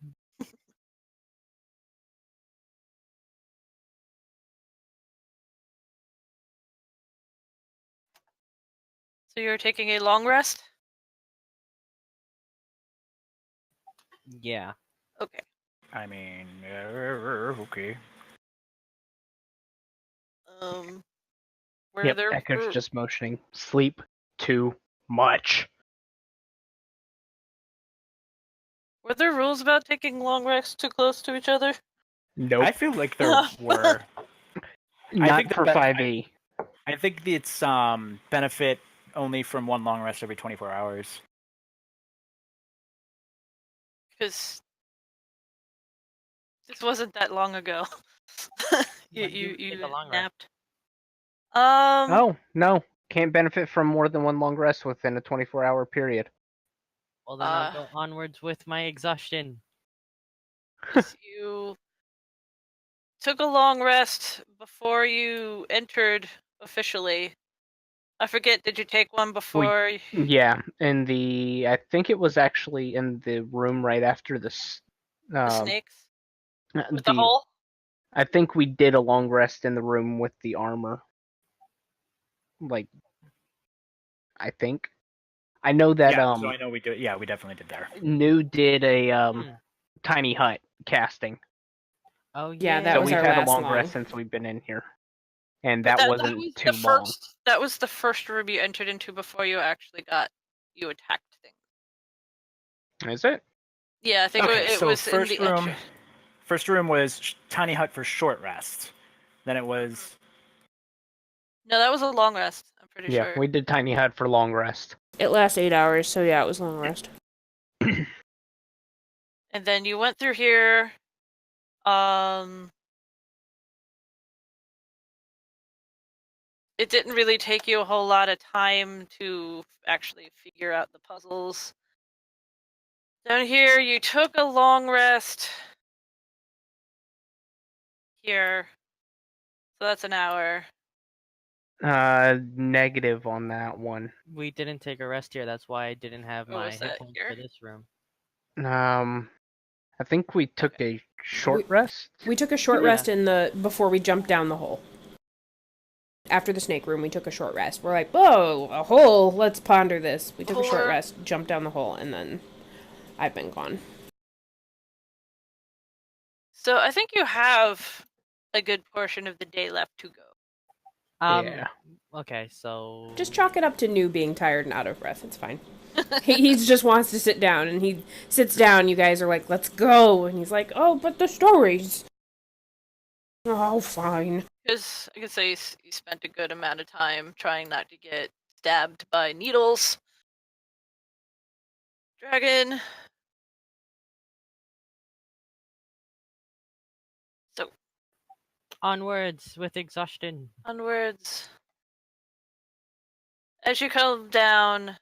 So you're taking a long rest? Yeah. Okay. I mean, okay. Were Yep, there Echo's just motioning. Sleep too much. were there rules about taking long rests too close to each other? Nope. I feel like there were. Not think for that- 5e. I think it's benefit only from one long rest every 24 hours. Because this wasn't that long ago. When do we you take a long rest? napped. Oh, no. Can't benefit from more than one long rest within a 24-hour period. Well, then I'll go onwards with my exhaustion. You took a long rest before you entered officially. I forget, did you take one before? Yeah, I think it was actually in the room right after The snakes? With the the hole? I think we did a long rest in the room with the armor. Like, I think. I know that Yeah, so I know we do. Yeah, we definitely did there. New did a tiny hut casting. Oh Yeah, yeah. that So was we've our had a last long long. rest since we've been in here. And But that wasn't was too the long. first. That was the first room you entered into before you actually you attacked things. Is it? Yeah, I think Okay, it so was first in the room. entrance. First room was tiny hut for short rest. Then it was No, that was a long rest. I'm pretty Yeah, sure. we did tiny hut for long rest. It lasts 8 hours, so yeah, it was long rest. And then you went through here. It didn't really take you a whole lot of time to actually figure out the puzzles. Down here, you took a long rest. Here. So that's an hour. Negative on that one. We didn't take a rest here. That's why I didn't have What my was hit that points here? for this room. I think we took a short rest. We took a short Yeah. rest before we jumped down the hole. After the snake room, we took a short rest. We're like, whoa, a hole, let's ponder this. We took a short rest, jumped down the hole, and then I've been gone. So I think you have a good portion of the day left to go. Yeah. Okay, so Just chalk it up to New being tired and out of breath. It's fine. He just wants to sit down, and he sits down. You guys are like, let's go. And he's like, oh, but the stories. Oh, fine. Because I could say you spent a good amount of time trying not to get stabbed by needles. Dragon. So, onwards with exhaustion. onwards. As you come down,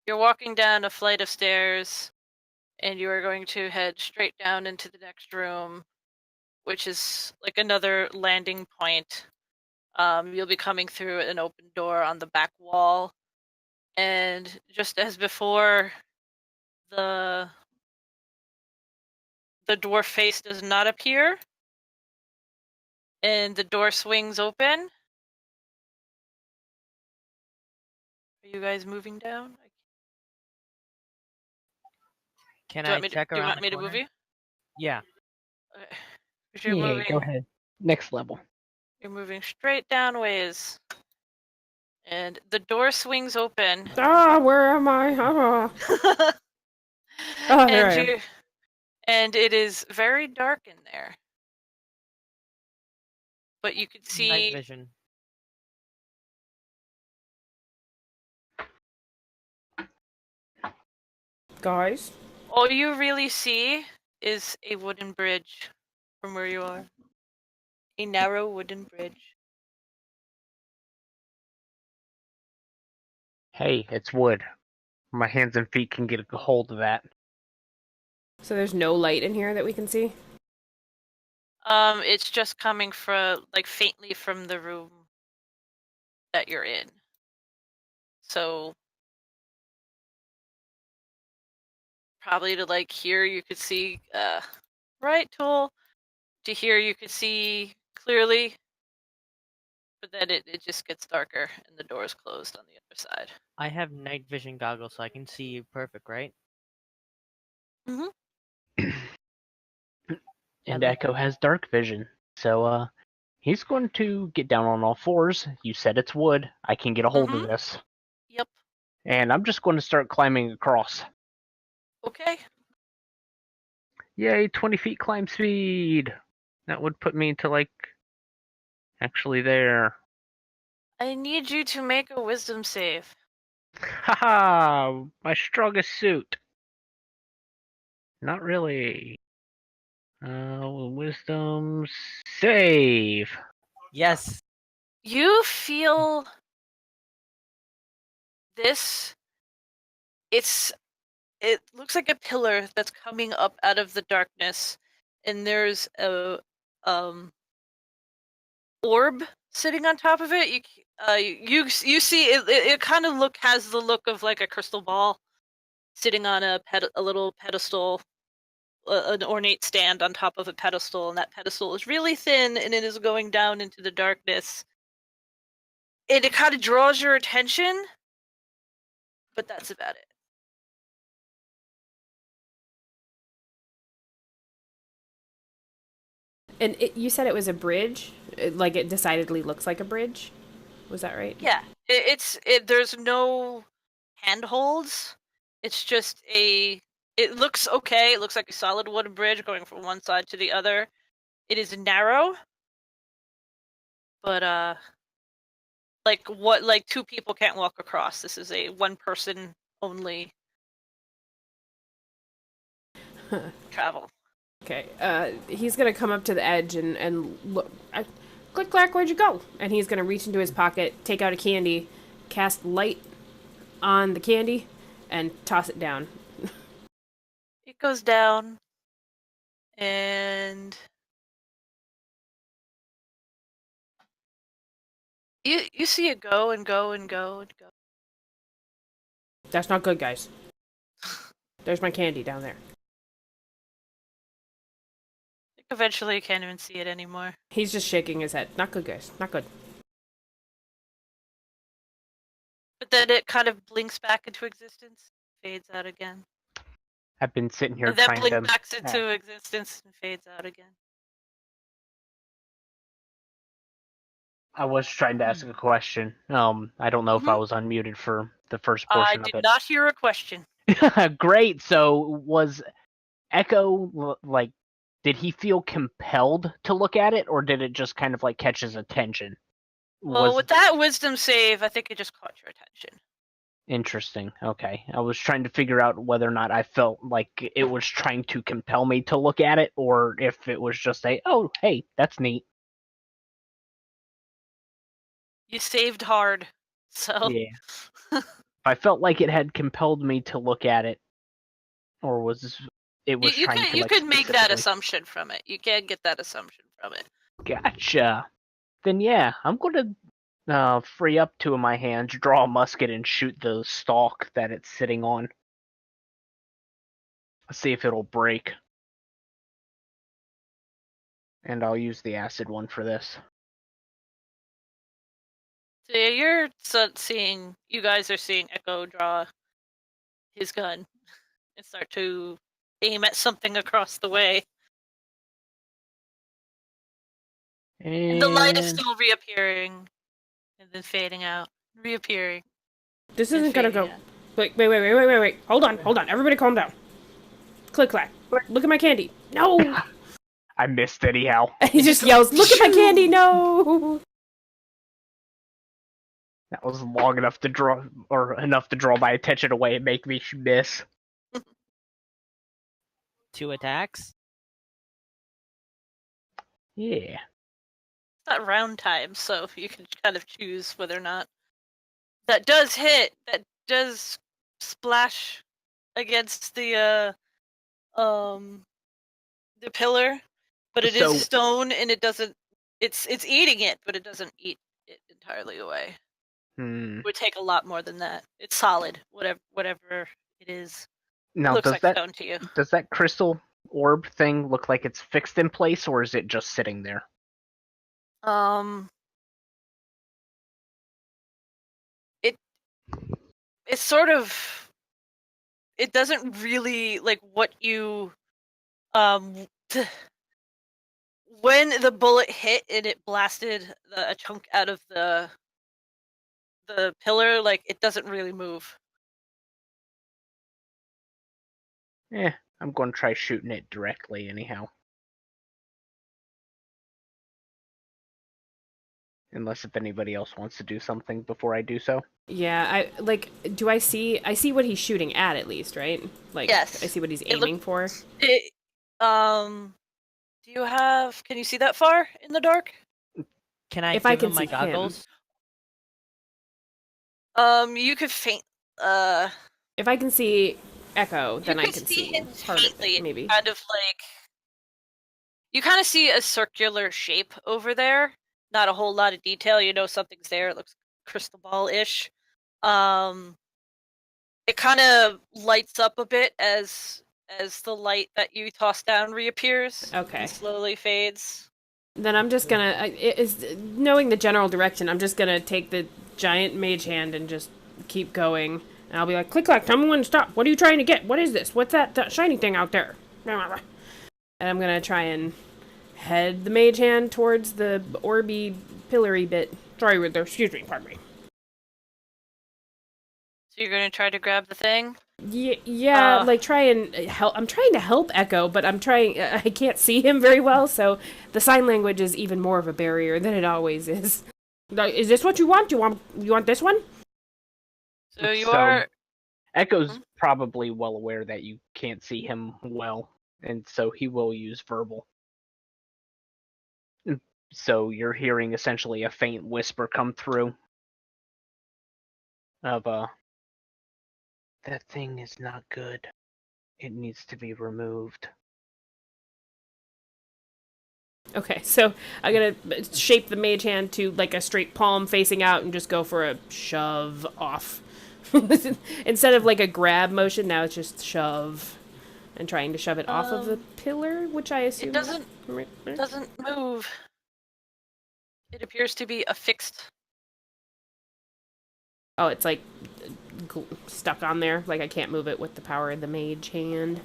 you're walking down a flight of stairs, and you are going to head straight down into the next room, which is like another landing point. You'll be coming through an open door on the back wall, and just as before, the dwarf face does not appear, and the door swings open. Are you guys moving down? Can Do you I want me to, check do you around want the me to corner? move you? Yeah. Okay. 'Cause you're Go ahead. Next level. You're moving straight downways. And the door swings open. Ah, where am I? Ah. Oh, there I am. And it is very dark in there. But you could Night see vision. Guys? all you really see is a wooden bridge from where you are. A narrow wooden bridge. Hey, it's wood. My hands and feet can get a hold of that. So there's no light in here that we can see? It's just coming from like faintly from the room that you're in. So probably to like here you could see right tool. To here you could see clearly. But then it just gets darker and the door is closed on the other side. I have night vision goggles, so I can see you perfect, right? Mm-hmm. And Echo has dark vision, so he's going to get down on all fours. You said it's wood. I can get a hold of this. Yep. And I'm just going to start climbing across. Okay. Yay, 20 feet climb speed! That would put me to, like, actually there. I need you to make a wisdom save. Haha! My strongest suit! Not really. Wisdom save! Yes. You feel this. It looks like a pillar that's coming up out of the darkness, and there's a orb sitting on top of it. You see it kind of has the look of like a crystal ball sitting on a little pedestal, an ornate stand on top of a pedestal, and that pedestal is really thin and it is going down into the darkness. And it kind of draws your attention, but that's about it. And you said it was a bridge? Like it decidedly looks like a bridge? Was that right? Yeah, there's no handholds. It's just it looks okay. It looks like a solid wooden bridge going from one side to the other. It is narrow, but like two people can't walk across. This is a one person only travel. Okay, he's gonna come up to the edge and look. Click clack, where'd you go? And he's gonna reach into his pocket, take out a candy, cast light on the candy, and toss it down. It goes down, and You see it go and go and go and go. That's not good, guys. There's my candy down there. Eventually, you can't even see it anymore. He's just shaking his head. Not good, guys. Not good. But then it kind of blinks back into existence, fades out again. I've been sitting here And then trying blinks to. back into existence and fades out again. I was trying to ask a question. I don't know if I was unmuted for the first I portion did of not hear a question. it. Great. So was Echo like? Did he feel compelled to look at it, or did it just kind of like catch his attention? Well, with that wisdom save, I think it just caught your attention. Interesting. Okay. I was trying to figure out whether or not I felt like it was trying to compel me to look at it, or if it was just oh, hey, that's neat. You saved hard, so. Yeah. I felt like it had compelled me to look at it, or was it was You trying to you like could make that specifically- assumption from it. You can get that assumption from it. Gotcha. Then yeah, I'm gonna free up two of my hands, draw a musket, and shoot the stalk that it's sitting on. See if it'll break. And I'll use the acid one for this. So yeah, you're seeing. You guys are seeing Echo draw his gun and start to aim at something across the way. And the light is still reappearing and then fading out, reappearing. This and isn't gonna fading go. out. Wait. Hold on. Everybody calm down. Click clack. Look at my candy. No! I missed anyhow. He just yells, look at my candy, no! That was long enough to draw, or enough to draw my attention away and make me miss. 2 attacks. Yeah. It's not round time, so you can kind of choose whether or not. That does hit. That does splash against the pillar, but it So- is stone and it doesn't. It's eating it, but it doesn't eat it entirely away. It would take a lot more than that. It's solid, whatever it is. Now, Looks does like that stone to you. does that crystal orb thing look like it's fixed in place, or is it just sitting there? It's sort of. It doesn't really like what you when the bullet hit and it blasted a chunk out of the pillar, like it doesn't really move. I'm going to try shooting it directly anyhow. Unless if anybody else wants to do something before I do so. Yeah, I see what he's shooting at least, right? Like, Yes. I see what he's aiming for. Can you see that far in the dark? Can I If give I can him my see him. goggles? You could faint, If I can see Echo, then you I could can see see him part of faintly, it, maybe. kind of like, you kind of see a circular shape over there. Not a whole lot of detail. You know something's there. It looks crystal ball-ish. It kind of lights up a bit as the light that you toss down reappears. Okay. And slowly fades. Then I'm just gonna, knowing the general direction, I'm just gonna take the giant mage hand and just keep going. And I'll be like, click clack, tell me when to stop. What are you trying to get? What is this? What's that shiny thing out there? And I'm gonna try and head the mage hand towards the orby pillory bit. Sorry, Riddler. Excuse me, pardon me. So you're gonna try to grab the thing? Yeah, like try and help. I'm trying to help Echo, but I can't see him very well, so the sign language is even more of a barrier than it always is. Is this what you want? You want this one? So you are. Echo's probably well aware that you can't see him well, and so he will use verbal. So you're hearing essentially a faint whisper come through of that thing is not good. It needs to be removed. Okay, so I'm gonna shape the mage hand to like a straight palm facing out and just go for a shove off. Instead of like a grab motion, now it's just shove. And trying to shove it off of the pillar, which I assume It doesn't move. It appears to be affixed. Oh, it's like stuck on there. Like I can't move it with the power of the mage hand.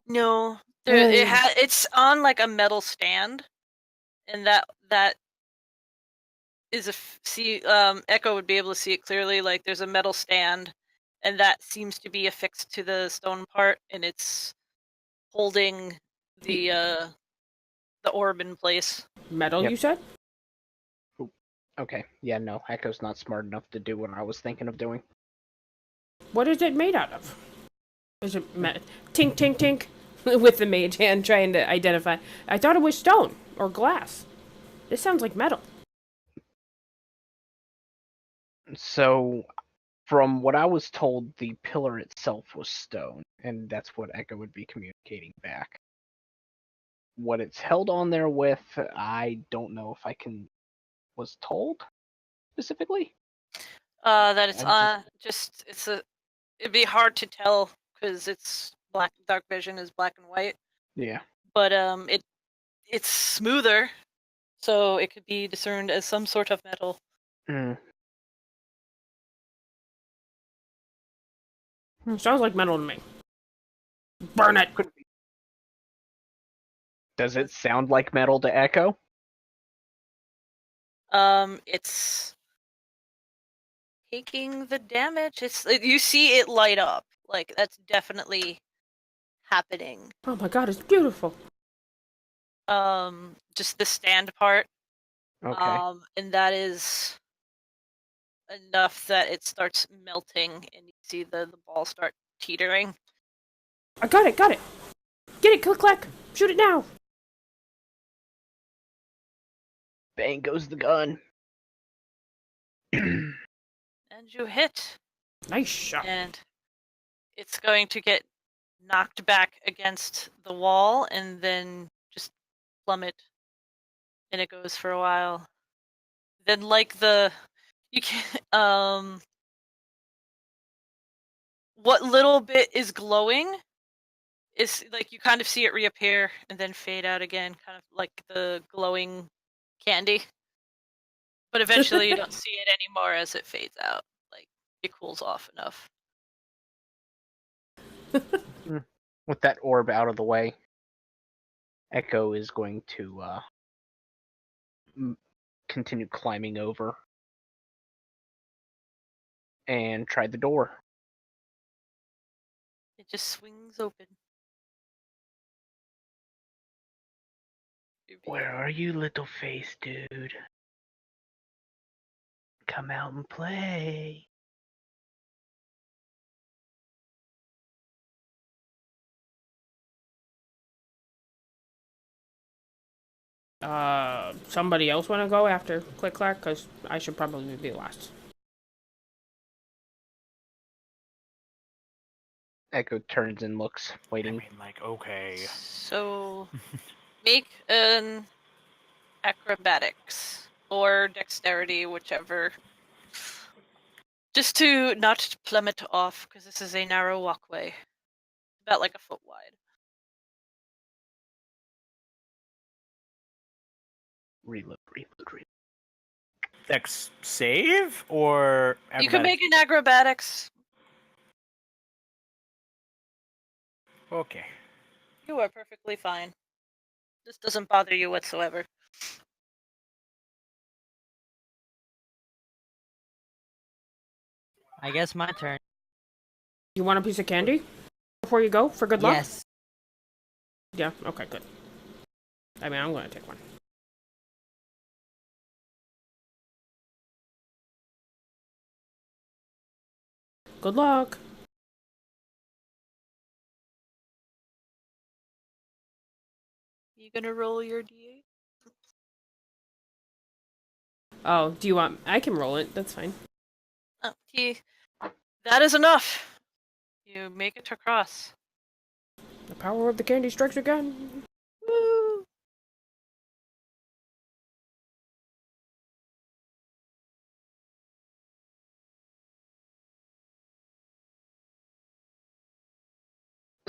No, it's on like a metal stand, and that is Echo would be able to see it clearly. Like there's a metal stand, and that seems to be affixed to the stone part, and it's holding the orb in place. Metal, Yep. you said? Okay, yeah, no, Echo's not smart enough to do what I was thinking of doing. What is it made out of? Is it tink tink tink with the mage hand trying to identify? I thought it was stone or glass. This sounds like metal. So, from what I was told, the pillar itself was stone, and that's what Echo would be communicating back. What it's held on there with, I don't know if I was told specifically. That it's I it'd be hard to tell because it's black. Dark vision is black and white, Yeah. but it's smoother, so it could be discerned as some sort of metal. Sounds like metal to me. Burn it. Does it sound like metal to Echo? It's taking the damage. You see it light up. Like that's definitely happening. Oh my god, it's beautiful. Just the stand part. Okay. And that is enough that it starts melting, and you see the ball start teetering. I got it. Get it, click clack. Shoot it now. Bang goes the gun. And you hit. Nice shot. And it's going to get knocked back against the wall and then just plummet. And it goes for a while. Then you can what little bit is glowing is like you kind of see it reappear and then fade out again, kind of like the glowing candy. But eventually you don't see it anymore as it fades out. Like it cools off enough. With that orb out of the way, Echo is going to continue climbing over and try the door. It just swings open. Where are you, little face dude? Come out and play. Somebody else want to go after Click Clack? Because I should probably be last. Echo turns and looks, I waiting. mean, like, okay. So make an acrobatics or dexterity, whichever. Just to not plummet off, because this is a narrow walkway. About like a foot wide. Reload. Dex save or You can make acrobatics? an acrobatics. Okay. You are perfectly fine. This doesn't bother you whatsoever. I guess my turn. You want a piece of candy before you go for good luck? Yes. Yeah. Okay. Good. I mean, I'm gonna take one. Good luck. You gonna roll your d8? Oh, do you want? I can roll it. That's fine. Oh, that is enough. You make it across. The power of the candy strikes again. Woo!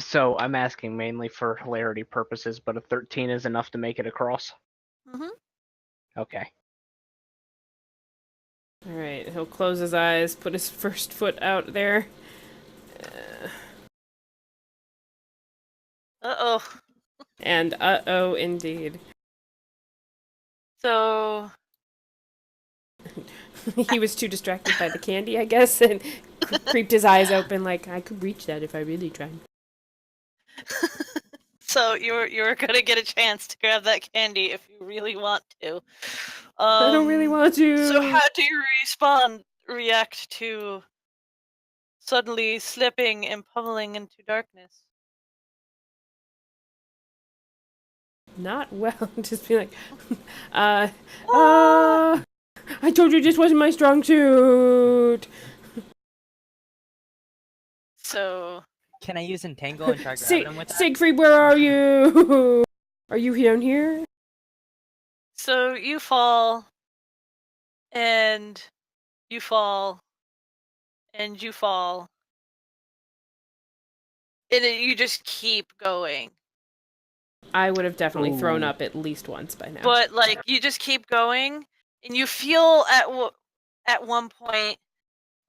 So I'm asking mainly for hilarity purposes, but a 13 is enough to make it across. Mm-hmm. Okay. All right, he'll close his eyes, put his first foot out there. Uh-oh. And uh-oh, indeed. So, He was too distracted by the candy, I guess, and creeped his eyes open like, I could reach that if I really tried. so you're gonna get a chance to grab that candy if you really want to. I don't really want to. So how do you react to suddenly slipping and pummeling into darkness? Not well. Just be like, I told you this wasn't my strong suit. So Can I use Entangle and try grabbing him with that? Siegfried, where are you? Are you down here? So you fall, and you fall, and you fall, and you just keep going. I would have definitely thrown Ooh. up at least once by now. But like you just keep going, and you feel at one point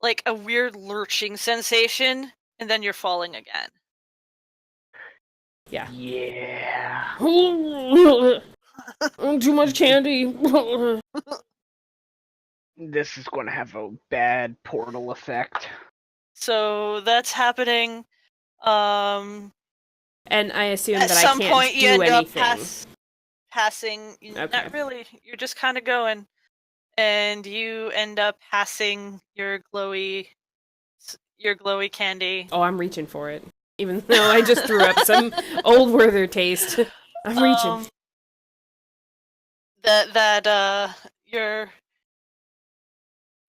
like a weird lurching sensation, and then you're falling again. Yeah. Yeah. Too much candy. This is going to have a bad portal effect. So that's happening. And I assume At that I some can't point, you do end anything. up passing. Okay. Not really. You're just kind of going, and you end up passing your glowy candy. Oh, I'm reaching for it. Even though I just threw up some old Werther taste. I'm reaching.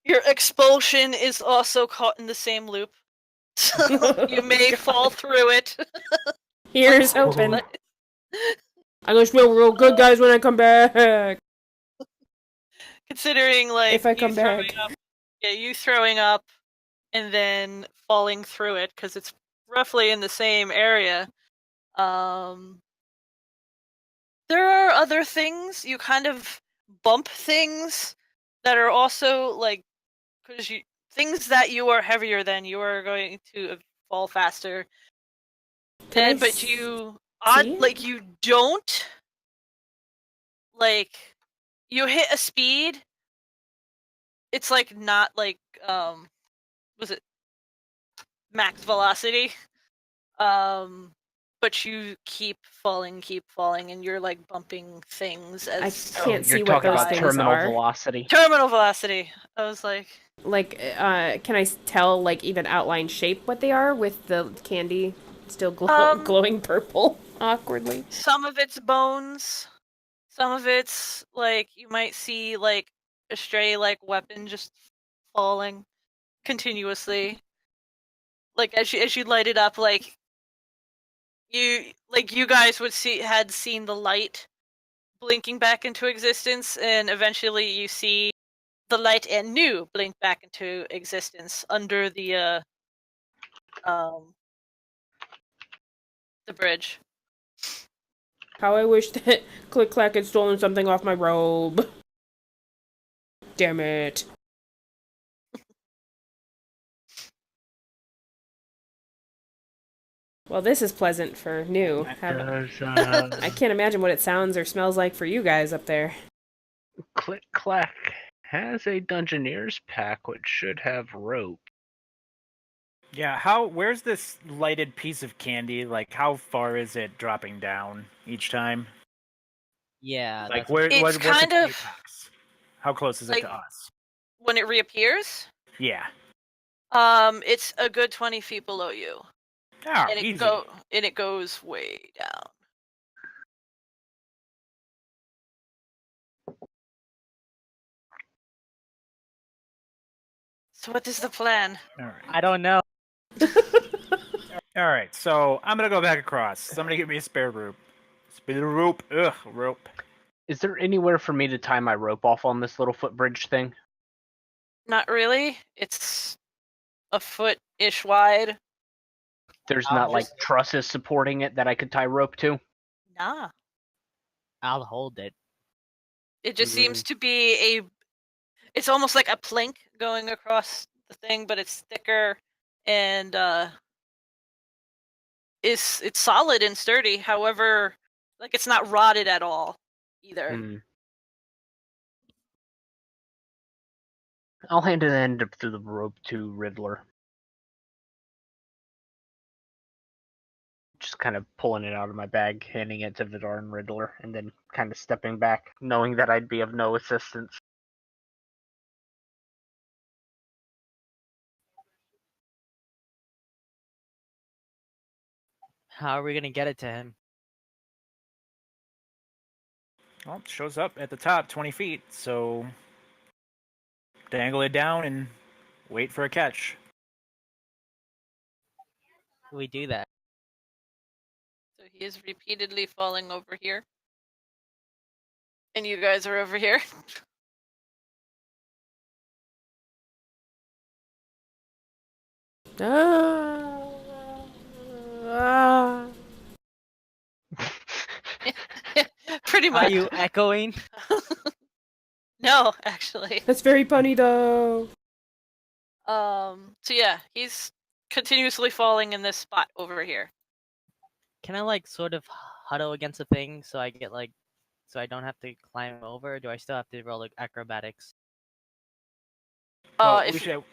Your expulsion is also caught in the same loop. So you may fall through it. Here's open. I'm gonna smell real good, guys, when I come back. Considering, like, If I come back. you throwing up and then falling through it, because it's roughly in the same area. There are other things. You kind of bump things that are also, like, because things that you are heavier than, you are going to fall faster. But you don't, like, you hit a speed. It's like not like was it max velocity? But you keep falling, and you're like bumping things as I can't see You're what talking those about things terminal are. velocity. terminal velocity. I was like, Can I tell, like, even outline shape what they are with the candy still glowing purple awkwardly? some of it's bones, some of it's like you might see like a stray like weapon just falling continuously. Like as you light it up, like you guys had seen the light blinking back into existence, and eventually you see the light and new blink back into existence under the bridge. How I wish that Click Clack had stolen something off my robe. Damn it. Well, this is pleasant for new. I can't imagine what it sounds or smells like for you guys up there. Click Clack has a Dungeoneer's pack which should have rope. Yeah, where's this lighted piece of candy? Like, how far is it dropping down each time? Yeah, Like, that's what's kind its of apex? How close is it like to us? when it reappears. Yeah. It's a good 20 feet below you. Oh, And easy. it goes way down. So what is the plan? All right. I don't know. All right, so I'm gonna go back across. Somebody give me a spare rope. Spare rope. Ugh, rope. Is there anywhere for me to tie my rope off on this little footbridge thing? Not really. It's a foot-ish wide. There's I'll not like just- trusses supporting it that I could tie rope to. Nah. I'll hold it. It just seems to be it's almost like a plank going across the thing, but it's thicker and it's solid and sturdy. However, like it's not rotted at all either. Hmm. I'll hand the end of the rope to Riddler. Just kind of pulling it out of my bag, handing it to Vidar and Riddler, and then kind of stepping back, knowing that I'd be of no assistance. How are we gonna get it to him? Well, it shows up at the top 20 feet, so dangle it down and wait for a catch. We do that. So he is repeatedly falling over here. And you guys are over here. Ah. Pretty Are much. you echoing? No, actually. That's very funny though. So yeah, he's continuously falling in this spot over here. Can I like sort of huddle against a thing so I get like so I don't have to climb over? Or do I still have to roll like acrobatics? Well, If we should.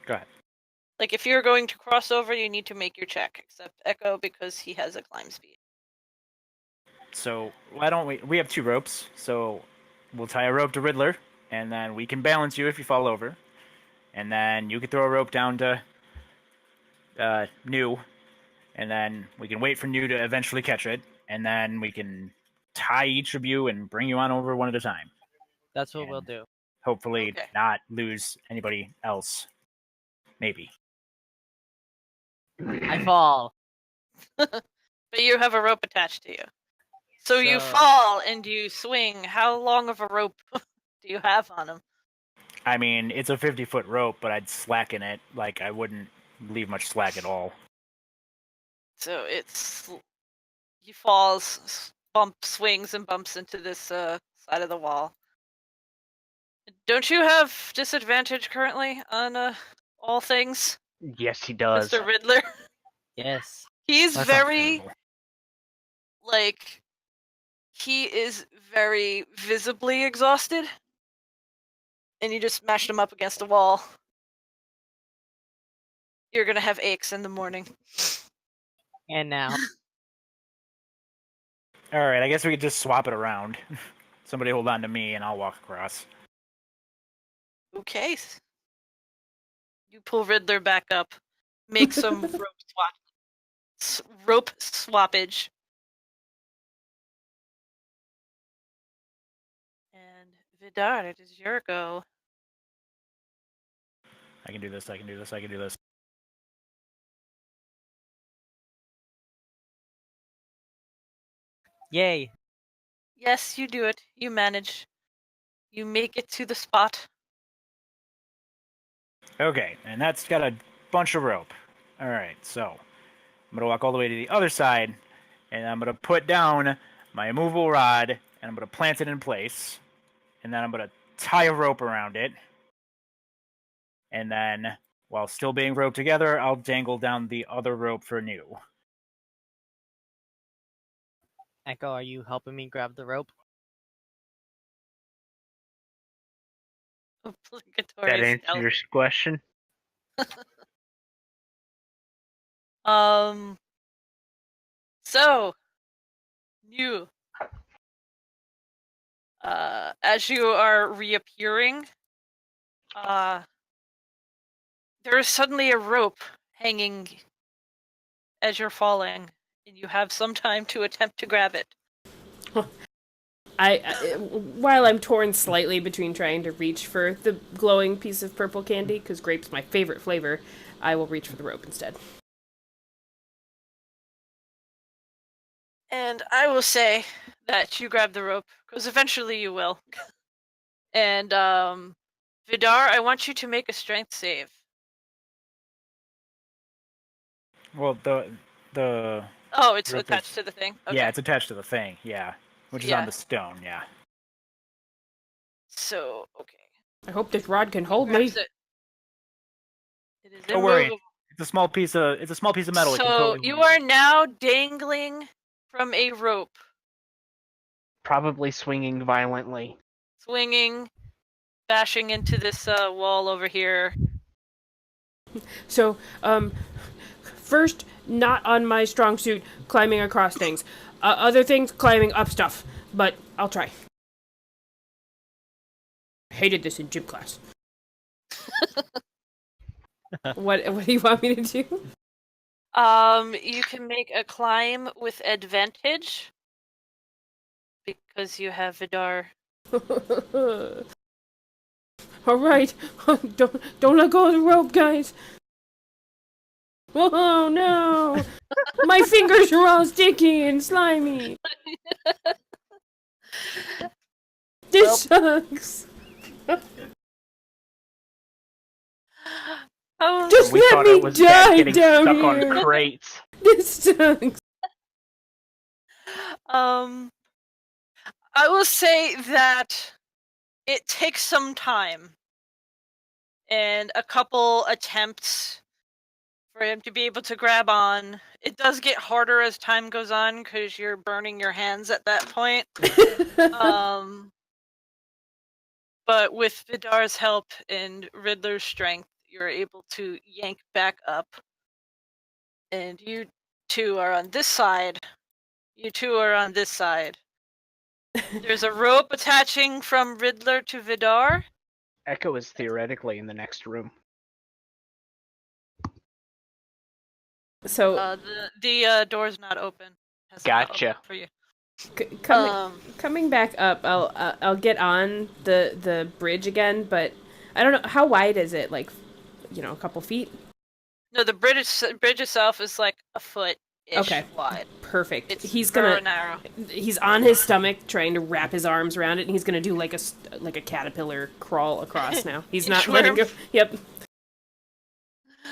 Go ahead. like if you're going to cross over, you need to make your check, except Echo because he has a climb speed. So why don't we? We have 2 ropes, so we'll tie a rope to Riddler, and then we can balance you if you fall over, and then you can throw a rope down to New, and then we can wait for New to eventually catch it, and then we can tie each of you and bring you on over one at a time. That's what we'll And do. hopefully Okay. not lose anybody else. Maybe. I fall. But you have a rope attached to you. So you So- fall and you swing. How long of a rope do you have on him? I mean, it's a 50-foot rope, but I'd slacken it. Like, I wouldn't leave much slack at all. So it's he falls, swings and bumps into this side of the wall. Don't you have disadvantage currently on all things, Yes, he does. Mr. Riddler? Yes. He's That's not very terrible. like he is very visibly exhausted, and you just smashed him up against the wall. You're gonna have aches in the morning. And now All right, I guess we could just swap it around. Somebody hold on to me, and I'll walk across. Okay. You pull Riddler back up, make some rope swappage. And Vidar, it is your go. I can do this. I can do this. I can do this. yay. Yes, you do it. You manage. You make it to the spot. Okay, and that's got a bunch of rope. All right, so I'm gonna walk all the way to the other side, and I'm gonna put down my immovable rod, and I'm gonna plant it in place, and then I'm gonna tie a rope around it, and then while still being roped together, I'll dangle down the other rope for New. Echo, are you helping me grab the rope? Obligatory That answer stealth. your question? So you as you are reappearing, there is suddenly a rope hanging as you're falling, and you have some time to attempt to grab it. I while I'm torn slightly between trying to reach for the glowing piece of purple candy, because grape's my favorite flavor, I will reach for the rope instead. And I will say that you grab the rope, because eventually you will. And, Vidar, I want you to make a strength save. Well, the Oh, it's rope attached is, to the thing. Okay. yeah, it's attached to the thing. Yeah, which is on Yeah. the stone. Yeah. So okay. I hope this rod can He hold me. grabs it. It is Don't worry. immovable. It's a small piece of metal. It can So totally. you are now dangling from a rope, Probably swinging violently. swinging, bashing into this wall over here. So, first, not on my strong suit, climbing across things. Other things, climbing up stuff. But I'll try. Hated this in gym class. What do you want me to do? You can make a climb with advantage because you have Vidar. All right, don't let go of the rope, guys. Oh no, my fingers are all sticky and slimy. This sucks. Oh, Just We let thought me it was die Dad getting down stuck here. on crates. This sucks. I will say that it takes some time and a couple attempts for him to be able to grab on. It does get harder as time goes on because you're burning your hands at that point. But with Vidar's help and Riddler's strength, you're able to yank back up. And you two are on this side. You two are on this side. There's a rope attaching from Riddler to Vidar. Echo is theoretically in the next room. So, The door's not open. Hasn't not Gotcha. opened for you. coming back up, I'll get on the bridge again, but I don't know how wide is it. Like, a couple feet. No, the bridge itself is like a foot Okay. wide. Perfect. It's He's very gonna. narrow. He's on his stomach, trying to wrap his arms around it, and he's gonna do like a caterpillar crawl across now. He's not letting go. Yep.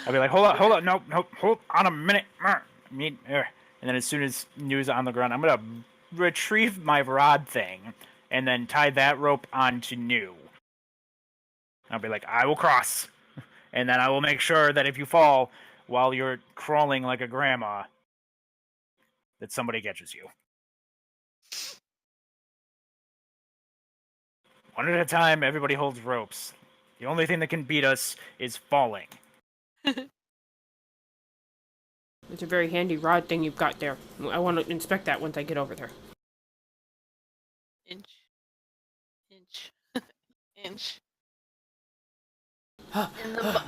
I'll be like, hold on, no, hold on a minute. And then as soon as New's on the ground, I'm gonna retrieve my rod thing and then tie that rope onto New. I'll be like, I will cross, and then I will make sure that if you fall while you're crawling like a grandma, that somebody catches you. One at a time, everybody holds ropes. The only thing that can beat us is falling. It's a very handy rod thing you've got there. I want to inspect that once I get over there. Inch. Inch. In the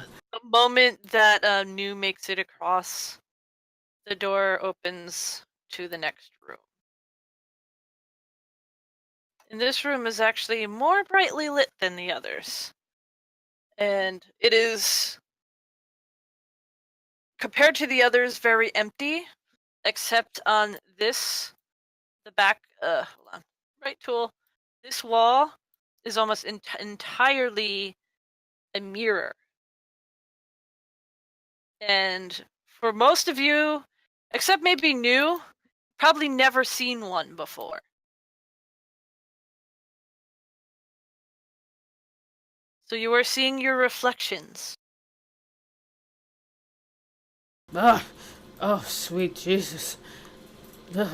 moment that New makes it across, the door opens to the next room. And this room is actually more brightly lit than the others. And it is, compared to the others, very empty, except on the back, hold on, right tool. This wall is almost entirely a mirror. And for most of you, except maybe New, probably never seen one before. So you are seeing your reflections. Ugh. Oh, sweet Jesus. Ugh.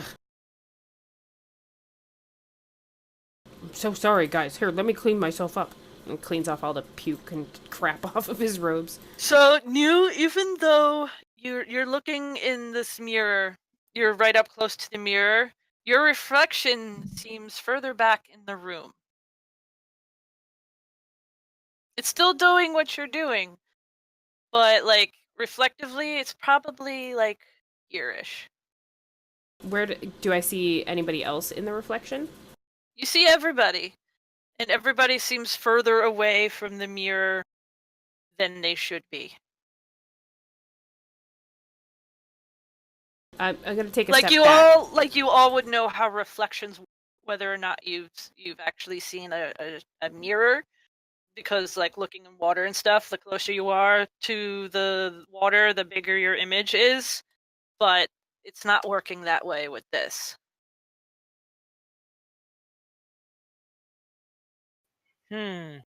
I'm so sorry, guys. Here, let me clean myself up. And cleans off all the puke and crap off of his robes. So New, even though you're looking in this mirror, you're right up close to the mirror, your reflection seems further back in the room. It's still doing what you're doing, but like reflectively, it's probably like here-ish. Where do I see anybody else in the reflection? You see everybody, and everybody seems further away from the mirror than they should be. I'm gonna take a Like step back. like you all would know how reflections, whether or not you've actually seen a mirror, because like looking in water and stuff, the closer you are to the water, the bigger your image is. but it's not working that way with this. Can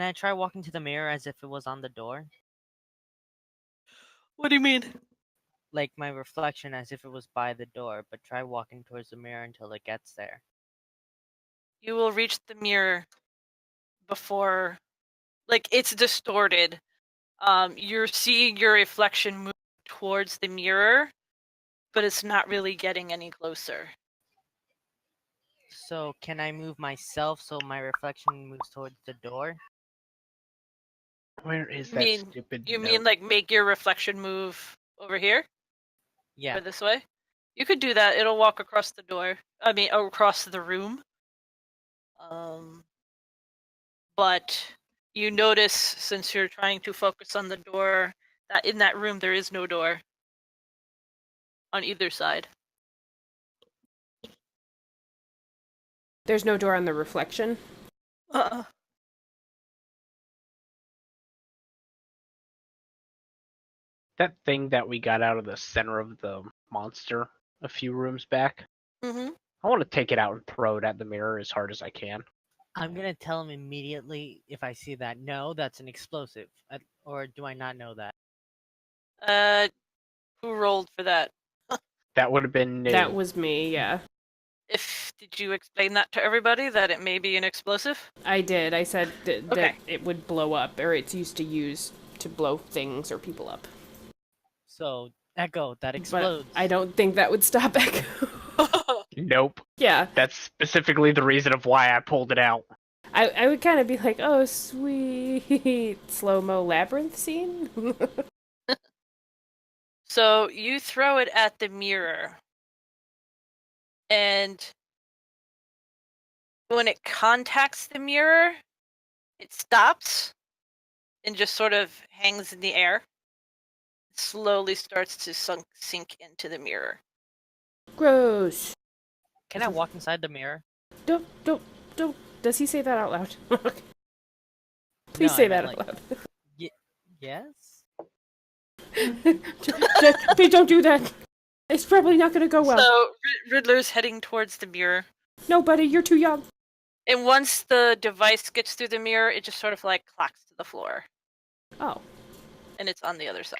I try walking to the mirror as if it was on the door? What do you mean? Like my reflection as if it was by the door, but try walking towards the mirror until it gets there. You will reach the mirror before, like, it's distorted. You're seeing your reflection move towards the mirror, but it's not really getting any closer. So can I move myself so my reflection moves towards the door? Where is You that mean stupid you note? mean like make your reflection move over here Yeah. or this way? You could do that. It'll walk across the door. I mean, across the room. But you notice, since you're trying to focus on the door, that in that room there is no door on either side. There's no door on the reflection. That thing that we got out of the center of the monster a few rooms back. Mm-hmm. I want to take it out and throw it at the mirror as hard as I can. I'm gonna tell him immediately if I see that. No, that's an explosive. Or do I not know that? Who rolled for that? That would have been new. That was me, yeah. Did you explain that to everybody, that it may be an explosive? I did. I said that Okay. it would blow up, or it's used to use to blow things or people up. So, Echo, that But explodes. I don't think that would stop Echo. Nope. Yeah. That's specifically the reason of why I pulled it out. I would kind of be like, oh, sweet slow-mo labyrinth scene. So you throw it at the mirror, and when it contacts the mirror, it stops and just sort of hangs in the air. It slowly starts to sink into the mirror. Gross. Can I walk inside the mirror? Don't. Does he say that out loud? Please No, I say meant, that out like, loud. Yes? Please don't do that. It's probably not going to go well. So Riddler's heading towards the mirror. No, buddy, you're too young. And once the device gets through the mirror, it just sort of like clacks to the floor. Oh. And it's on the other side.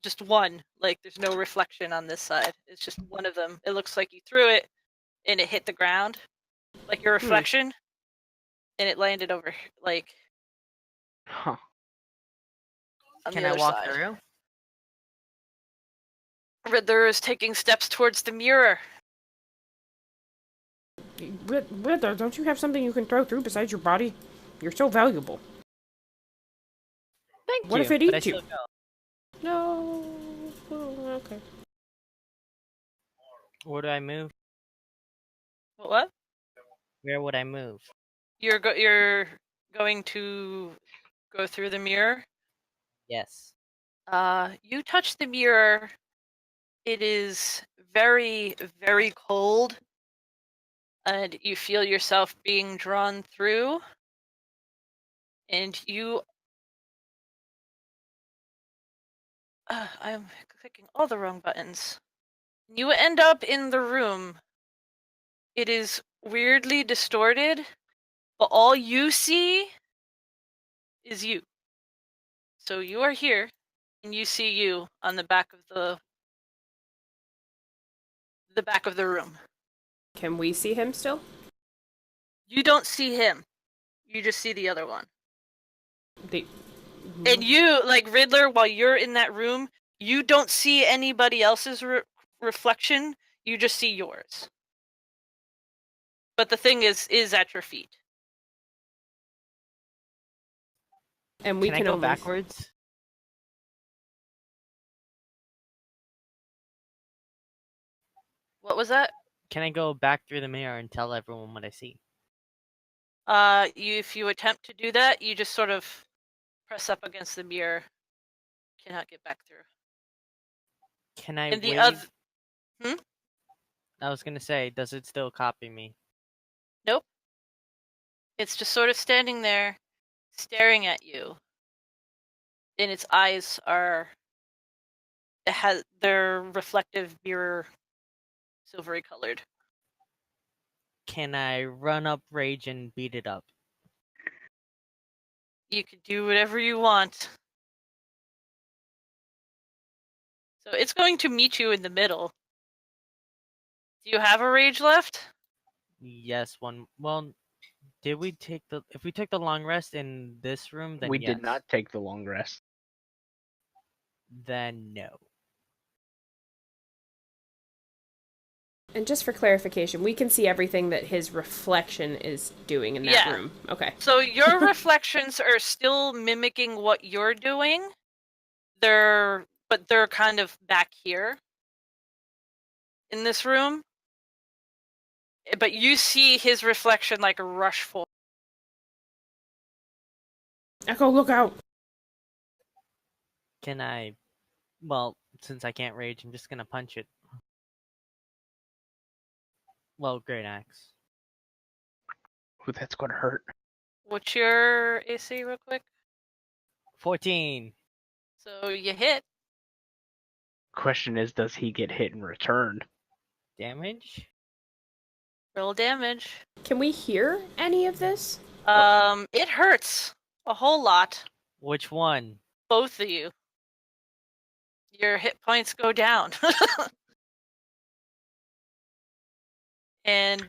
Just one. Like, there's no reflection on this side. It's just one of them. It looks like you threw it and it hit the ground. Like your reflection. And it landed over, like, Huh. on Can the I other walk side. through? Riddler is taking steps towards the mirror. Riddler, don't you have something you can throw through besides your body? You're so valuable. Thank What you. if it but I eats you? still go. No. Oh, okay. Where do I move? What? Where would I move? You're going to go through the mirror? Yes. You touch the mirror. It is very, very cold. And you feel yourself being drawn through. And you... I'm clicking all the wrong buttons. You end up in the room. It is weirdly distorted, but all you see is you. So you are here, and you see you on the back of the back of the room. Can we see him still? You don't see him. You just see the other one. The... And you, like Riddler, while you're in that room, you don't see anybody else's reflection. You just see yours. But the thing is at your feet. And we Can I can go only... backwards? What was that? Can I go back through the mirror and tell everyone what I see? If you attempt to do that, you just sort of press up against the mirror. Cannot get back through. Can I And the wave? other... I was gonna say, does it still copy me? Nope. It's just sort of standing there, staring at you. And its eyes they're reflective mirror, silvery colored. Can I run up rage and beat it up? You can do whatever you want. So it's going to meet you in the middle. Do you have a rage left? Yes, one. Well, did we take the? If we took the long rest in this room, then We yes. did not take the long rest. Then no. And just for clarification, we can see everything that his reflection is doing in that Yeah. room. Okay. So your reflections are still mimicking what you're doing. They're kind of back here in this room. But you see his reflection like rush forward. Echo, look out! Can I? Well, since I can't rage, I'm just gonna punch it. Well, great axe. Ooh, that's gonna hurt. What's your AC real quick? 14. So you hit. Question is, does he get hit in return? Damage? Roll damage. Can we hear any of this? It hurts a whole lot. Which one? Both of you. Your hit points go down. And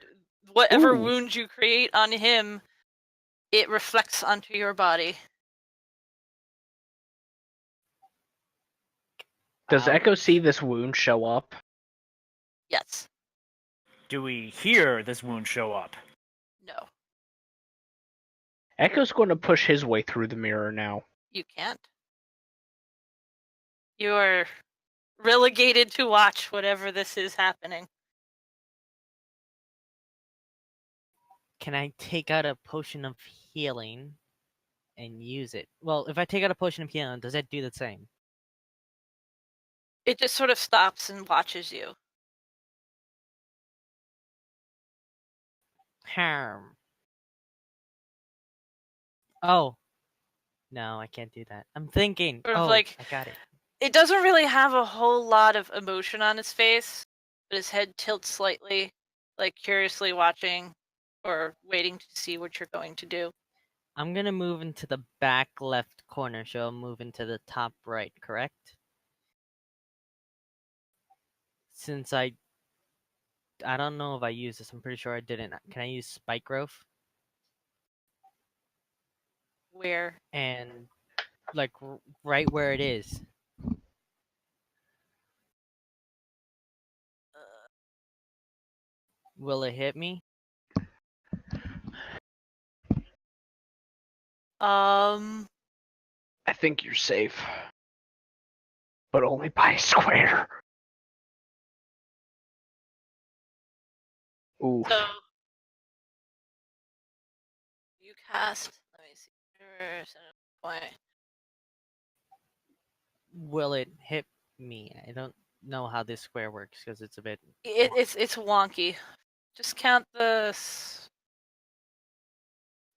whatever Ooh. wound you create on him, it reflects onto your body. Does Echo see this wound show up? Yes. Do we hear this wound show up? No. Echo's going to push his way through the mirror now. You can't. You are relegated to watch whatever this is happening. Can I take out a potion of healing and use it? Well, if I take out a potion of healing, does that do the same? It just sort of stops and watches you. Harm. Oh. No, I can't do that. I'm thinking. Sort of Oh, like- I got it. It doesn't really have a whole lot of emotion on his face, but his head tilts slightly, like curiously watching or waiting to see what you're going to do. I'm gonna move into the back left corner, so I'll move into the top right, correct? Since I don't know if I used this, I'm pretty sure I didn't. Can I use spike growth? Where? And like right where it is. Will it hit me? I think you're safe. But only by a square. Ooh. So you cast. Let me see. Point. Will it hit me? I don't know how this square works because it's a bit. It's wonky. Just count the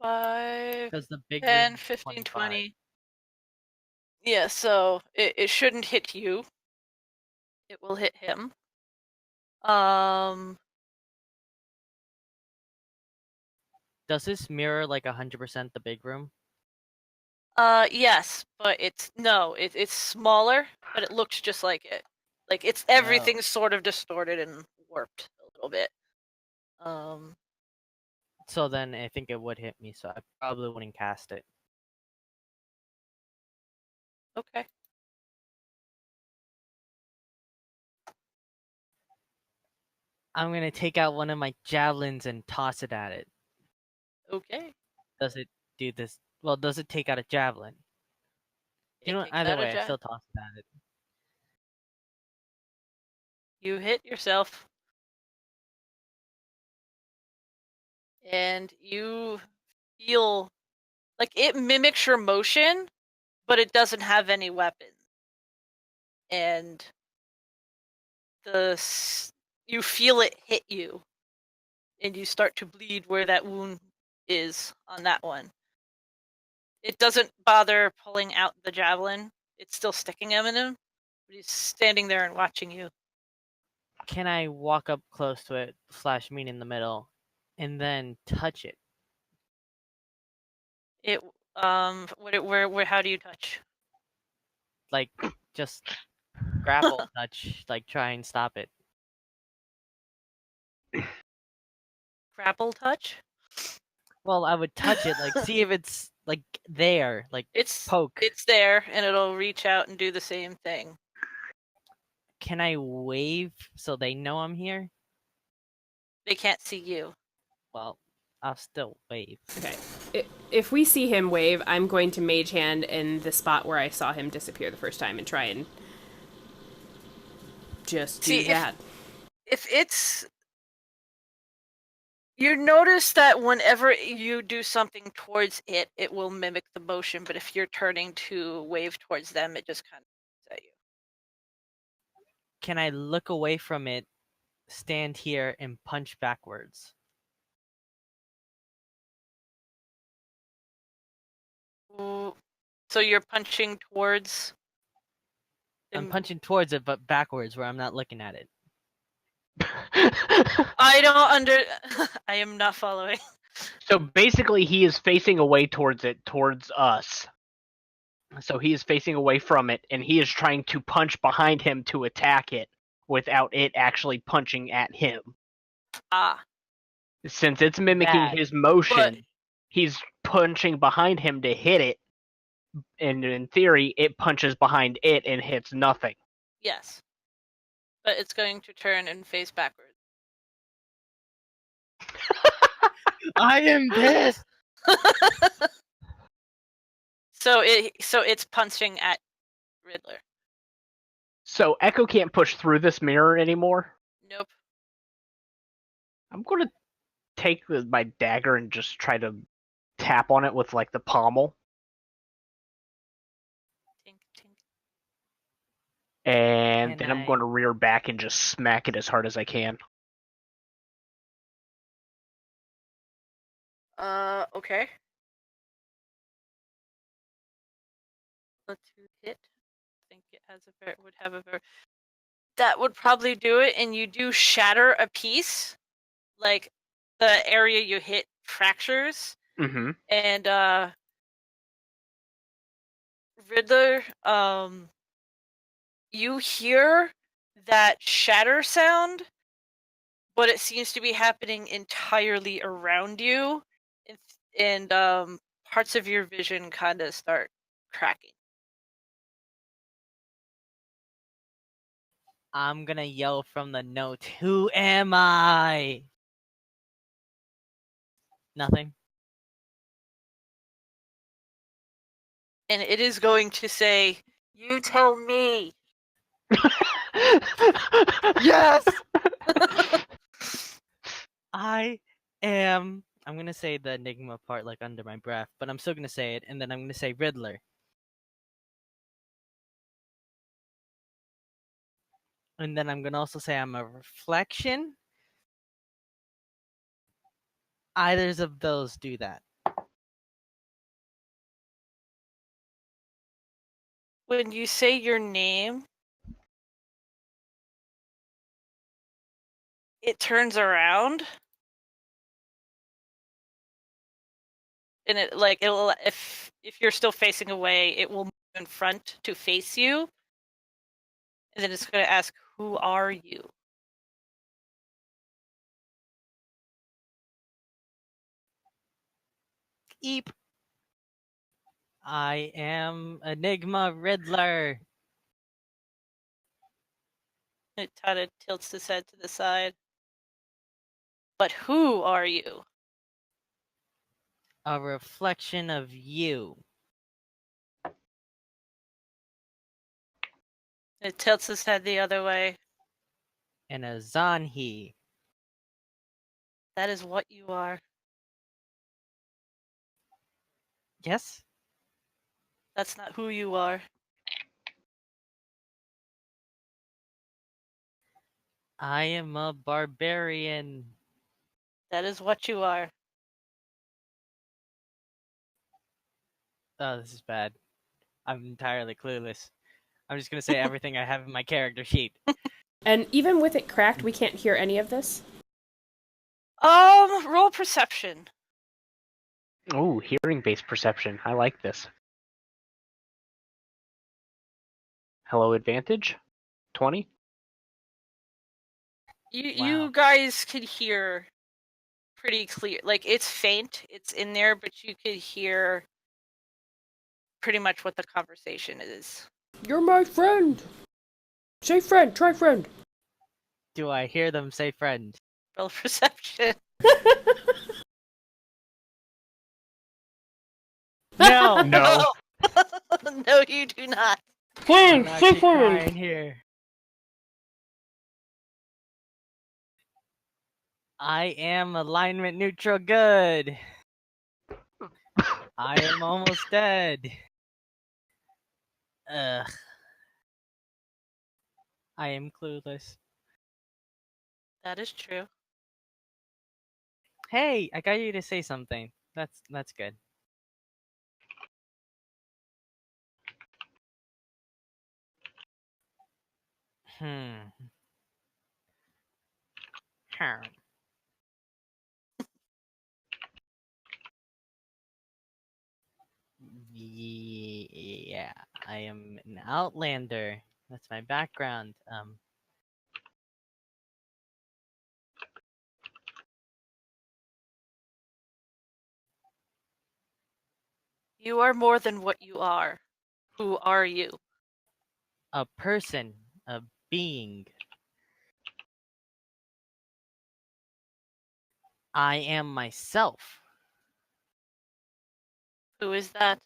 5, Because the big 10, room's 15, 25. 20. Yeah, so it shouldn't hit you. It will hit him. Does this mirror like 100% the big room? Yes, but it's smaller, but it looks just like it. Like it's everything's sort of distorted and warped a little bit. So then I think it would hit me, so I probably wouldn't cast it. Okay. I'm gonna take out one of my javelins and toss it at it. Okay. Does it do this? Well, does it take out a javelin? You know what? takes Either out a way, I still toss it at it. You hit yourself. And you feel like it mimics your motion, but it doesn't have any weapons. And you feel it hit you and you start to bleed where that wound is on that one. It doesn't bother pulling out the javelin. It's still sticking him in him, but he's standing there and watching you. Can I walk up close to it, slash meet in the middle, and then touch it? Where how do you touch? Like, just grapple touch, like try and stop it. Grapple touch? Well, I would touch it, like see if it's like there, like It's poke. It's there, and it'll reach out and do the same thing. Can I wave so they know I'm here? They can't see you. Well, I'll still wave. Okay. If we see him wave, I'm going to mage hand in the spot where I saw him disappear the first time and try and just do that. If it's... You notice that whenever you do something towards it, it will mimic the motion, but if you're turning to wave towards them, it just kind of looks at you. Can I look away from it, stand here, and punch backwards? Ooh. So you're punching towards... I'm punching towards it, but backwards, where I'm not looking at it. I don't I am not following. So basically, he is facing away towards it, towards us. So he is facing away from it, and he is trying to punch behind him to attack it without it actually punching at him. Ah. Since it's mimicking his motion, he's punching behind him to hit it, and in theory, it punches behind it and hits nothing. Yes. But it's going to turn and face backwards. I am pissed! So it's punching at Riddler. So Echo can't push through this mirror anymore? Nope. I'm going to take my dagger and just try to tap on it with, like, the pommel. Tink, tink. And then I'm going to rear back and just smack it as hard as I can. Okay. Let's hit. I think it has would have a very... That would probably do it, and you do shatter a piece. Like, the area you hit fractures. Mm-hmm. And, Riddler, you hear that shatter sound, but it seems to be happening entirely around you, and parts of your vision kind of start cracking. I'm gonna yell from the note, "Who am I?" Nothing. And it is going to say, "You tell me." Yes! I am... I'm gonna say the Enigma part like under my breath, but I'm still gonna say it, and then I'm gonna say Riddler. And then I'm gonna also say I'm a reflection. Either of those do that. When you say your name, it turns around. And it'll if you're still facing away, it will move in front to face you. And then it's going to ask, "Who are you?" Eep. I am Enigma Riddler. It kind of tilts his head to the side. But who are you? A reflection of you. It tilts his head the other way. And Azan-hi. That is what you are. Yes? That's not who you are. I am a barbarian. That is what you are. Oh, this is bad. I'm entirely clueless. I'm just gonna say everything I have in my character sheet. And even with it cracked, we can't hear any of this. Roll perception. Ooh, hearing-based perception. I like this. Hello, advantage. 20. You guys could hear pretty clear. Like, it's faint, it's in there, but you could hear pretty much what the conversation is. You're my friend. Say friend. Try friend. Do I hear them say friend? Roll perception. No! No. No, you do not. I'm Friend. Say actually friend. crying here. I am alignment neutral good. I am almost dead. Ugh. I am clueless. That is true. Hey, I got you to say something. That's good. Hmm. Hmm. Yeah, I am an outlander. That's my background. You are more than what you are. Who are you? A person, a being. I am myself. Who is that?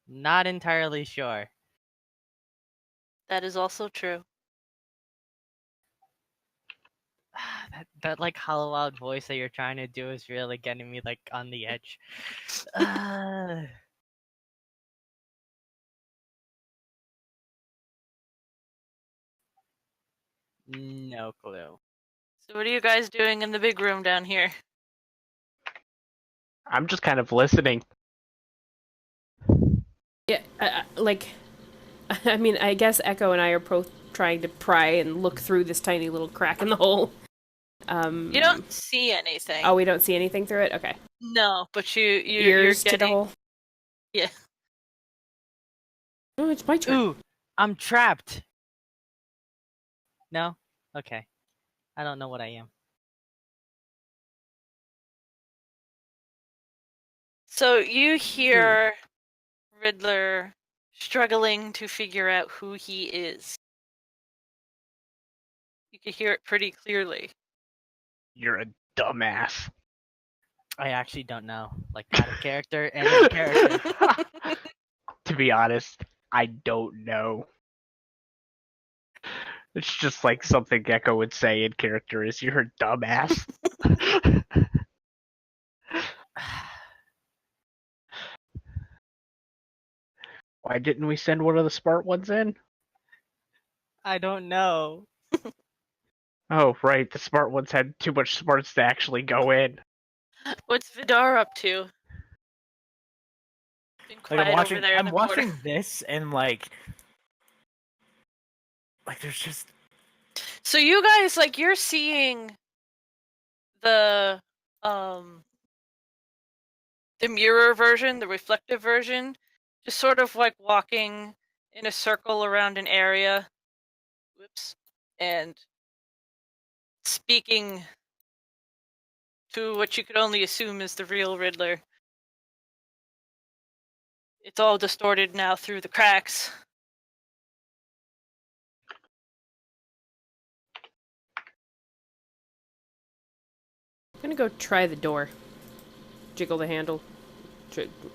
Not entirely sure. That is also true. That like hollow out voice that you're trying to do is really getting me like on the edge. No clue. So what are you guys doing in the big room down here? I'm just kind of listening. Yeah, like, I mean, I guess Echo and I are both trying to pry and look through this tiny little crack in the hole. You don't see anything. Oh, we don't see anything through it? Okay. No, but you're Ears getting... to the hole? Yeah. Oh, it's my turn. Ooh, I'm trapped. No? Okay. I don't know what I am. So you hear Riddler struggling to figure out who he is. You can hear it pretty clearly. You're a dumbass. I actually don't know. Like out of character and in character. To be honest, I don't know. It's just like something Gecko would say in character is you're a dumbass. Why didn't we send one of the smart ones in? I don't know. Oh, right, the smart ones had too much smarts to actually go in. What's Vidar up to? Been quiet Like over there in I'm the watching corner. this and like there's just So you guys, like, you're seeing the mirror version, the reflective version, just sort of like walking in a circle around an area. Whoops. And speaking to what you could only assume is the real Riddler. It's all distorted now through the cracks. I'm gonna go try the door. Jiggle the handle.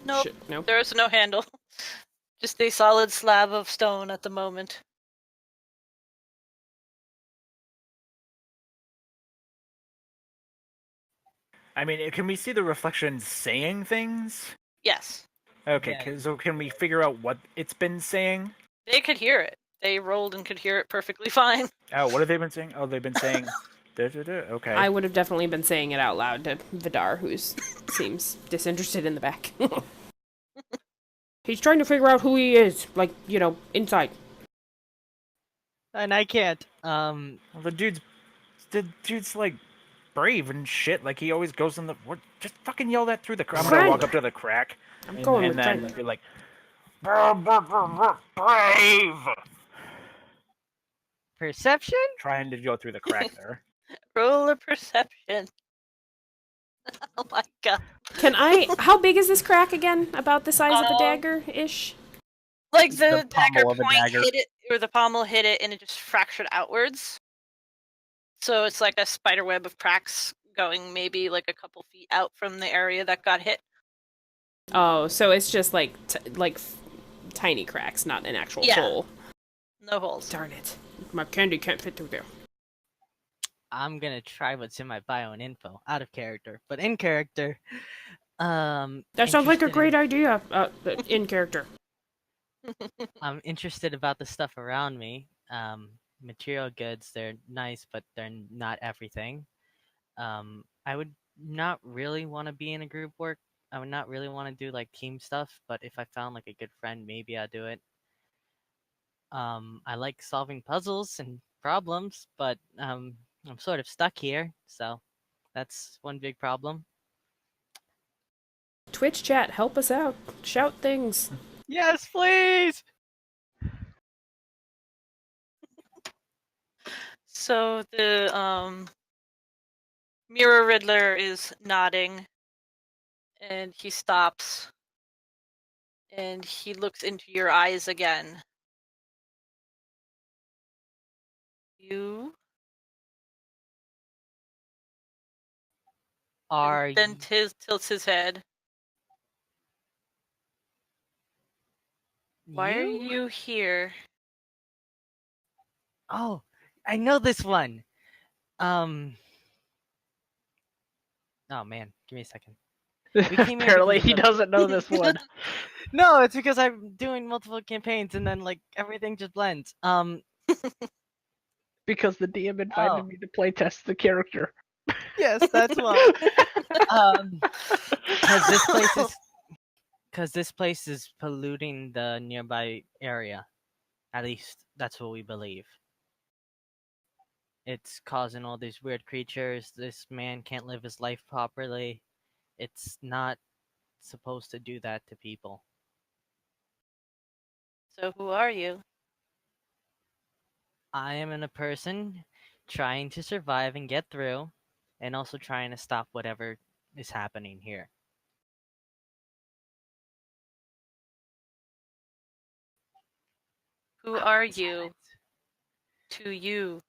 Nope. No? There's no handle. Just a solid slab of stone at the moment. I mean, can we see the reflection saying things? Yes. Okay, Yeah. so can we figure out what it's been saying? They could hear it. They rolled and could hear it perfectly fine. Oh, what have they been saying? Oh, they've been saying Okay. I would have definitely been saying it out loud to Vidar, who seems disinterested in the back. He's trying to figure out who he is, like, inside. And I can't. Well, the dude's like brave and shit. Like he always goes in the. What? Just fucking yell that through the crack. I'm gonna walk up to the crack. I'm going and with then friend. be like, brave. Perception? Trying to go through the crack there. Roll a perception. Oh my god. How big is this crack again? About the size of a dagger-ish? Like the dagger pommel of a point dagger. hit it, or the pommel hit it, and it just fractured outwards. So it's like a spider web of cracks going maybe like a couple feet out from the area that got hit. Oh, so it's just like tiny cracks, not an actual hole. No holes. Darn it. My candy can't fit through there. I'm gonna try what's in my bio and info. Out of character. But in character, That sounds like a great idea, in character. I'm interested about the stuff around me. Material goods, they're nice, but they're not everything. I would not really want to be in a group work. I would not really want to do like team stuff, but if I found like a good friend, maybe I'd do it. I like solving puzzles and problems, but I'm sort of stuck here, so that's one big problem. Twitch chat, help us out. Shout things. Yes, please! So the Mirror Riddler is nodding, and he stops, and he looks into your eyes again. You Are then tilts his head. Why are you here? Oh, I know this one. Oh man, give me a second. came here Apparently, because he of the- doesn't know this one. No, it's because I'm doing multiple campaigns and then like everything just blends. Because the DM invited Oh. me to playtest the character. Yes, that's why. Because this place is polluting the nearby area. At least that's what we believe. It's causing all these weird creatures. This man can't live his life properly. It's not supposed to do that to people. So who are you? I am a person trying to survive and get through, and also trying to stop whatever is happening here. Who are you to you?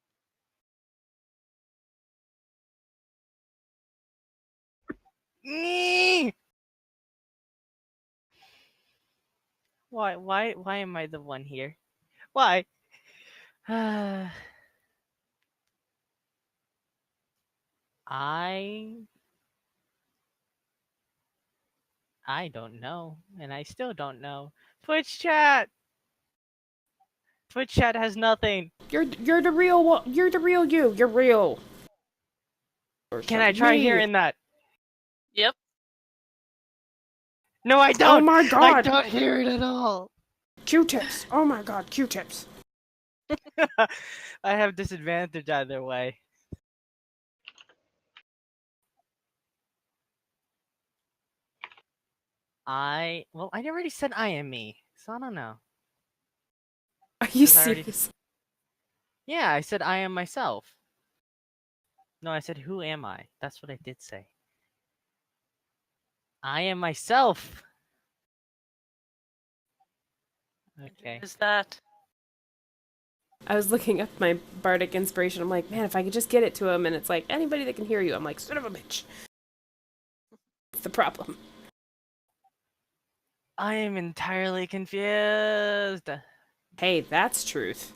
Why am I the one here? Why? I don't know, and I still don't know. Twitch chat has nothing. You're the real one. You're the real you. You're real. Can I try hearing that? Yep. No, I don't. Oh my god. I don't hear it at all. Q-tips. Oh my god, Q-tips. I have disadvantage either way. I already said I am me, so I don't know. Are you 'Cause I already- serious? Yeah, I said I am myself. No, I said who am I? That's what I did say. I am myself. Okay. Who is that? I was looking up my bardic inspiration. I'm like, man, if I could just get it to him, and it's like anybody that can hear you. I'm like, son of a bitch. That's the problem. I am entirely confused. Hey, that's truth.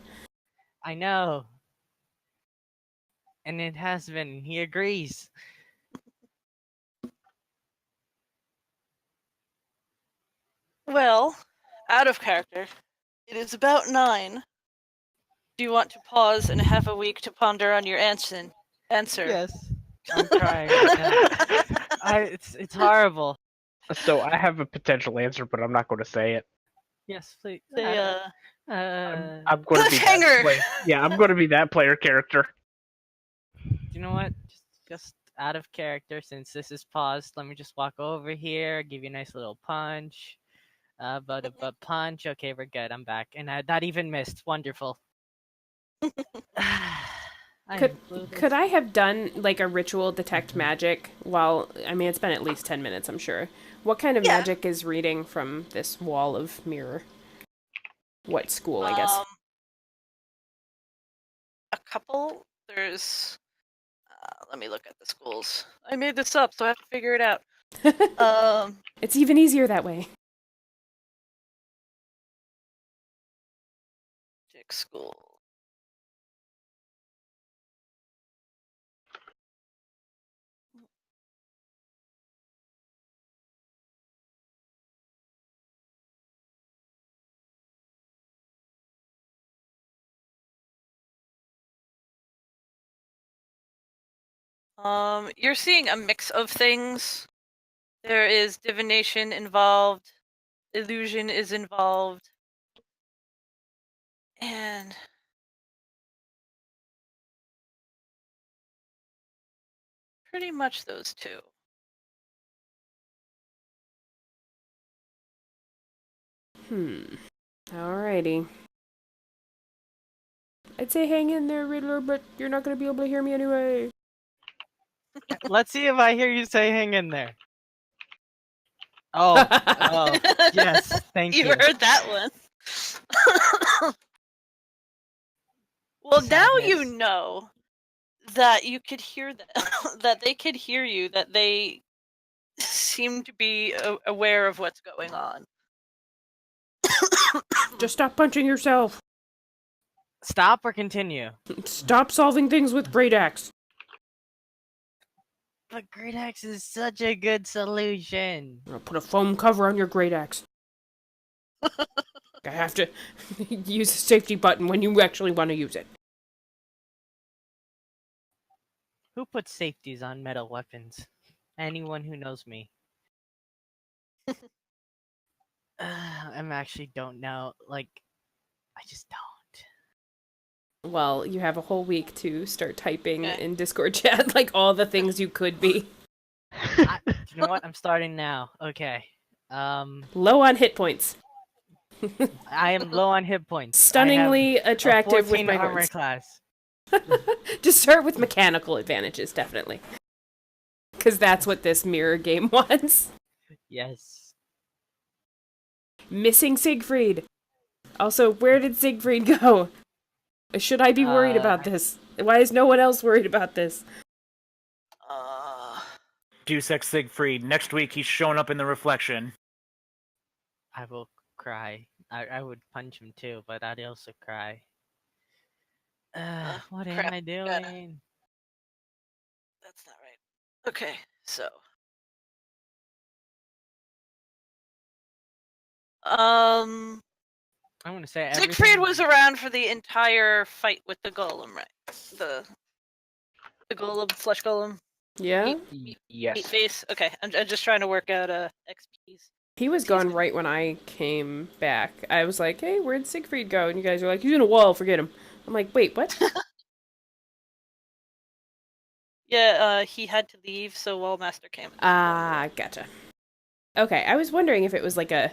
I know. And it has been. He agrees. Well, out of character. It is about 9. Do you want to pause and have a week to ponder on your answer? Answer. Yes, I'm trying right now. It's horrible. So I have a potential answer, but I'm not going to say it. Yes, please. Say, I'm going to be that Cliffhanger! player. Yeah, I'm going to be that player character. You know what? Just out of character, since this is paused, let me just walk over here, give you a nice little punch. But punch. Okay, we're good. I'm back, and that even missed. Wonderful. I Could I have done like a ritual detect magic while I mean it's been at least 10 minutes, I'm sure. What kind of Yeah. magic is reading from this wall of mirror? What school, I guess? A couple. There's. Let me look at the schools. I made this up, so I have to figure it out. It's even easier that way. School. You're seeing a mix of things. There is divination involved, illusion is involved, and pretty much those two. Alrighty. I'd say hang in there, Riddler, but you're not gonna be able to hear me anyway. Let's see if I hear you say "hang in there." Oh, yes, thank you. You heard that one. Well, now you Sadness. know that you could hear that they could hear you, that they seem to be aware of what's going on. Just stop punching yourself. Stop or continue? Stop solving things with Great Axe. But Great Axe is such a good solution. I'll put a foam cover on your Great Axe. I have to use the safety button when you actually want to use it. Who puts safeties on metal weapons? Anyone who knows me. I actually don't know. Like, I just don't. Well, you have a whole week to start typing in Discord chat, like all the things you could be. You know what? I'm starting now. Okay. Low on hit points. I am low on hit points. Stunningly I have attractive a 14 with my armor horns. class. Just start with mechanical advantages, definitely. Because that's what this mirror game wants. Yes. Missing Siegfried. Also, where did Siegfried go? Should I be worried about this? Why is no one else worried about this? Deus Ex Siegfried. Next week he's showing up in the reflection. I will cry. I would punch him too, but I'd also cry. What am I doing? That's not right. Okay, so. I'm gonna say everything. Siegfried was around for the entire fight with the golem, right? The golem, flesh golem. Yeah? Yes. Meat face. Okay, I'm just trying to work out XPs. He was gone right when I came back. I was like, hey, where'd Siegfried go? And you guys were like, he's in a wall, forget him. I'm like, wait, what? Yeah, he had to leave, so Wallmaster came. Ah, gotcha. Okay, I was wondering if it was like a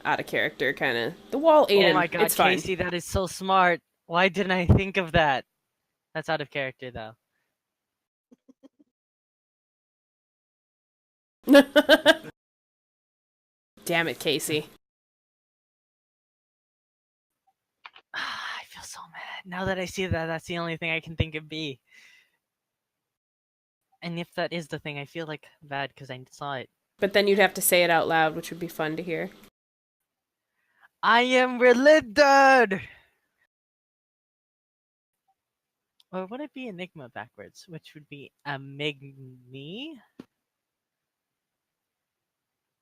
out of character kind of. The wall ain't Oh my god, it's fine. Casey, that is so smart. Why didn't I think of that? That's out of character, though. Damn it, Casey. I feel so mad. Now that I see that, that's the only thing I can think of be. And if that is the thing, I feel like bad because I saw it. But then you'd have to say it out loud, which would be fun to hear. I am Riddler! Or would it be Enigma backwards, which would be Amigni?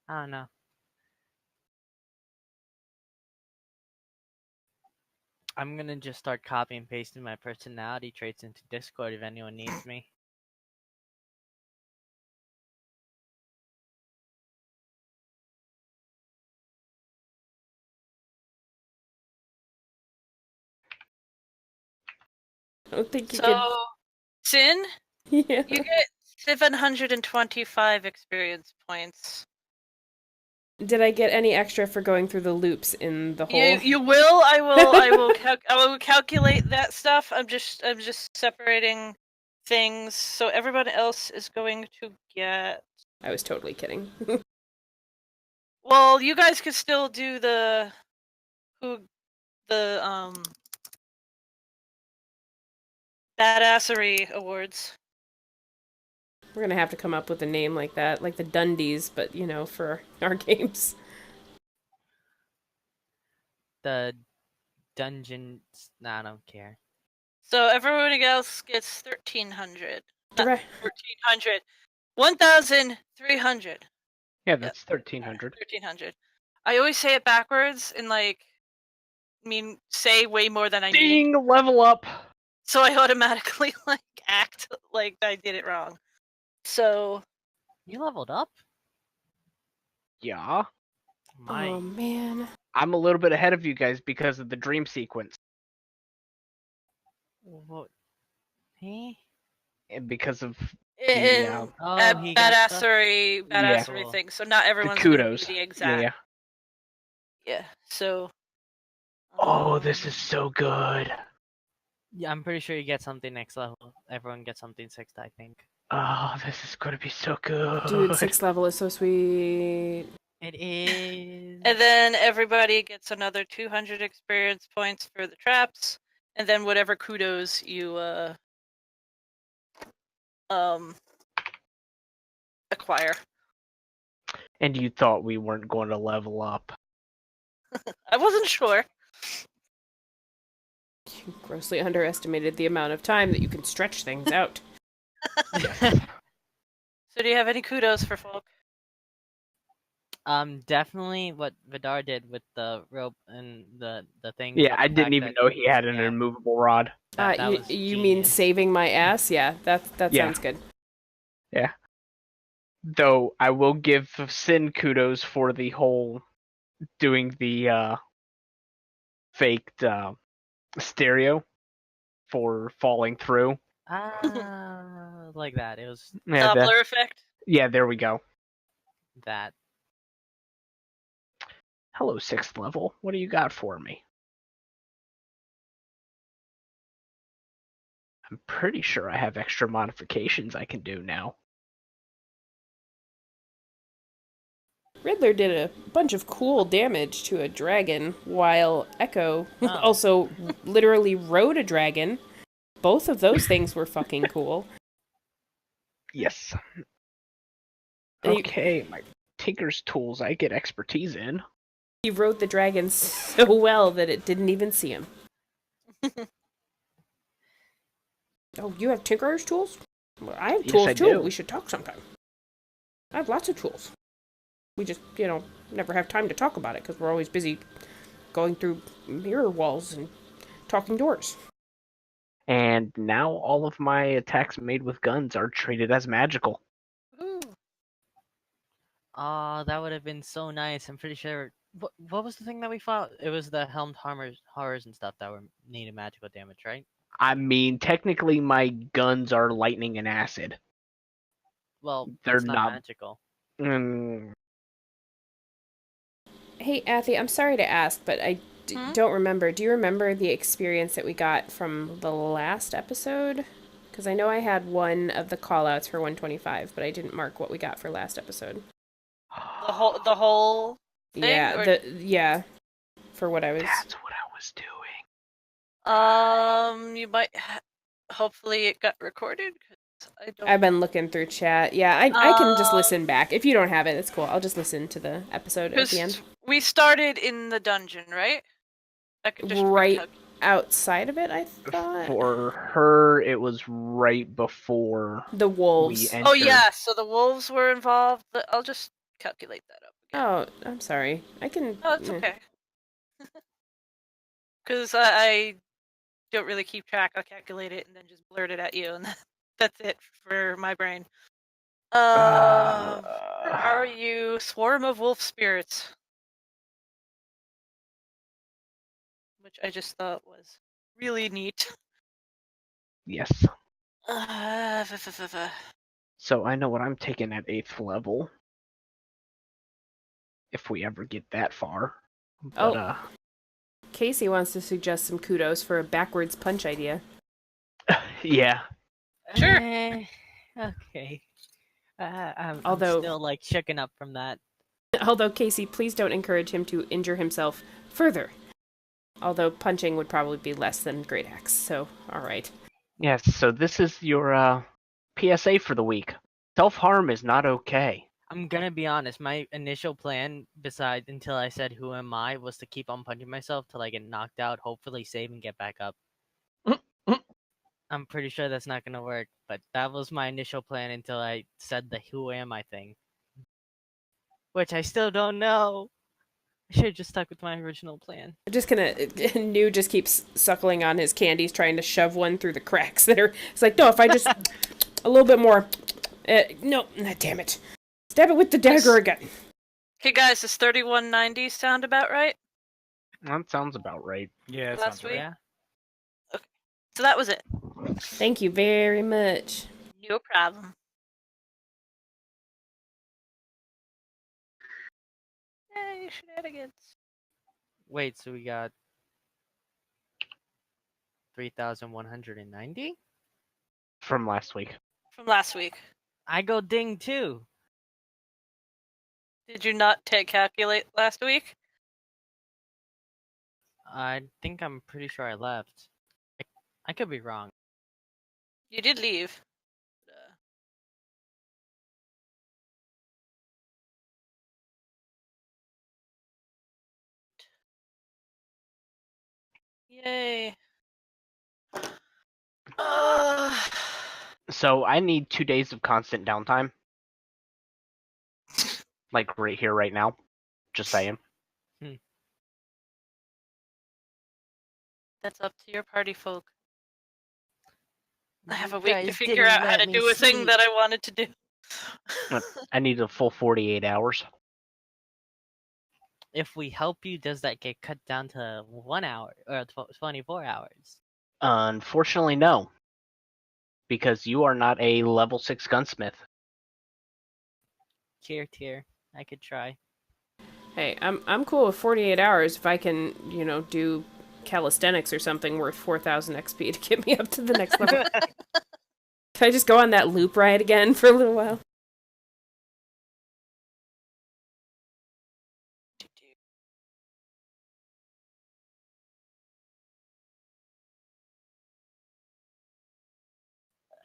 I don't know. I'm gonna just start copying and pasting my personality traits into Discord if anyone needs me. I don't think you So, could. Sin, Yeah. you get 725 experience points. Did I get any extra for going through the loops in the hole? You will. I will calculate that stuff. I'm just separating things. So everyone else is going to get. I was totally kidding. Well, you guys could still do the badassery awards. We're gonna have to come up with a name like that, like the Dundies, but for our games. The dungeons. Nah, I don't care. So everyone else gets 1,300. Not Direct. 1,400. 1,300. Yeah, that's 1,300. 1,300. I always say it backwards and say way more than I mean. Ding! Level up! So I automatically act like I did it wrong. So You leveled up? Yeah. My. Oh man. I'm a little bit ahead of you guys because of the dream sequence. What? Hey? And because of in Oh, he got stuff? badassery Yeah. Cool. thing. So not the everyone's gonna kudos. be the exact. Yeah. Yeah. So. Oh, this is so good. Yeah, I'm pretty sure you get something next level. Everyone gets something 6th, I think. Oh, this is going to be so good. Dude, 6th level is so sweet. It is. And then everybody gets another 200 experience points for the traps, and then whatever kudos you acquire. And you thought we weren't going to level up. I wasn't sure. You grossly underestimated the amount of time that you can stretch things out. So do you have any kudos for folk? Definitely what Vidar did with the rope and the thing. Yeah, I didn't even know he had an immovable rod. That was you mean genius. saving my ass? Yeah, that Yeah. sounds good. Yeah. Though I will give Sin kudos for the whole doing the faked stereo for falling through. Like that. It was Yeah, Doppler effect? yeah, there we go. that. Hello, 6th level. What do you got for me? I'm pretty sure I have extra modifications I can do now. Riddler did a bunch of cool damage to a dragon, while Echo Oh. also literally rode a dragon. Both of those things were fucking cool. Yes. And Okay, my Tinker's tools I get expertise in. He rode the dragon so well that it didn't even see him. Oh, you have Tinker's tools? Well, I have Yes, tools I too. do. We should talk sometime. I have lots of tools. We just, never have time to talk about it because we're always busy going through mirror walls and talking doors. And now all of my attacks made with guns are treated as magical. Ooh. Oh, that would have been so nice. I'm pretty sure. What was the thing that we fought? It was the helmed horrors and stuff that were needed magical damage, right? I mean, technically my guns are lightning and acid. Well, They're that's not not- magical. Hey, Athy, I'm sorry to ask, but I don't remember. Do you remember the experience that we got from the last episode? Because I know I had one of the callouts for 125, but I didn't mark what we got for last episode. The whole thing? Yeah, or- for what I was. That's what I was doing. You might. Hopefully, it got recorded. 'Cause I don't. I've been looking through chat. Yeah, I can just listen back. If you don't have it, it's cool. I'll just listen to the episode at the end. We started in the dungeon, right? I could just Right outside of it, I thought. For her, it was right before The wolves. we Oh entered. yeah, so the wolves were involved. I'll just calculate that up again. Oh, I'm sorry. I can. Oh, it's okay. Because I don't really keep track. I'll calculate it and then just blurt it at you, and that's it for my brain. Where are you? Swarm of wolf spirits. Which I just thought was really neat. Yes. Uh, So I know what I'm taking at 8th level. If we ever get that far. But, Casey wants to suggest some kudos for a backwards punch idea. yeah. Sure. Okay. I'm Although- still like shooken up from that. Although, Casey, please don't encourage him to injure himself further. Although punching would probably be less than Great Axe, so alright. Yes, so this is your PSA for the week. Self-harm is not okay. I'm gonna be honest, my initial plan, besides until I said who am I, was to keep on punching myself till I get knocked out, hopefully save and get back up. I'm pretty sure that's not gonna work, but that was my initial plan until I said the who am I thing. Which I still don't know. I should have just stuck with my original plan. I'm just gonna. New just keeps suckling on his candies, trying to shove one through the cracks that are. It's like, no, if I just. a little bit more. No, damn it. Stab it with the dagger again. Okay, guys, does 3190 sound about right? That sounds about right. Yeah, that Last sounds week? right. Yeah. So that was it. Thank you very much. No problem. Yay, shenanigans. Wait, so we got 3,190? From last week. From last week. I go ding too. Did you not calculate last week? I think I'm pretty sure I left. I could be wrong. You did leave. Yay. So I need 2 days of constant downtime. Like right here, right now. Just saying. That's up to your party folk. I have a You week to guys figure didn't out how let to me do a thing sleep. that I wanted to do. I need a full 48 hours. If we help you, does that get cut down to 1 hour or 24 hours? Unfortunately, no. Because you are not a level 6 gunsmith. Tier. I could try. Hey, I'm cool with 48 hours if I can, do calisthenics or something worth 4,000 XP to get me up to the next level. Can I just go on that loop ride again for a little while?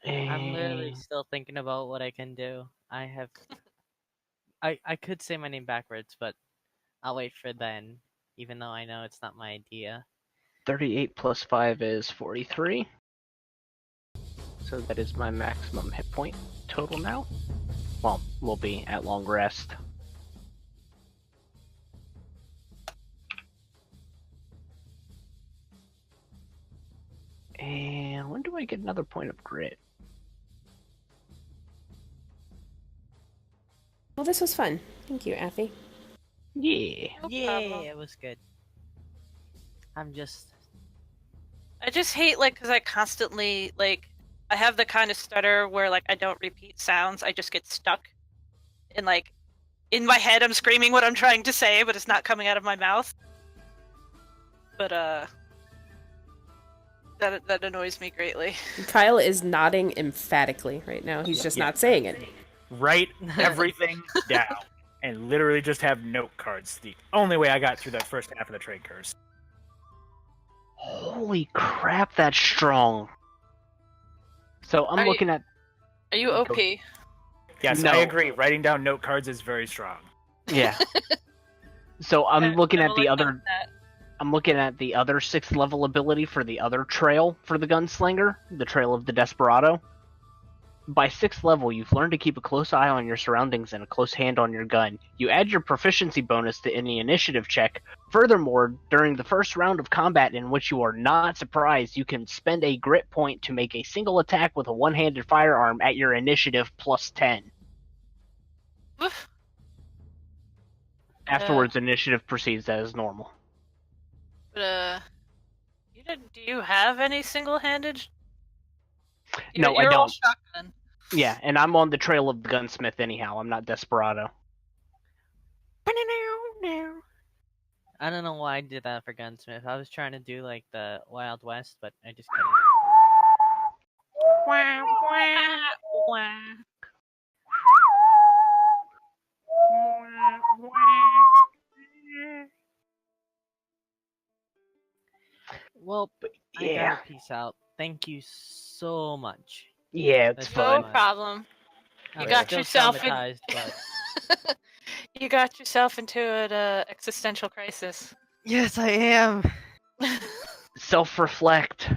I'm literally And still thinking about what I can do. I could say my name backwards, but I'll wait for then, even though I know it's not my idea. 38 plus 5 is 43. So that is my maximum hit point total now. Well, will be at long rest. And when do I get another point of grit? Well, this was fun. Thank you, Affy. Yeah. No Yeah, problem. it was good. I'm just I just hate, because I constantly, I have the kind of stutter where, I don't repeat sounds. I just get stuck. And, in my head, I'm screaming what I'm trying to say, but it's not coming out of my mouth. But, that annoys me greatly. Kyle is nodding emphatically right now. He's just not saying it. Write everything down and literally just have note cards. The only way I got through that first half of the trade curse. Holy crap, that's strong. So I'm Are you- looking at. Are you OP? Yes, No. I agree. Writing down note cards is very strong. Yeah. So I'm looking at the Well, other. I'm looking at the other 6th level ability for the other trail for the Gunslinger, the Trail of the Desperado. By 6th level, you've learned to keep a close eye on your surroundings and a close hand on your gun. You add your proficiency bonus to any initiative check. Furthermore, during the first round of combat in which you are not surprised, you can spend a grit point to make a single attack with a one-handed firearm at your initiative plus 10. Woof. Afterwards, initiative proceeds as normal. But do you have any single-handed? No, I You're all don't. shotgun. Yeah, and I'm on the trail of the gunsmith anyhow. I'm not Desperado. I don't know why I did that for Gunsmith. I was trying to do like the Wild West, but I just couldn't. Well, I Yeah. gotta peace out. Thank you so much. Yeah, it's That's fun. No problem. I'm got still yourself in- traumatized, but You got yourself into an existential crisis. yes, I am. Self-reflect.